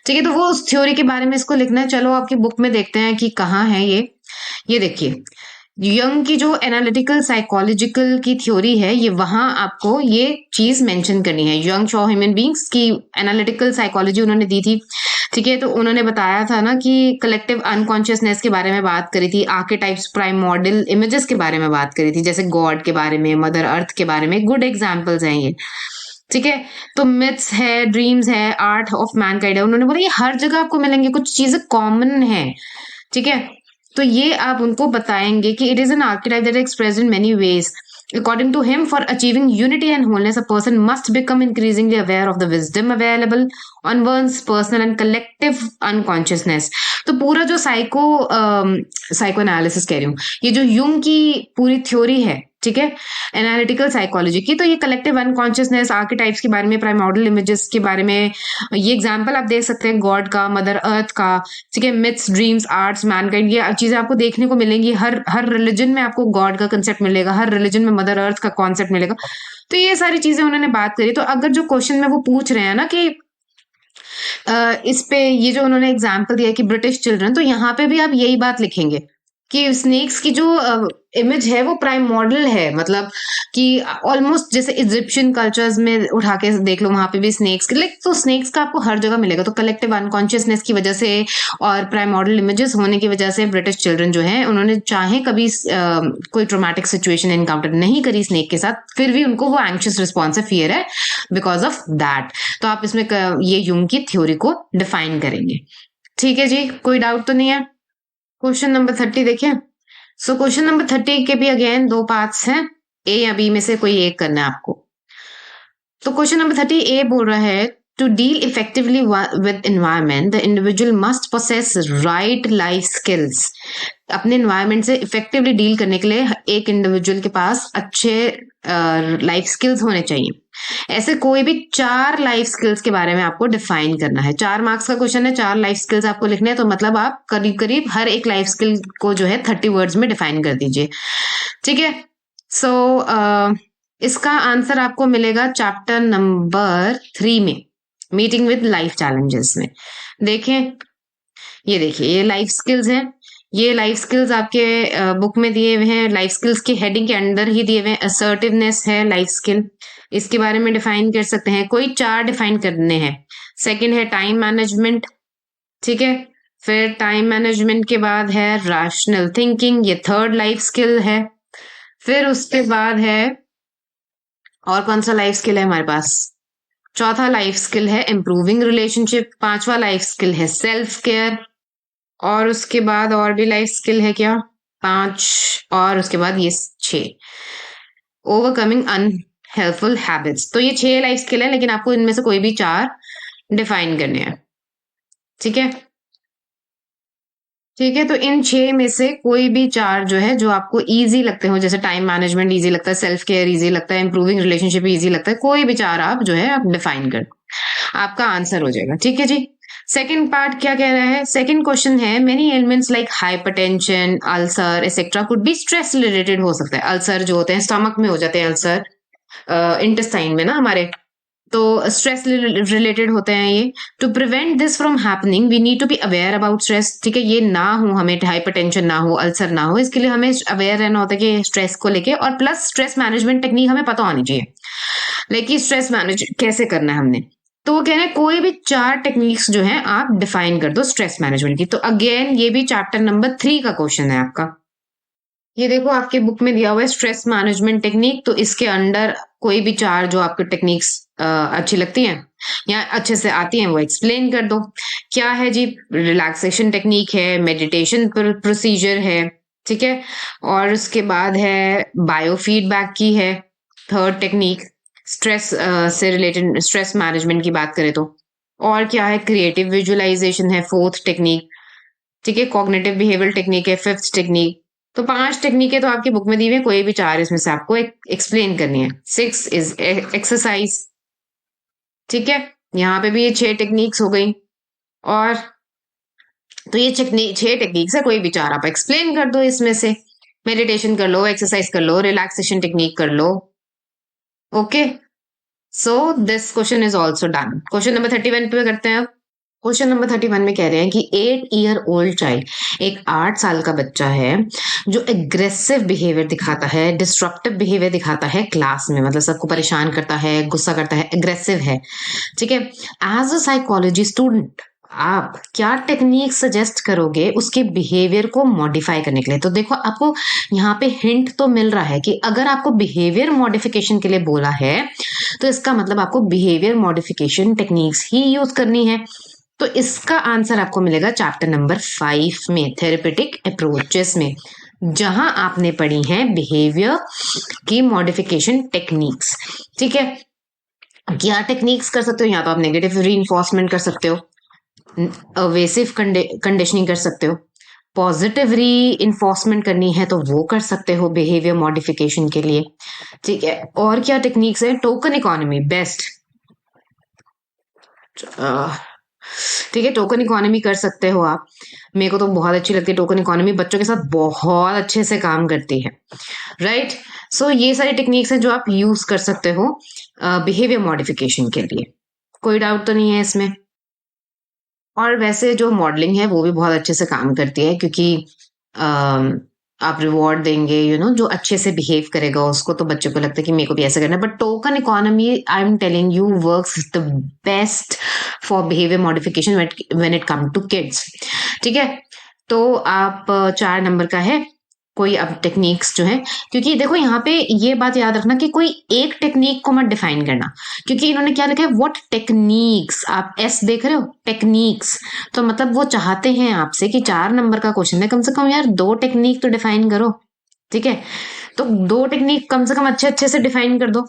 ठीक है। तो वो उस थ्योरी के बारे में इसको लिखना है। चलो आपकी बुक में देखते हैं कि कहाँ है ये देखिए, यंग की जो एनालिटिकल साइकोलॉजिकल की थ्योरी है, ये वहां आपको ये चीज मेंशन करनी है। यंग शो ह्यूमन बींग्स की एनालिटिकल साइकोलॉजी उन्होंने दी थी, ठीक है, तो उन्होंने बताया था ना कि कलेक्टिव अनकॉन्शियसनेस के बारे में बात करी थी, आर्केटाइप्स, प्राइमोर्डियल इमेजेस के बारे में बात करी थी, जैसे गॉड के बारे में, मदर अर्थ के बारे में, गुड एग्जाम्पल्स हैं ये, ठीक है। तो मिथ्स है, ड्रीम्स है, आर्ट ऑफ मैनकाइंड है, उन्होंने बोला ये हर जगह आपको मिलेंगे, कुछ चीजें कॉमन है, ठीक है। तो ये आप उनको बताएंगे कि it is an archetype that expressed in many ways. According to him, for achieving unity and wholeness, a person must become increasingly aware of the wisdom available on one's personal and collective unconsciousness. तो पूरा जो psycho analysis कह रही हूँ, ये जो Jung की पूरी थ्योरी है, ठीक है, एनालिटिकल साइकोलॉजी की, तो ये कलेक्टिव अनकॉन्शियसनेस, आर्किटाइप्स के बारे में, प्राइमोर्डियल इमेजेस के बारे में, ये एग्जाम्पल आप देख सकते हैं गॉड का, मदर अर्थ का, ठीक है, मिथ्स, ड्रीम्स, आर्ट्स, मैनकाइंड, ये चीजें आपको देखने को मिलेंगी. हर रिलीजन में आपको गॉड का कंसेप्ट मिलेगा, हर रिलीजन में मदर अर्थ का कॉन्सेप्ट मिलेगा. तो ये सारी चीजें उन्होंने बात करी. तो अगर जो क्वेश्चन में वो पूछ रहे हैं ना कि इस पे ये जो उन्होंने एग्जाम्पल दिया कि ब्रिटिश चिल्ड्रन, तो यहाँ पे भी आप यही बात लिखेंगे कि स्नेक्स की जो इमेज है वो प्राइम मॉडल है, मतलब कि ऑलमोस्ट जैसे इजिप्शियन कल्चर्स में उठा के देख लो, वहां पे भी स्नेक्स, लाइक तो स्नेक्स का आपको हर जगह मिलेगा. तो कलेक्टिव अनकॉन्शियसनेस की वजह से और प्राइम मॉडल इमेजेस होने की वजह से ब्रिटिश चिल्ड्रन जो हैं, उन्होंने चाहे कभी कोई ट्रोमैटिक सिचुएशन एनकाउंटर नहीं करी स्नेक के साथ, फिर भी उनको वो एंग्शियस रिस्पॉन्स है, फियर है बिकॉज ऑफ दैट. तो आप इसमें ये यूंग की थ्योरी को डिफाइन करेंगे. ठीक है जी, कोई डाउट तो नहीं है. क्वेश्चन नंबर 30 देखें. सो क्वेश्चन नंबर 30 के भी अगेन दो पार्ट्स हैं, ए या बी में से कोई एक करना है आपको. तो क्वेश्चन नंबर 30 ए बोल रहा है, to deal effectively with environment the individual must possess right life skills. अपने एनवायरमेंट से इफेक्टिवली डील करने के लिए एक इंडिविजुअल के पास अच्छे लाइफ स्किल्स होने चाहिए. ऐसे कोई भी 4 लाइफ स्किल्स के बारे में आपको डिफाइन करना है. 4 मार्क्स का क्वेश्चन है, 4 लाइफ स्किल्स आपको लिखने हैं, तो मतलब आप करीब करीब हर एक लाइफ स्किल को जो है 30 वर्ड्स में डिफाइन कर दीजिए. ठीक है. सो इसका आंसर आपको मिलेगा चैप्टर नंबर 3 में, मीटिंग विद लाइफ चैलेंजेस में. देखें, ये देखिए, ये लाइफ स्किल्स हैं. ये लाइफ स्किल्स आपके बुक में दिए हुए हैं, लाइफ स्किल्स की हेडिंग के अंदर ही दिए हुए हैं. असर्टिवनेस है लाइफ स्किल, इसके बारे में डिफाइन कर सकते हैं. कोई 4 डिफाइन करने हैं. सेकंड है टाइम मैनेजमेंट, ठीक है. फिर टाइम मैनेजमेंट के बाद है रैशनल थिंकिंग, ये थर्ड लाइफ स्किल है. फिर उसके बाद है, और कौन सा लाइफ स्किल है हमारे पास, चौथा लाइफ स्किल है इम्प्रूविंग रिलेशनशिप. 5वां लाइफ स्किल है सेल्फ केयर. और उसके बाद और भी लाइफ स्किल है क्या, 5, और उसके बाद ये 6, ओवरकमिंग अनहेल्पफुल हैबिट्स. तो ये 6 लाइफ स्किल है, लेकिन आपको इनमें से कोई भी 4 डिफाइन करने हैं. ठीक है. ठीक है, तो इन 6 में से कोई भी 4 जो है, जो आपको इजी लगते हो, जैसे टाइम मैनेजमेंट इजी लगता है, सेल्फ केयर इजी लगता है, इंप्रूविंग रिलेशनशिप इजी लगता है, कोई भी 4 आप जो है आप डिफाइन कर, आपका आंसर हो जाएगा. ठीक है जी. सेकंड पार्ट क्या कह रहा है, सेकंड क्वेश्चन है, many elements like hypertension, ulcer etcetera could be stress related हो सकता है. अल्सर जो होते हैं स्टमक में हो जाते हैं, अल्सर इंटेस्टाइन में ना हमारे, तो स्ट्रेस रिलेटेड होते हैं ये. To prevent this from happening we need to be aware about stress. ठीक है, ये ना हो, हमें हाइपरटेंशन ना हो, अल्सर ना हो, इसके लिए हमें अवेयर रहना होता है कि स्ट्रेस को लेके, और प्लस स्ट्रेस मैनेजमेंट टेक्निक हमें पता होनी चाहिए, लेकिन स्ट्रेस मैनेज कैसे करना है हमने. तो वो कह रहे हैं कोई भी 4 टेक्निक्स जो है आप डिफाइन कर दो स्ट्रेस मैनेजमेंट की. तो अगेन ये भी चैप्टर नंबर 3 का क्वेश्चन है आपका. ये देखो आपके बुक में दिया हुआ है स्ट्रेस मैनेजमेंट टेक्निक, तो इसके अंडर कोई भी 4 जो आपको टेक्निक्स अच्छी लगती हैं या अच्छे से आती हैं वो एक्सप्लेन कर दो. क्या है जी, रिलैक्सेशन टेक्निक है, मेडिटेशन प्रोसीजर है, ठीक है, और उसके बाद है बायोफीडबैक की है थर्ड टेक्निक, स्ट्रेस से रिलेटेड स्ट्रेस मैनेजमेंट की बात करें तो, और क्या है, क्रिएटिव विजुअलाइजेशन है फोर्थ टेक्निक, ठीक है, कॉग्निटिव बिहेवियर टेक्निक है फिफ्थ टेक्निक. तो 5 टेक्निकें तो आपकी बुक में दी हुई है, कोई भी 4 इसमें से आपको एक्सप्लेन करनी है. 6 इज एक्सरसाइज. ठीक है, यहाँ पे भी ये 6 टेक्निक्स हो गई, और तो ये 6 टेक्निक्स है, कोई भी 4 आप एक्सप्लेन कर दो इसमें से. मेडिटेशन कर लो, एक्सरसाइज कर लो, रिलैक्सेशन टेक्निक कर लो. Okay, so this question is also done. Question number 31 पे करते हैं अब. क्वेश्चन नंबर 31 में कह रहे हैं कि 8 ईयर ओल्ड चाइल्ड, एक 8 साल का बच्चा है जो एग्रेसिव बिहेवियर दिखाता है, डिस्ट्रक्टिव बिहेवियर दिखाता है क्लास में, मतलब सबको परेशान करता है, गुस्सा करता है, एग्रेसिव है. ठीक है. एज अ साइकोलॉजी स्टूडेंट, आप क्या टेक्निक सजेस्ट करोगे उसके बिहेवियर को मॉडिफाई करने के लिए? तो देखो आपको यहाँ पे हिंट तो मिल रहा है कि अगर आपको बिहेवियर मॉडिफिकेशन के लिए बोला है तो इसका मतलब आपको बिहेवियर मॉडिफिकेशन टेक्निक्स ही यूज करनी है। तो इसका आंसर आपको मिलेगा चैप्टर नंबर 5 में, थेरेपेटिक अप्रोचेस में, जहां आपने पढ़ी है बिहेवियर की मॉडिफिकेशन टेक्निक्स। ठीक है, क्या टेक्निक्स कर सकते हो? यहाँ तो आप नेगेटिव री कर सकते हो, अवेसिव कंडीशनिंग कर सकते हो, पॉजिटिव री इन्फोर्समेंट करनी है तो वो कर सकते हो बिहेवियर मॉडिफिकेशन के लिए। ठीक है, और क्या टेक्निक्स है? Token economy best. ठीक है, टोकन इकोनॉमी कर सकते हो आप। मेरे को तो बहुत अच्छी लगती है टोकन इकोनॉमी, बच्चों के साथ बहुत अच्छे से काम करती है। राइट, सो ये सारी टेक्निक्स हैं जो आप यूज कर सकते हो बिहेवियर मॉडिफिकेशन के लिए। कोई डाउट तो नहीं है इसमें? और वैसे जो मॉडलिंग है वो भी बहुत अच्छे से काम करती है, क्योंकि अम, आप रिवॉर्ड देंगे, जो अच्छे से बिहेव करेगा उसको, तो बच्चों को लगता है कि मेरे को भी ऐसा करना है। But token economy, I am telling you, works the best for behaviour modification when it come to kids. ठीक है, तो आप 4 नंबर का है कोई अब टेक्निक्स जो है, क्योंकि देखो यहाँ पे ये बात याद रखना कि कोई एक टेक्निक को मत डिफाइन करना, क्योंकि इन्होंने क्या लिखा है, व्हाट टेक्निक्स, आप एस देख रहे हो, टेक्निक्स, तो मतलब वो चाहते हैं आपसे कि 4 नंबर का क्वेश्चन है, कम से कम यार 2 टेक्निक तो डिफाइन करो। ठीक है, तो 2 टेक्निक कम से कम अच्छे अच्छे से डिफाइन कर दो।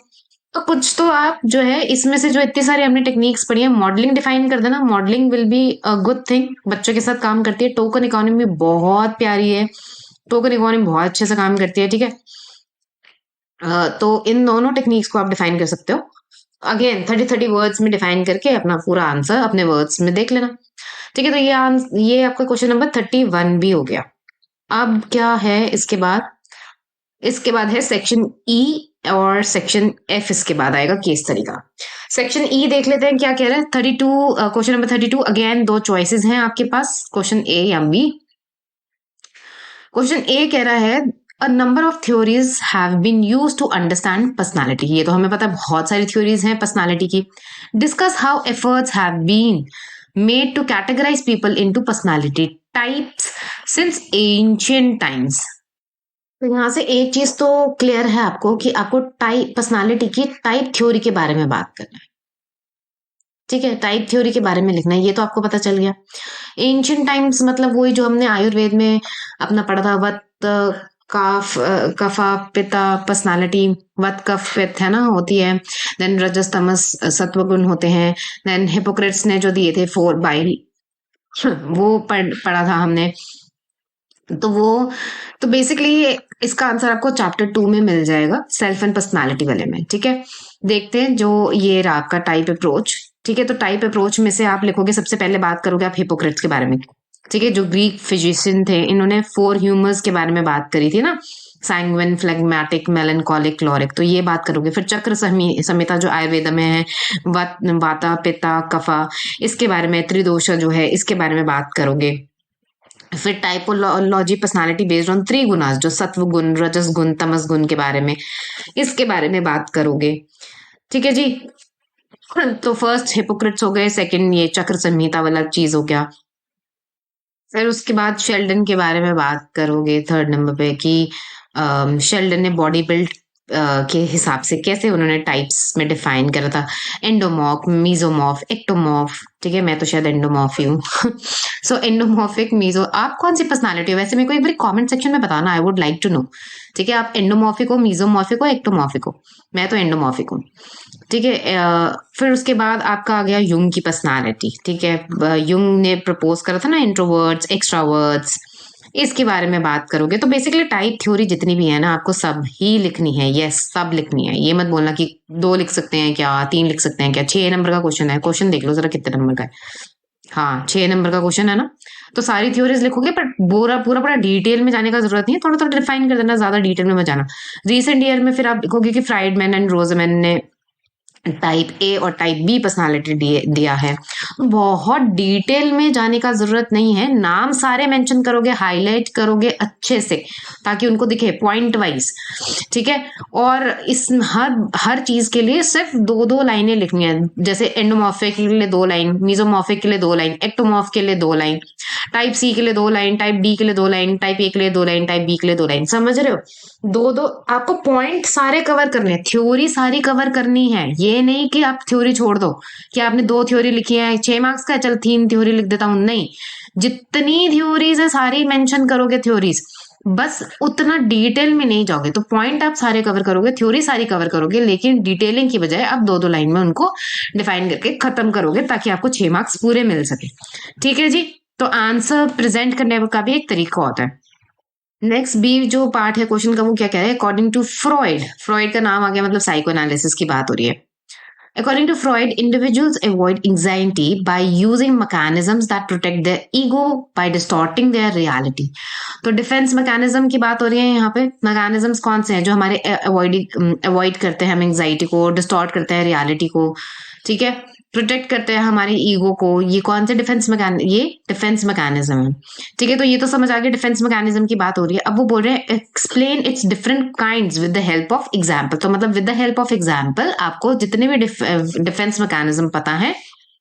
तो कुछ तो आप जो है इसमें से, जो इतनी सारी हमने टेक्निक्स पढ़ी है, मॉडलिंग डिफाइन कर देना, modelling will be a good thing, बच्चों के साथ काम करती है। टोकन इकोनॉमी बहुत प्यारी है, टोकन इकोनॉमी बहुत अच्छे से काम करती है। ठीक है, तो इन दोनों टेक्निक्स को आप डिफाइन कर सकते हो। अगेन 30 वर्ड्स में डिफाइन करके अपना पूरा आंसर अपने वर्ड्स में देख लेना। ठीक है, तो ये आपका क्वेश्चन नंबर 31 भी हो गया। अब क्या है इसके बाद? इसके बाद है सेक्शन ई और सेक्शन एफ, इसके बाद आएगा केस स्टडी का। सेक्शन ई देख लेते हैं क्या कह रहा है। 32, क्वेश्चन नंबर 32, अगेन 2 चॉइसेस हैं आपके पास, क्वेश्चन ए या बी। क्वेश्चन ए कह रहा है, a number of theories have been used to understand personality. ये तो हमें पता है, बहुत सारी थ्योरीज हैं पर्सनालिटी की। Discuss how efforts have been made to categorise people into personality types since ancient times. तो यहाँ से एक चीज तो क्लियर है आपको कि आपको टाइप पर्सनालिटी की टाइप थ्योरी के बारे में बात करना है। ठीक है, टाइप थ्योरी के बारे में लिखना है, ये तो आपको पता चल गया। एंशियंट टाइम्स मतलब वही जो हमने आयुर्वेद में अपना पढ़ा था, वत काफ कफा पिता पर्सनालिटी, वत कफ पित्त है ना, होती है। देन रजस तमस सत्व गुण होते हैं। देन हिपोक्रेट्स ने जो दिए थे 4 बाइल, वो पढ़ा था हमने। तो वो, तो बेसिकली इसका आंसर आपको चैप्टर 2 में मिल जाएगा, सेल्फ एंड पर्सनालिटी वाले में। ठीक है, देखते हैं जो ये रहा आपका टाइप अप्रोच। ठीक है, तो टाइप अप्रोच में से आप लिखोगे, सबसे पहले बात करोगे आप हिपोक्रेट्स के बारे में। ठीक है, जो ग्रीक फिजिशियन थे, इन्होंने 4 ह्यूमर्स के बारे में बात करी थी ना, सैंग्विन, फ्लेगमैटिक, मेलनकॉलिक, क्लोरिक, तो ये बात करोगे। फिर चक्र संहिता जो आयुर्वेद में है, वाता पित्ता कफा, इसके बारे में, त्रिदोषा जो है इसके बारे में बात करोगे। फिर typology personality based on 3 gunas, जो सत्व गुण, रजस गुण, तमस गुण के बारे में, इसके बारे में बात करोगे। ठीक है जी, तो फर्स्ट हिपोक्रेट्स हो गए, सेकंड ये चक्र संहिता वाला चीज हो गया। फिर उसके बाद शेल्डन के बारे में बात करोगे 3 नंबर पे, कि शेल्डन ने बॉडी बिल्ड के हिसाब से कैसे उन्होंने टाइप्स में डिफाइन करा था, एंडोमॉर्फ, मीजोमॉर्फ, एक्टोमॉर्फ। ठीक है, मैं तो शायद एंडोमॉर्फ ही हूँ। सो एंडोमॉर्फिक, मीजो, आप कौन सी पर्सनालिटी हो वैसे? मेरे को एक बार कमेंट सेक्शन में बताना, I would like to know. ठीक है, आप एंडोमॉर्फिक हो, मीजोमॉर्फिक हो, एक्टोमॉर्फिक हो? मैं तो एंडोमॉर्फिक हूँ। ठीक है, फिर उसके बाद आपका आ गया युंग की पर्सनालिटी। ठीक है, युंग ने प्रपोज करा था ना इंट्रोवर्ट्स, एक्सट्रावर्ट्स, इसके बारे में बात करोगे। तो बेसिकली टाइप थ्योरी जितनी भी है ना, आपको सब ही लिखनी है। यस, सब लिखनी है, ये मत बोलना कि 2 लिख सकते हैं क्या, 3 लिख सकते हैं क्या। 6 नंबर का क्वेश्चन है, क्वेश्चन देख लो जरा कितने नंबर का है। हाँ, 6 नंबर का क्वेश्चन है ना, तो सारी थ्योरीज लिखोगे, पर पूरा पूरा पूरा डिटेल में जाने का जरूरत नहीं है, थोड़ा थोड़ा डिफाइन कर देना, ज्यादा डिटेल में मत जाना। रिसेंट ईयर में फिर आप लिखोगे कि फ्राइडमैन एंड रोजमैन ने टाइप ए और टाइप बी पर्सनालिटी दिया है। बहुत डिटेल में जाने का जरूरत नहीं है, नाम सारे मेंशन करोगे, हाईलाइट करोगे अच्छे से ताकि उनको दिखे पॉइंट वाइज, ठीक है। और इस हर चीज के लिए सिर्फ दो दो लाइनें लिखनी है, जैसे एंडोमॉर्फिक के लिए 2 लाइन, मीजोमॉर्फिक के लिए 2 लाइन, एक्टोमॉर्फ के लिए 2 लाइन, टाइप सी के लिए 2 लाइन, टाइप डी के लिए 2 लाइन, टाइप ए के लिए 2 लाइन, टाइप बी के लिए 2 लाइन, समझ रहे हो। दो दो आपको पॉइंट सारे कवर करने हैं, थ्योरी सारी कवर करनी है। ये नहीं कि आप थ्योरी छोड़ दो कि आपने 2 थ्योरी लिखी है 6 मार्क्स का, चल 3 थ्योरी लिख देता हूं, नहीं, जितनी थ्योरीज है सारी मेंशन करोगे थ्योरीज, बस उतना डिटेल में नहीं जाओगे तो पॉइंट आप सारे कवर करोगे, थ्योरी सारी कवर करोगे, लेकिन डिटेलिंग की बजाय आप 2 2 लाइन में उनको डिफाइन करके खत्म करोगे ताकि आपको 6 मार्क्स पूरे मिल सके, ठीक है जी। तो आंसर प्रेजेंट करने का भी एक तरीका होता है। नेक्स्ट बी जो पार्ट है क्वेश्चन का, वो क्या कह रहा है, अकॉर्डिंग टू फ्रॉइड, फ्रॉइड का नाम आ गया मतलब साइको एनालिसिस की बात हो रही है। According to Freud, individuals avoid anxiety by using mechanisms that protect their ego by distorting their reality. तो डिफेंस मैकेनिज्म की बात हो रही है यहाँ पे। मैकेनिज्म्स कौन से हैं जो हमारे अवॉइड करते हैं हम एंग्जाइटी को, डिस्टॉर्ट करते हैं रियलिटी को, ठीक है, प्रोटेक्ट करते हैं हमारे ईगो को। ये कौन से ये डिफेंस मैकेनिज्म है, ठीक है। तो ये तो समझ आ गया, डिफेंस मैकेनिज्म की बात हो रही है। अब वो बोल रहे हैं explain it's different kinds with the help of example. तो मतलब with the help of example आपको जितने भी डिफेंस मैकेनिज्म पता है,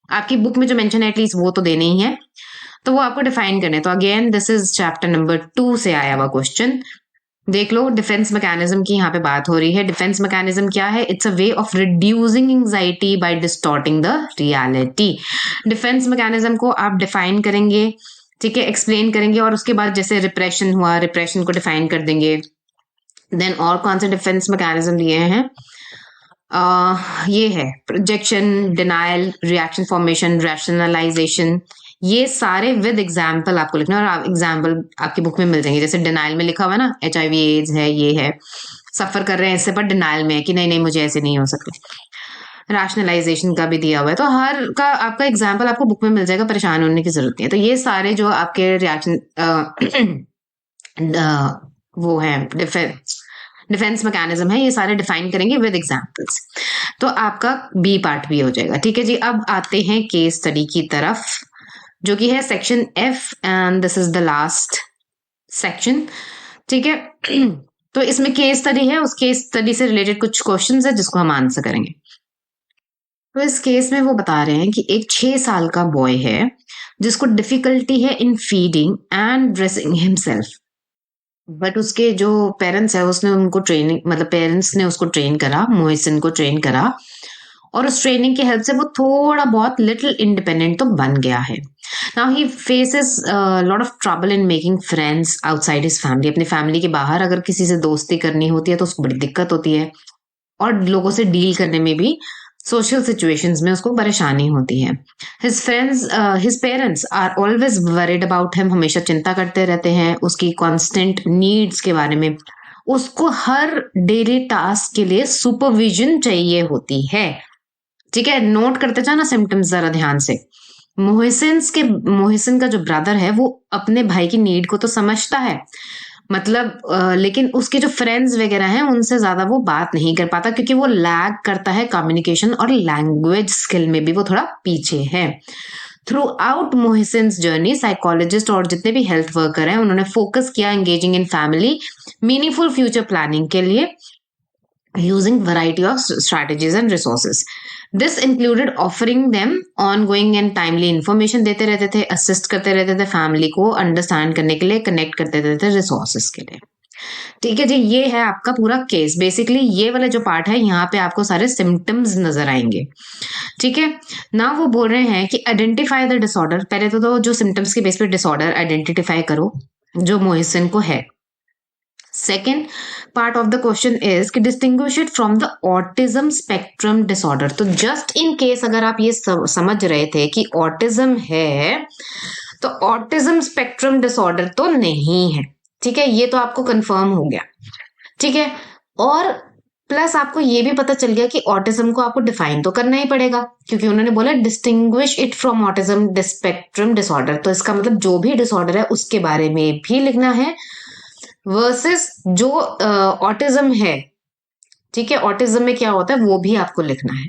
आपकी बुक में जो मेंशन है एटलीस्ट वो तो देने ही है, तो वो आपको डिफाइन करने। तो again this is chapter number 2 से आया हुआ क्वेश्चन, देख लो। डिफेंस मैकेनिज्म की यहाँ पे बात हो रही है। डिफेंस मैकेनिज्म क्या है, it's a way of reducing anxiety by distorting the reality. Defence mechanism को आप डिफाइन करेंगे, ठीक है, एक्सप्लेन करेंगे, और उसके बाद जैसे रिप्रेशन हुआ, रिप्रेशन को डिफाइन कर देंगे। देन और कौन से डिफेंस मैकेनिज्म दिए हैं, ये है projection, denial, reaction formation, rationalisation, ये सारे विद एग्जाम्पल आपको लिखना है, और एग्जाम्पल आपकी बुक में मिल जाएंगे। जैसे डिनाइल में लिखा हुआ है ना, HIV एड्स है, ये है, सफर कर रहे हैं इससे, पर डिनाइल में है कि नहीं नहीं मुझे ऐसे नहीं हो सकता। रैशनलाइजेशन का भी दिया हुआ है, तो हर का आपका एग्जाम्पल आपको बुक में मिल जाएगा, परेशान होने की जरूरत नहीं है। तो ये सारे जो आपके रिएक्शन वो है डिफेंस मैकेनिज्म है, ये सारे डिफाइन करेंगे विद एग्जांपल्स। तो आपका बी पार्ट भी हो जाएगा, ठीक है जी। अब आते हैं केस स्टडी की तरफ, जो कि है section F, and this is the last section, ठीक है। तो इसमें केस स्टडी है, उस केस स्टडी से रिलेटेड कुछ क्वेश्चंस है जिसको हम आंसर करेंगे। तो इस केस में वो बता रहे हैं कि एक 6 साल का बॉय है जिसको डिफिकल्टी है in feeding and dressing himself, but उसके जो पेरेंट्स है उसने उनको ट्रेनिंग, मतलब पेरेंट्स ने उसको ट्रेन करा, मोहसिन को ट्रेन करा, और उस ट्रेनिंग की हेल्प से वो थोड़ा बहुत लिटिल इंडिपेंडेंट तो बन गया है। Now he faces lot of trouble in making friends outside his family. अपनी फैमिली के बाहर अगर किसी से दोस्ती करनी होती है तो उसको बड़ी दिक्कत होती है, और लोगों से डील करने में भी, सोशल सिचुएशंस में उसको परेशानी होती है। His friends, his parents are always worried about him, हमेशा चिंता करते रहते हैं उसकी कॉन्स्टेंट नीड्स के बारे में। उसको हर डेली टास्क के लिए सुपरविजन चाहिए होती है, ठीक है। नोट करते जाना सिम्टम्स जरा ध्यान से। मोहसिन का जो ब्रदर है वो अपने भाई की नीड को तो समझता है, मतलब लेकिन उसके जो फ्रेंड्स वगैरह हैं उनसे ज्यादा वो बात नहीं कर पाता, क्योंकि वो लैग करता है कम्युनिकेशन और लैंग्वेज स्किल में भी वो थोड़ा पीछे है। थ्रू आउट मोहसिन्स जर्नी साइकोलॉजिस्ट और जितने भी हेल्थ वर्कर हैं उन्होंने फोकस किया engaging in family meaningful future planning के लिए, using variety of strategies and resources. This included offering them ongoing and timely information, देते रहते थे, assist करते रहते थे फैमिली को अंडरस्टैंड करने के लिए, कनेक्ट करते रहते थे रिसोर्सेस के लिए, ठीक है जी। ये है आपका पूरा केस। बेसिकली ये वाला जो पार्ट है यहाँ पे आपको सारे सिम्टम्स नजर आएंगे, ठीक है ना। वो बोल रहे हैं कि आइडेंटिफाई द डिसऑर्डर, पहले तो जो सिम्टम्स के बेस पे डिसऑर्डर आइडेंटिफाई करो जो मोहसिन को है। Second part of the question is कि distinguish it from the autism spectrum disorder. तो जस्ट इन केस अगर आप ये समझ रहे थे कि ऑटिज्म है, तो ऑटिज्म स्पेक्ट्रम डिसऑर्डर तो नहीं है, ठीक है, ये तो आपको कंफर्म हो गया, ठीक है। और प्लस आपको ये भी पता चल गया कि ऑटिज्म को आपको डिफाइन तो करना ही पड़ेगा, क्योंकि उन्होंने बोला distinguish it from autism spectrum disorder, तो इसका मतलब जो भी डिसऑर्डर है उसके बारे में भी लिखना है, वर्सेस जो ऑटिज्म है, ठीक है, ऑटिज्म में क्या होता है वो भी आपको लिखना है।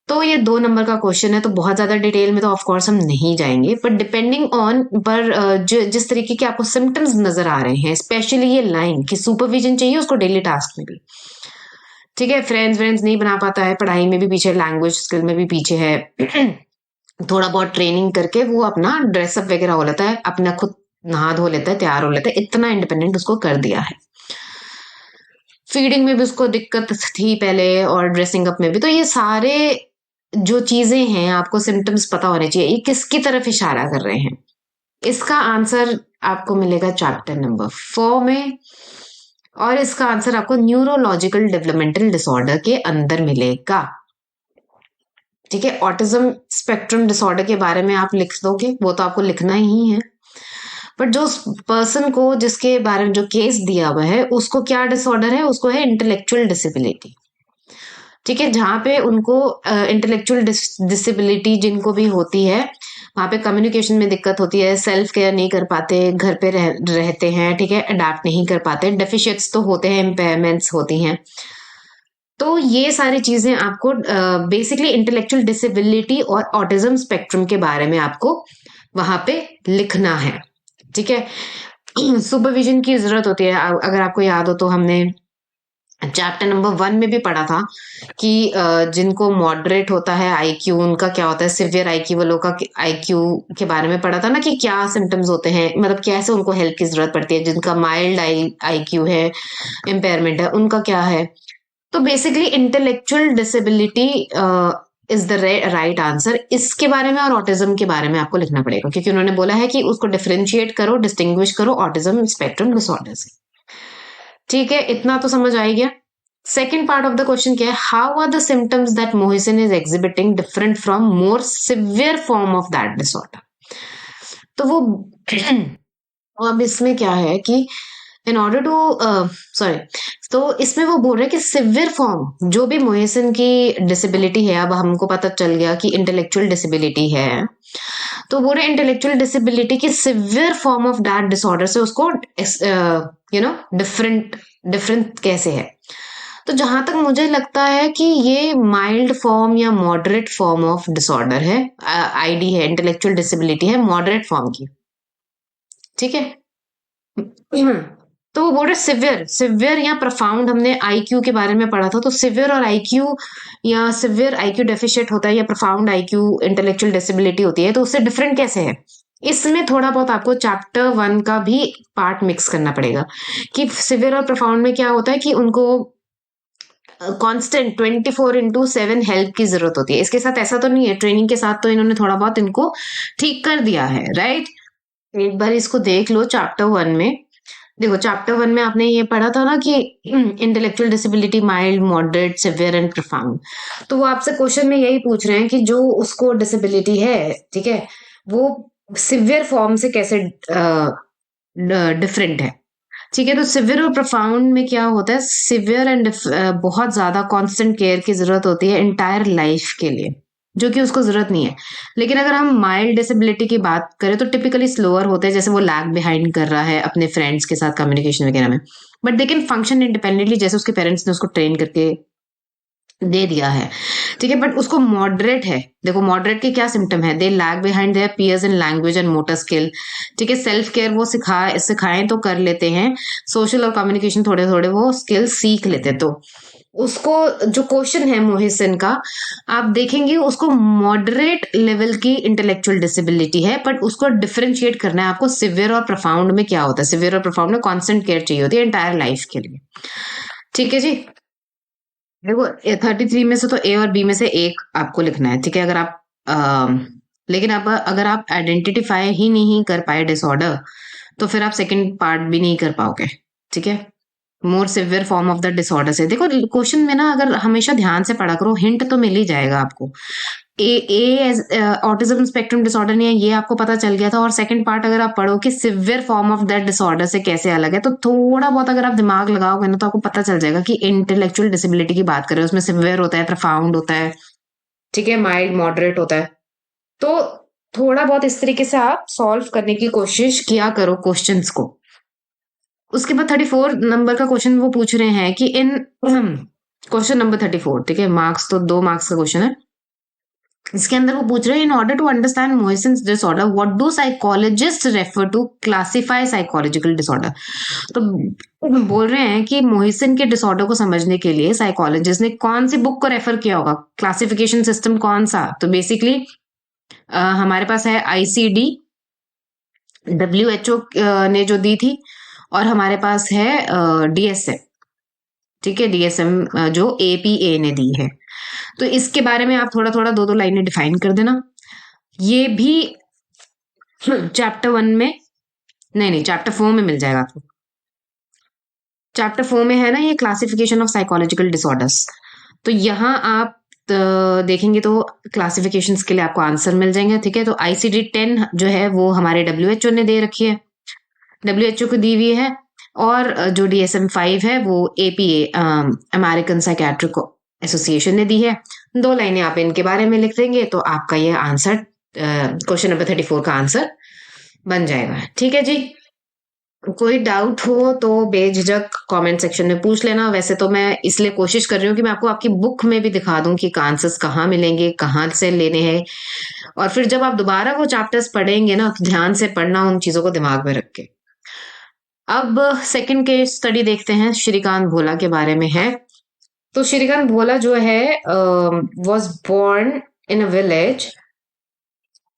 तो ये 2 नंबर का क्वेश्चन है, तो बहुत ज्यादा डिटेल में तो ऑफ कोर्स हम नहीं जाएंगे, पर डिपेंडिंग ऑन पर जिस तरीके के आपको सिम्टम्स नजर आ रहे हैं, स्पेशली ये लाइन की सुपरविजन चाहिए उसको डेली टास्क में भी, ठीक है। फ्रेंड्स व्रेंड्स नहीं बना पाता है, पढ़ाई में भी पीछे, लैंग्वेज स्किल में भी पीछे है, थोड़ा बहुत ट्रेनिंग करके वो अपना ड्रेसअप वगैरह हो लेता है, अपना खुद नहा धो लेता है, तैयार हो लेता है, इतना इंडिपेंडेंट उसको कर दिया है। फीडिंग में भी उसको दिक्कत थी पहले, और ड्रेसिंग अप में भी। तो ये सारे जो चीजें हैं, आपको सिम्टम्स पता होने चाहिए, ये किसकी तरफ इशारा कर रहे हैं। इसका आंसर आपको मिलेगा चैप्टर नंबर 4 में, और इसका आंसर आपको न्यूरोलॉजिकल डेवलपमेंटल डिसऑर्डर के अंदर मिलेगा, ठीक है। ऑटिज्म स्पेक्ट्रम डिसऑर्डर के बारे में आप लिख दोगे, वो तो आपको लिखना ही है, बट जो पर्सन को जिसके बारे में जो केस दिया हुआ है उसको क्या डिसऑर्डर है, उसको है इंटेलेक्चुअल डिसेबिलिटी, ठीक है। जहां पे उनको इंटेलेक्चुअल डिसेबिलिटी जिनको भी होती है, वहां पे कम्युनिकेशन में दिक्कत होती है, सेल्फ केयर नहीं कर पाते, घर पे रहते हैं, ठीक है, अडाप्ट नहीं कर पाते, डेफिशिएंट्स तो होते हैं, इम्पेयरमेंट्स होती हैं। तो ये सारी चीजें आपको बेसिकली इंटेलेक्चुअल डिसेबिलिटी और ऑटिज्म स्पेक्ट्रम के बारे में आपको वहां पे लिखना है, ठीक है। सुपरविजन की जरूरत होती है। अगर आपको याद हो तो हमने चैप्टर नंबर 1 में भी पढ़ा था कि जिनको मॉडरेट होता है आईक्यू, उनका क्या होता है, सिवियर आईक्यू वालों का आईक्यू के बारे में पढ़ा था ना, कि क्या सिम्टम्स होते हैं, मतलब कैसे उनको हेल्प की जरूरत पड़ती है। जिनका माइल्ड आईक्यू है, इम्पेयरमेंट है, उनका क्या है। तो basically intellectual disability is the right answer. इसके बारे में और ऑटिज्म के बारे में आपको लिखना पड़ेगा, क्योंकि उन्होंने बोला है कि उसको डिफरेंशिएट करो, डिस्टिंग्विश करो ऑटिज्म स्पेक्ट्रम डिसऑर्डर से, ठीक है। इतना तो समझ आ गया। Second part of the question क्या है, how are the symptoms that Mohsin is exhibiting different from more severe form of that disorder. तो वो अब इसमें क्या है कि इन ऑर्डर टू सॉरी, तो इसमें वो बोल रहे हैं कि सिवियर फॉर्म जो भी मोहिसिन की डिसेबिलिटी है, अब हमको पता चल गया कि इंटेलेक्चुअल डिसेबिलिटी है, तो बोल रहे इंटेलेक्चुअल डिसेबिलिटी की severe form of that disorder से उसको डिफरेंट कैसे है। तो जहां तक मुझे लगता है कि ये माइल्ड फॉर्म या मॉडरेट फॉर्म ऑफ डिसऑर्डर है, आईडी है, इंटेलेक्चुअल डिसेबिलिटी है मॉडरेट फॉर्म की, ठीक है। तो वो बोल रहे सिवियर, सिवियर या प्रोफाउंड, हमने आईक्यू के बारे में पढ़ा था, तो सिवियर और आईक्यू या सिवियर आईक्यू डेफिशिएंट होता है या प्रोफाउंड आईक्यू इंटेलेक्चुअल डिसेबिलिटी होती है, तो उससे डिफरेंट कैसे है। इसमें थोड़ा बहुत आपको चैप्टर 1 का भी पार्ट मिक्स करना पड़ेगा, कि सिवियर और प्रोफाउंड में क्या होता है कि उनको कांस्टेंट 24/7 हेल्प की जरूरत होती है। इसके साथ ऐसा तो नहीं है, ट्रेनिंग के साथ तो इन्होंने थोड़ा बहुत इनको ठीक कर दिया है, राइट। एक बार इसको देख लो चैप्टर 1 में। देखो चैप्टर 1 में आपने ये पढ़ा था ना कि intellectual disability mild, moderate, severe and profound. तो वो आपसे क्वेश्चन में यही पूछ रहे हैं कि जो उसको डिसेबिलिटी है, ठीक है, वो सिवियर फॉर्म से कैसे डिफरेंट है, ठीक है। तो सिवियर और प्रोफाउंड में क्या होता है, सिवियर एंड बहुत ज्यादा कांस्टेंट केयर की जरूरत होती है एंटायर लाइफ के लिए, जो कि उसको जरूरत नहीं है। लेकिन अगर हम माइल्ड डिसेबिलिटी की बात करें तो टिपिकली स्लोअर होते हैं, जैसे वो लैग बिहाइंड कर रहा है अपने फ्रेंड्स के साथ कम्युनिकेशन वगैरह में, but they can function independently, जैसे उसके पेरेंट्स ने उसको ट्रेन करके दे दिया है, ठीक है। बट उसको मॉडरेट है, देखो मॉडरेट के क्या सिम्टम है, they lag behind their peers in language and motor skill, ठीक है। सेल्फ केयर वो सिखाएं तो कर लेते हैं, सोशल और कम्युनिकेशन थोड़े थोड़े वो स्किल सीख लेते हैं। तो उसको जो क्वेश्चन है मोहिसन का, आप देखेंगे उसको मॉडरेट लेवल की इंटेलेक्चुअल डिसेबिलिटी है, बट उसको डिफरेंशिएट करना है आपको सिवियर और प्रोफाउंड में क्या होता है। सिवियर और प्रोफाउंड में कांस्टेंट केयर चाहिए होती है एंटायर लाइफ के लिए, ठीक है जी। देखो 33 में से तो ए और बी में से एक आपको लिखना है, ठीक है। अगर आप लेकिन आप अगर आप आइडेंटिफाई ही नहीं कर पाए डिसऑर्डर, तो फिर आप सेकंड पार्ट भी नहीं कर पाओगे, ठीक है। More severe form of the disorder से, देखो क्वेश्चन में ना अगर हमेशा ध्यान से पढ़ा करो, हिंट तो मिल ही जाएगा आपको। ऑटिज्म स्पेक्ट्रम डिसऑर्डर नहीं है, ये आपको पता चल गया था। और सेकंड पार्ट अगर आप पढ़ो कि severe form of that disorder से कैसे अलग है, तो थोड़ा बहुत अगर आप दिमाग लगाओगे ना, तो आपको पता चल जाएगा कि इंटेलेक्चुअल डिसेबिलिटी की बात करें, उसमें सिवियर होता है, प्रोफाउंड होता है, ठीक है, माइल्ड, मॉडरेट होता है। तो थोड़ा बहुत इस तरीके से आप सॉल्व करने की कोशिश किया करो क्वेश्चंस को। उसके बाद 34 नंबर का क्वेश्चन वो पूछ रहे हैं कि इन क्वेश्चन नंबर 34, ठीक है, मार्क्स तो 2 मार्क्स का क्वेश्चन है। इसके अंदर वो पूछ रहे हैं, in order to understand Mohsin's disorder what do psychologist refer to classify psychological disorder. तो बोल रहे हैं कि मोहिसन के डिसऑर्डर को समझने के लिए साइकोलॉजिस्ट ने कौन सी बुक को रेफर किया होगा, क्लासिफिकेशन सिस्टम कौन सा। तो बेसिकली हमारे पास है आईसीडी, WHO ने जो दी थी, और हमारे पास है डीएसएम, ठीक है, डीएसएम जो एपीए ने दी है। तो इसके बारे में आप थोड़ा थोड़ा 2-2 लाइनें डिफाइन कर देना। ये भी चैप्टर 1 में नहीं, चैप्टर 4 में मिल जाएगा आपको। चैप्टर 4 में है ना ये क्लासिफिकेशन ऑफ साइकोलॉजिकल डिसऑर्डर्स। तो यहाँ आप देखेंगे तो क्लासिफिकेशंस के लिए आपको आंसर मिल जाएंगे, ठीक है। तो आईसीडी 10 जो है वो हमारे WHO ने दे रखी है, WHO को दी हुई है, और जो DSM 5 है वो APA अमेरिकन साइकेट्रिक एसोसिएशन ने दी है। 2 लाइनें आप इनके बारे में लिख देंगे तो आपका ये आंसर क्वेश्चन नंबर 34 का आंसर बन जाएगा, ठीक है जी। कोई डाउट हो तो बेझिझक कमेंट सेक्शन में पूछ लेना। वैसे तो मैं इसलिए कोशिश कर रही हूँ कि मैं आपको आपकी बुक में भी दिखा दूं कि आंसर्स कहाँ मिलेंगे, कहाँ से लेने हैं, और फिर जब आप दोबारा वो चैप्टर्स पढ़ेंगे ना तो ध्यान से पढ़ना उन चीजों को दिमाग में रख के। अब सेकंड केस स्टडी देखते हैं, श्रीकांत भोला के बारे में है। तो श्रीकांत भोला जो है was born in a village,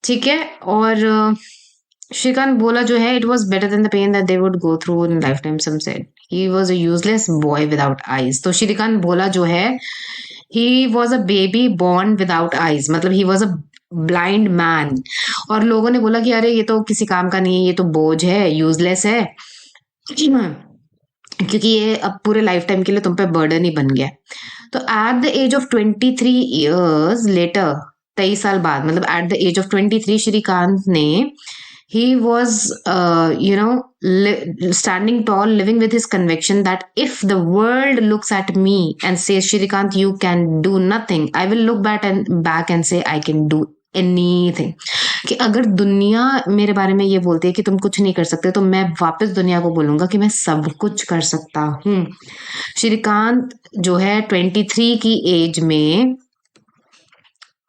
ठीक है, और श्रीकांत भोला जो है, it was better than the pain that they would go through in life time, some said he was a useless boy without eyes. तो श्रीकांत भोला जो है, he was a baby born without eyes, मतलब he was a blind man. और लोगों ने बोला कि अरे ये तो किसी काम का नहीं है, ये तो बोझ है, यूजलेस है, क्योंकि ये अब पूरे लाइफ टाइम के लिए तुम पे बर्डन ही बन गया। तो at the age of 23 years later, 23 साल बाद, मतलब at the age of 23 Srikanth ने he was standing tall, living with his conviction that if the world looks at me and says Shrikant you can do nothing, I will look back and say I can do anything। कि अगर दुनिया मेरे बारे में ये बोलती है कि तुम कुछ नहीं कर सकते, तो मैं वापस दुनिया को बोलूंगा कि मैं सब कुछ कर सकता हूँ। श्रीकांत जो है 23 की एज में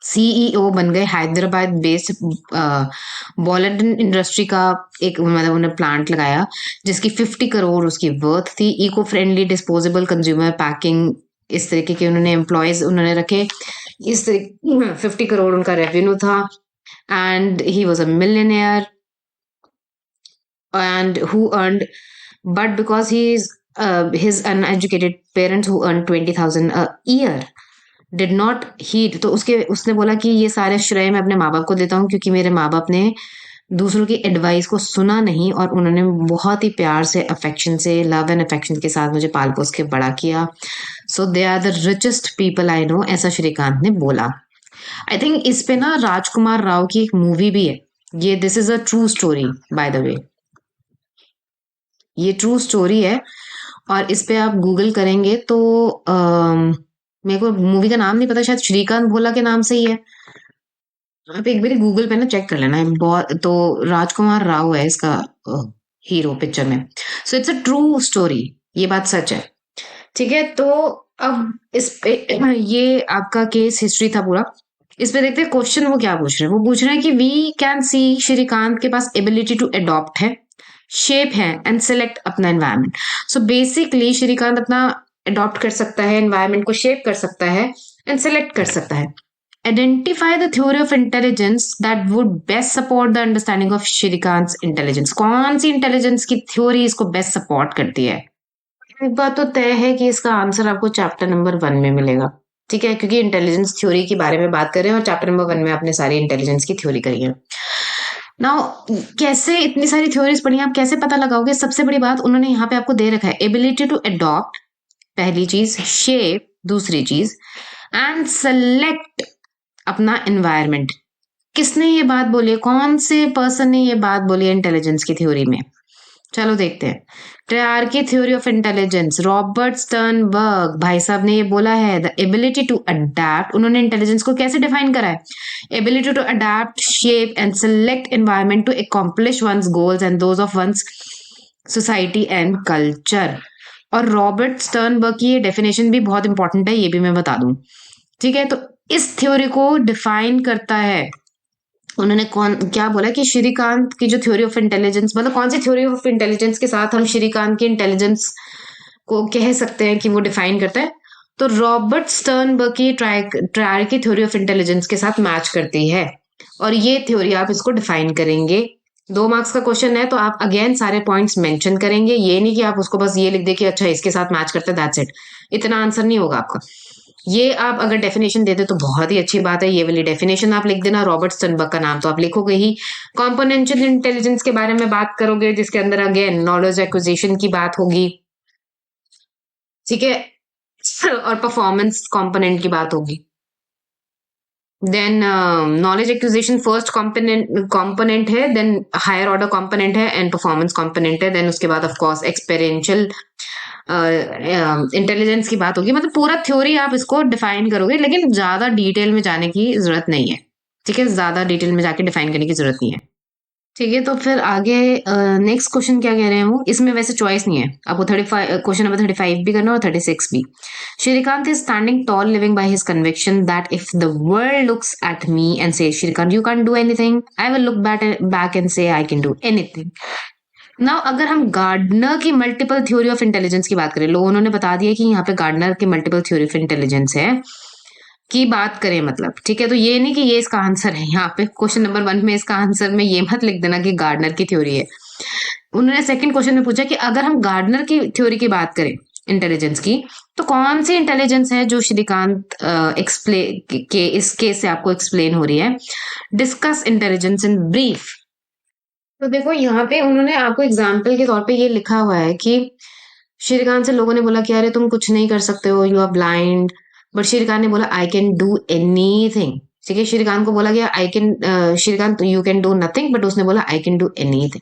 CEO बन गए, हैदराबाद बेस्ड बॉलडन इंडस्ट्री का एक, मतलब उन्होंने प्लांट लगाया जिसकी 50 करोड़ उसकी वर्थ थी। Eco friendly disposable consumer packing, इस तरीके के उन्होंने एम्प्लॉयज उन्होंने रखे, इस तरीके 50 करोड़ उनका रेवेन्यू था, and he was a millionaire and who earned, but because he is his uneducated parents who earned 20,000 a year did not heed, तो उसने बोला कि ये सारे श्रेय मैं अपने माँ बाप को देता हूँ क्योंकि मेरे माँ बाप ने दूसरों की एडवाइस को सुना नहीं, और उन्होंने बहुत ही प्यार से, अफेक्शन से, लव एंड अफेक्शन के साथ मुझे पाल पोस के बड़ा किया। So they are the richest people I know, ऐसा श्रीकांत ने बोला। आई थिंक इस पे ना राजकुमार राव की एक मूवी भी है, ये this is a true story by the way, ये ट्रू स्टोरी है, और इस पे आप गूगल करेंगे तो मेरे को मूवी का नाम नहीं पता, शायद श्रीकांत भोला के नाम से ही है, आप एक बार गूगल पे ना चेक कर लेना है, बहुत, तो राजकुमार राव है इसका हीरो पिक्चर में। So it's a true story, ये बात सच है, ठीक है। तो अब इस पे ये आपका केस हिस्ट्री था पूरा। इस पे देखते हैं क्वेश्चन वो क्या पूछ रहे हैं। वो पूछ रहे हैं कि वी कैन सी श्रीकांत के पास एबिलिटी टू अडॉप्ट है, शेप है एंड सेलेक्ट अपना एनवायरमेंट। सो बेसिकली श्रीकांत अपना अडॉप्ट कर सकता है, एनवायरमेंट को शेप कर सकता है एंड सेलेक्ट कर सकता है। Identify the theory of intelligence that would best support the understanding of Srikanth intelligence. कौन सी इंटेलिजेंस की थ्योरी इसको बेस्ट सपोर्ट करती है। एक बात तो तय है कि इसका आंसर आपको चैप्टर नंबर 1 में मिलेगा, ठीक है, क्योंकि इंटेलिजेंस थ्योरी के बारे में बात कर रहे हैं और चैप्टर नंबर 1 में आपने सारी इंटेलिजेंस की थ्योरी करी है। नाउ कैसे इतनी सारी थ्योरीज पढ़ी, आप कैसे पता लगाओगे। सबसे बड़ी बात उन्होंने यहाँ पे आपको दे रखा है, एबिलिटी टू अडॉप्ट पहली चीज, शेप दूसरी चीज, एंड सेलेक्ट अपना एनवायरमेंट। किसने ये बात बोली है, कौन से पर्सन ने ये बात बोली है इंटेलिजेंस की थ्योरी में। चलो देखते हैं। Triarchic theory of intelligence, Robert Sternberg भाई साहब ने ये बोला है, द एबिलिटी टू अडैप्ट। उन्होंने इंटेलिजेंस को कैसे डिफाइन करा है, ability to adapt, shape and select environment to accomplish one's goals and those of one's society and culture. और रॉबर्ट स्टर्नबर्ग की ये डेफिनेशन भी बहुत इंपॉर्टेंट है, ये भी मैं बता दूं। ठीक है, तो इस थ्योरी को डिफाइन करता है, उन्होंने कौन क्या बोला कि श्रीकांत की जो थ्योरी ऑफ इंटेलिजेंस, मतलब कौन सी थ्योरी ऑफ इंटेलिजेंस के साथ हम श्रीकांत की इंटेलिजेंस को कह सकते हैं कि वो डिफाइन करता है, तो रॉबर्ट स्टर्नबर्ग की ट्रायर की थ्योरी ऑफ इंटेलिजेंस के साथ मैच करती है, और ये थ्योरी आप इसको डिफाइन करेंगे। 2 मार्क्स का क्वेश्चन है, तो आप अगेन सारे पॉइंट्स मेंशन करेंगे, ये नहीं कि आप उसको बस ये लिख दे कि अच्छा इसके साथ मैच करता है, दैट्स इट, इतना आंसर नहीं होगा आपका। ये आप अगर डेफिनेशन दे दे तो बहुत ही अच्छी बात है, ये वाली डेफिनेशन आप लिख देना, रॉबर्ट स्टर्नबर्ग का नाम तो आप लिखोगे ही। कॉम्पोनेंशियल इंटेलिजेंस के बारे में बात करोगे, जिसके अंदर अगेन नॉलेज एक्विजिशन की बात होगी, ठीक है, और परफॉर्मेंस कंपोनेंट की बात होगी। Then knowledge acquisition first component है, देन हायर ऑर्डर कंपोनेंट है, एंड परफॉर्मेंस कंपोनेंट है, देन उसके बाद ऑफ कोर्स एक्सपेरियंशियल इंटेलिजेंस की बात होगी। मतलब पूरा थ्योरी आप इसको डिफाइन करोगे, लेकिन ज्यादा डिटेल में जाने की जरूरत नहीं है, ठीक है, ज्यादा डिटेल में जाके डिफाइन करने की जरूरत नहीं है। ठीक है, तो फिर आगे नेक्स्ट क्वेश्चन क्या कह रहे हैं वो, इसमें वैसे चॉइस नहीं है आपको, 35 क्वेश्चन नंबर 35 भी करना और 36 भी। Shrikant is standing tall living by his conviction that if the world looks at me and say Shrikant you can do anything, I will look back and say I can do anything. Now अगर हम gardener की multiple theory of intelligence की बात करें, लोगों ने बता दिया कि यहाँ पे गार्डनर की मल्टीपल थ्योरी ऑफ इंटेलिजेंस है की बात करें, मतलब ठीक है, तो ये नहीं कि ये इसका आंसर है, यहाँ पे क्वेश्चन नंबर 1 में इसका आंसर में ये मत लिख देना कि गार्डनर की थ्योरी है। उन्होंने सेकंड क्वेश्चन में पूछा कि अगर हम गार्डनर की थ्योरी की बात करें इंटेलिजेंस की, तो कौन सी इंटेलिजेंस है जो श्रीकांत एक्सप्लेन के इस केस से आपको एक्सप्लेन हो रही है, डिस्कस इंटेलिजेंस इन ब्रीफ। तो देखो यहाँ पे उन्होंने आपको एग्जाम्पल के तौर पे ये लिखा हुआ है कि श्रीकांत से लोगों ने बोला कि अरे तुम कुछ नहीं कर सकते हो, you are blind, but Srikanth ने बोला आई कैन डू एनीथिंग। ठीक है, श्रीकांत को बोला गया I can, Srikanth you can do nothing, but उसने बोला आई कैन डू एनीथिंग।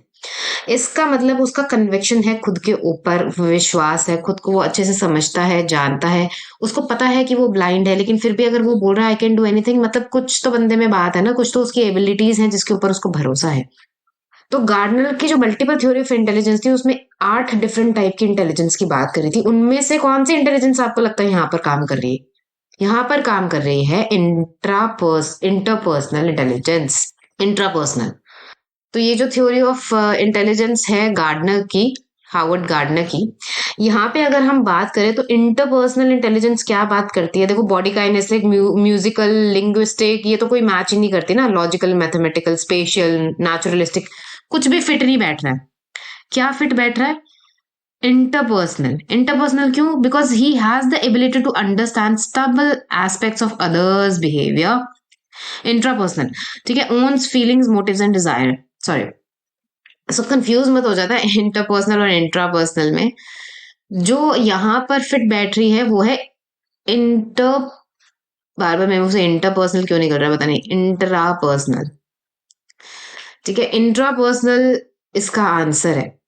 इसका मतलब उसका कन्विक्शन है, खुद के ऊपर विश्वास है, खुद को वो अच्छे से समझता है, जानता है, उसको पता है कि वो ब्लाइंड है, लेकिन फिर भी अगर वो बोल रहा है आई कैन डू एनीथिंग, मतलब कुछ तो बंदे में बात है ना, कुछ तो उसकी एबिलिटीज हैं जिसके ऊपर उसको भरोसा है। तो गार्डनर की जो मल्टीपल थ्योरी ऑफ इंटेलिजेंस थी, उसमें 8 डिफरेंट टाइप की इंटेलिजेंस की बात करी थी। उनमें से कौन सी इंटेलिजेंस आपको लगता है यहाँ पर काम कर रही है? यहाँ पर काम कर रही है इंटरपर्सनल इंटेलिजेंस, इंट्रापर्सनल। तो ये जो थ्योरी ऑफ इंटेलिजेंस है गार्डनर की, हावर्ड गार्डनर की, यहाँ पे अगर हम बात करें तो इंटरपर्सनल इंटेलिजेंस क्या बात करती है? देखो, बॉडी काइनेसिक, म्यूजिकल, लिंग्विस्टिक, ये तो कोई मैच ही नहीं करती ना, लॉजिकल, मैथमेटिकल, स्पेशियल, नेचुरलिस्टिक, कुछ भी फिट नहीं बैठ रहा है। क्या फिट बैठ रहा है? इंटरपर्सनल। इंटरपर्सनल क्यों? Because he has the ability to understand subtle aspects of others' behaviour. Intrapersonal, ठीक है, one's feelings, motives and desire. Sorry, सब कंफ्यूज मत हो जाता है इंटरपर्सनल और इंट्रापर्सनल में। जो यहाँ पर फिट बैठ रही है वो है इंटर, बार बार मैं उसे इंटरपर्सनल क्यों नहीं कर रहा पता नहीं, इंट्रापर्सनल। ठीक है, इंट्रापर्सनल इसका आंसर है।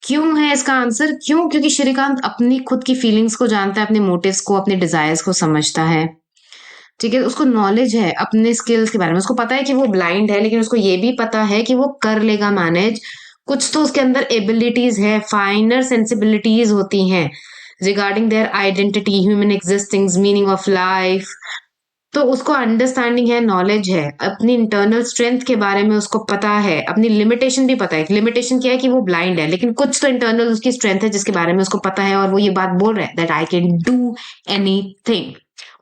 क्यों है इसका आंसर? क्यों? क्योंकि श्रीकांत अपनी खुद की फीलिंग्स को जानता है, अपने मोटिव्स को, अपने डिजायर्स को समझता है। ठीक है, उसको नॉलेज है अपने स्किल्स के बारे में, उसको पता है कि वो ब्लाइंड है, लेकिन उसको ये भी पता है कि वो कर लेगा मैनेज। कुछ तो उसके अंदर एबिलिटीज है, फाइनर सेंसिबिलिटीज होती हैं regarding their identity, human existing, meaning of life. तो उसको अंडरस्टैंडिंग है, नॉलेज है, अपनी इंटरनल स्ट्रेंथ के बारे में उसको पता है, अपनी लिमिटेशन भी पता है। लिमिटेशन क्या है? कि वो ब्लाइंड है, लेकिन कुछ तो इंटरनल उसकी स्ट्रेंथ है जिसके बारे में उसको पता है, और वो ये बात बोल रहा है that I can do anything.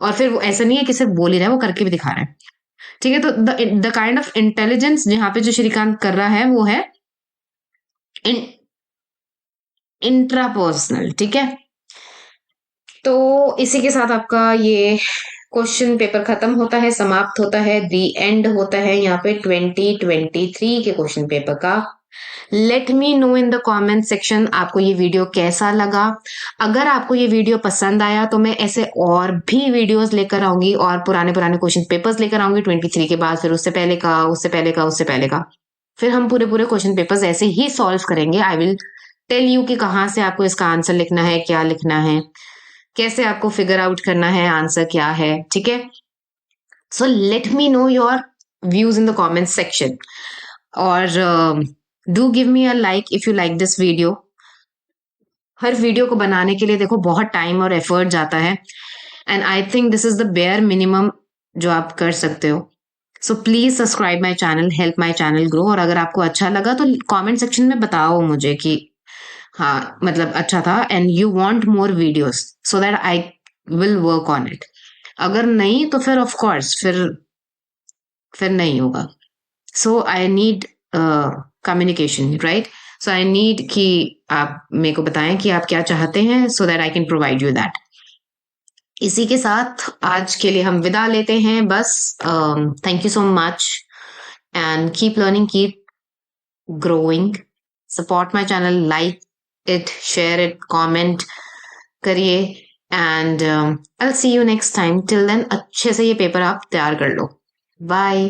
और फिर वो ऐसा नहीं है कि सिर्फ बोल ही रहा है, वो करके भी दिखा रहा है। ठीक है, तो द काइंड ऑफ इंटेलिजेंस जहां पे जो श्रीकांत कर रहा है वो है इंट्रापर्सनल। ठीक है, तो इसी के साथ आपका ये क्वेश्चन पेपर खत्म होता है, समाप्त होता है, दी एंड होता है यहाँ पे 2023 के क्वेश्चन पेपर का। Late me no in the comment section आपको ये वीडियो कैसा लगा। अगर आपको ये वीडियो पसंद आया तो मैं ऐसे और भी वीडियोस लेकर आऊंगी, और पुराने पुराने क्वेश्चन पेपर्स लेकर आऊंगी 23 के बाद, फिर उससे पहले का, उससे पहले का, उससे पहले का, फिर हम पूरे पूरे क्वेश्चन पेपर्स ऐसे ही सॉल्व करेंगे। आई विल टेल यू कि कहाँ से आपको इसका आंसर लिखना है, क्या लिखना है, कैसे आपको फिगर आउट करना है आंसर क्या है। ठीक है, so let me know your views in the comment section, और do give me a like if you like this video. हर वीडियो को बनाने के लिए देखो बहुत टाइम और एफर्ट जाता है, and I think this is the bare minimum जो आप कर सकते हो. So please subscribe my channel, help my channel grow. और अगर आपको अच्छा लगा तो कमेंट सेक्शन में बताओ मुझे कि हाँ मतलब अच्छा था and you want more videos, so that I will work on it. अगर नहीं तो फिर ऑफ कोर्स फिर नहीं होगा. So I need communication, right? So I need कि आप मेरे को बताएं कि आप क्या चाहते हैं, सो that I can provide you that. इसी के साथ आज के लिए हम विदा लेते हैं बस. Thank you so much and keep learning, keep growing. Support my channel, like it, share it, comment करिए, and I will see you next time. Till then अच्छे से ये पेपर आप तैयार कर लो. बाय.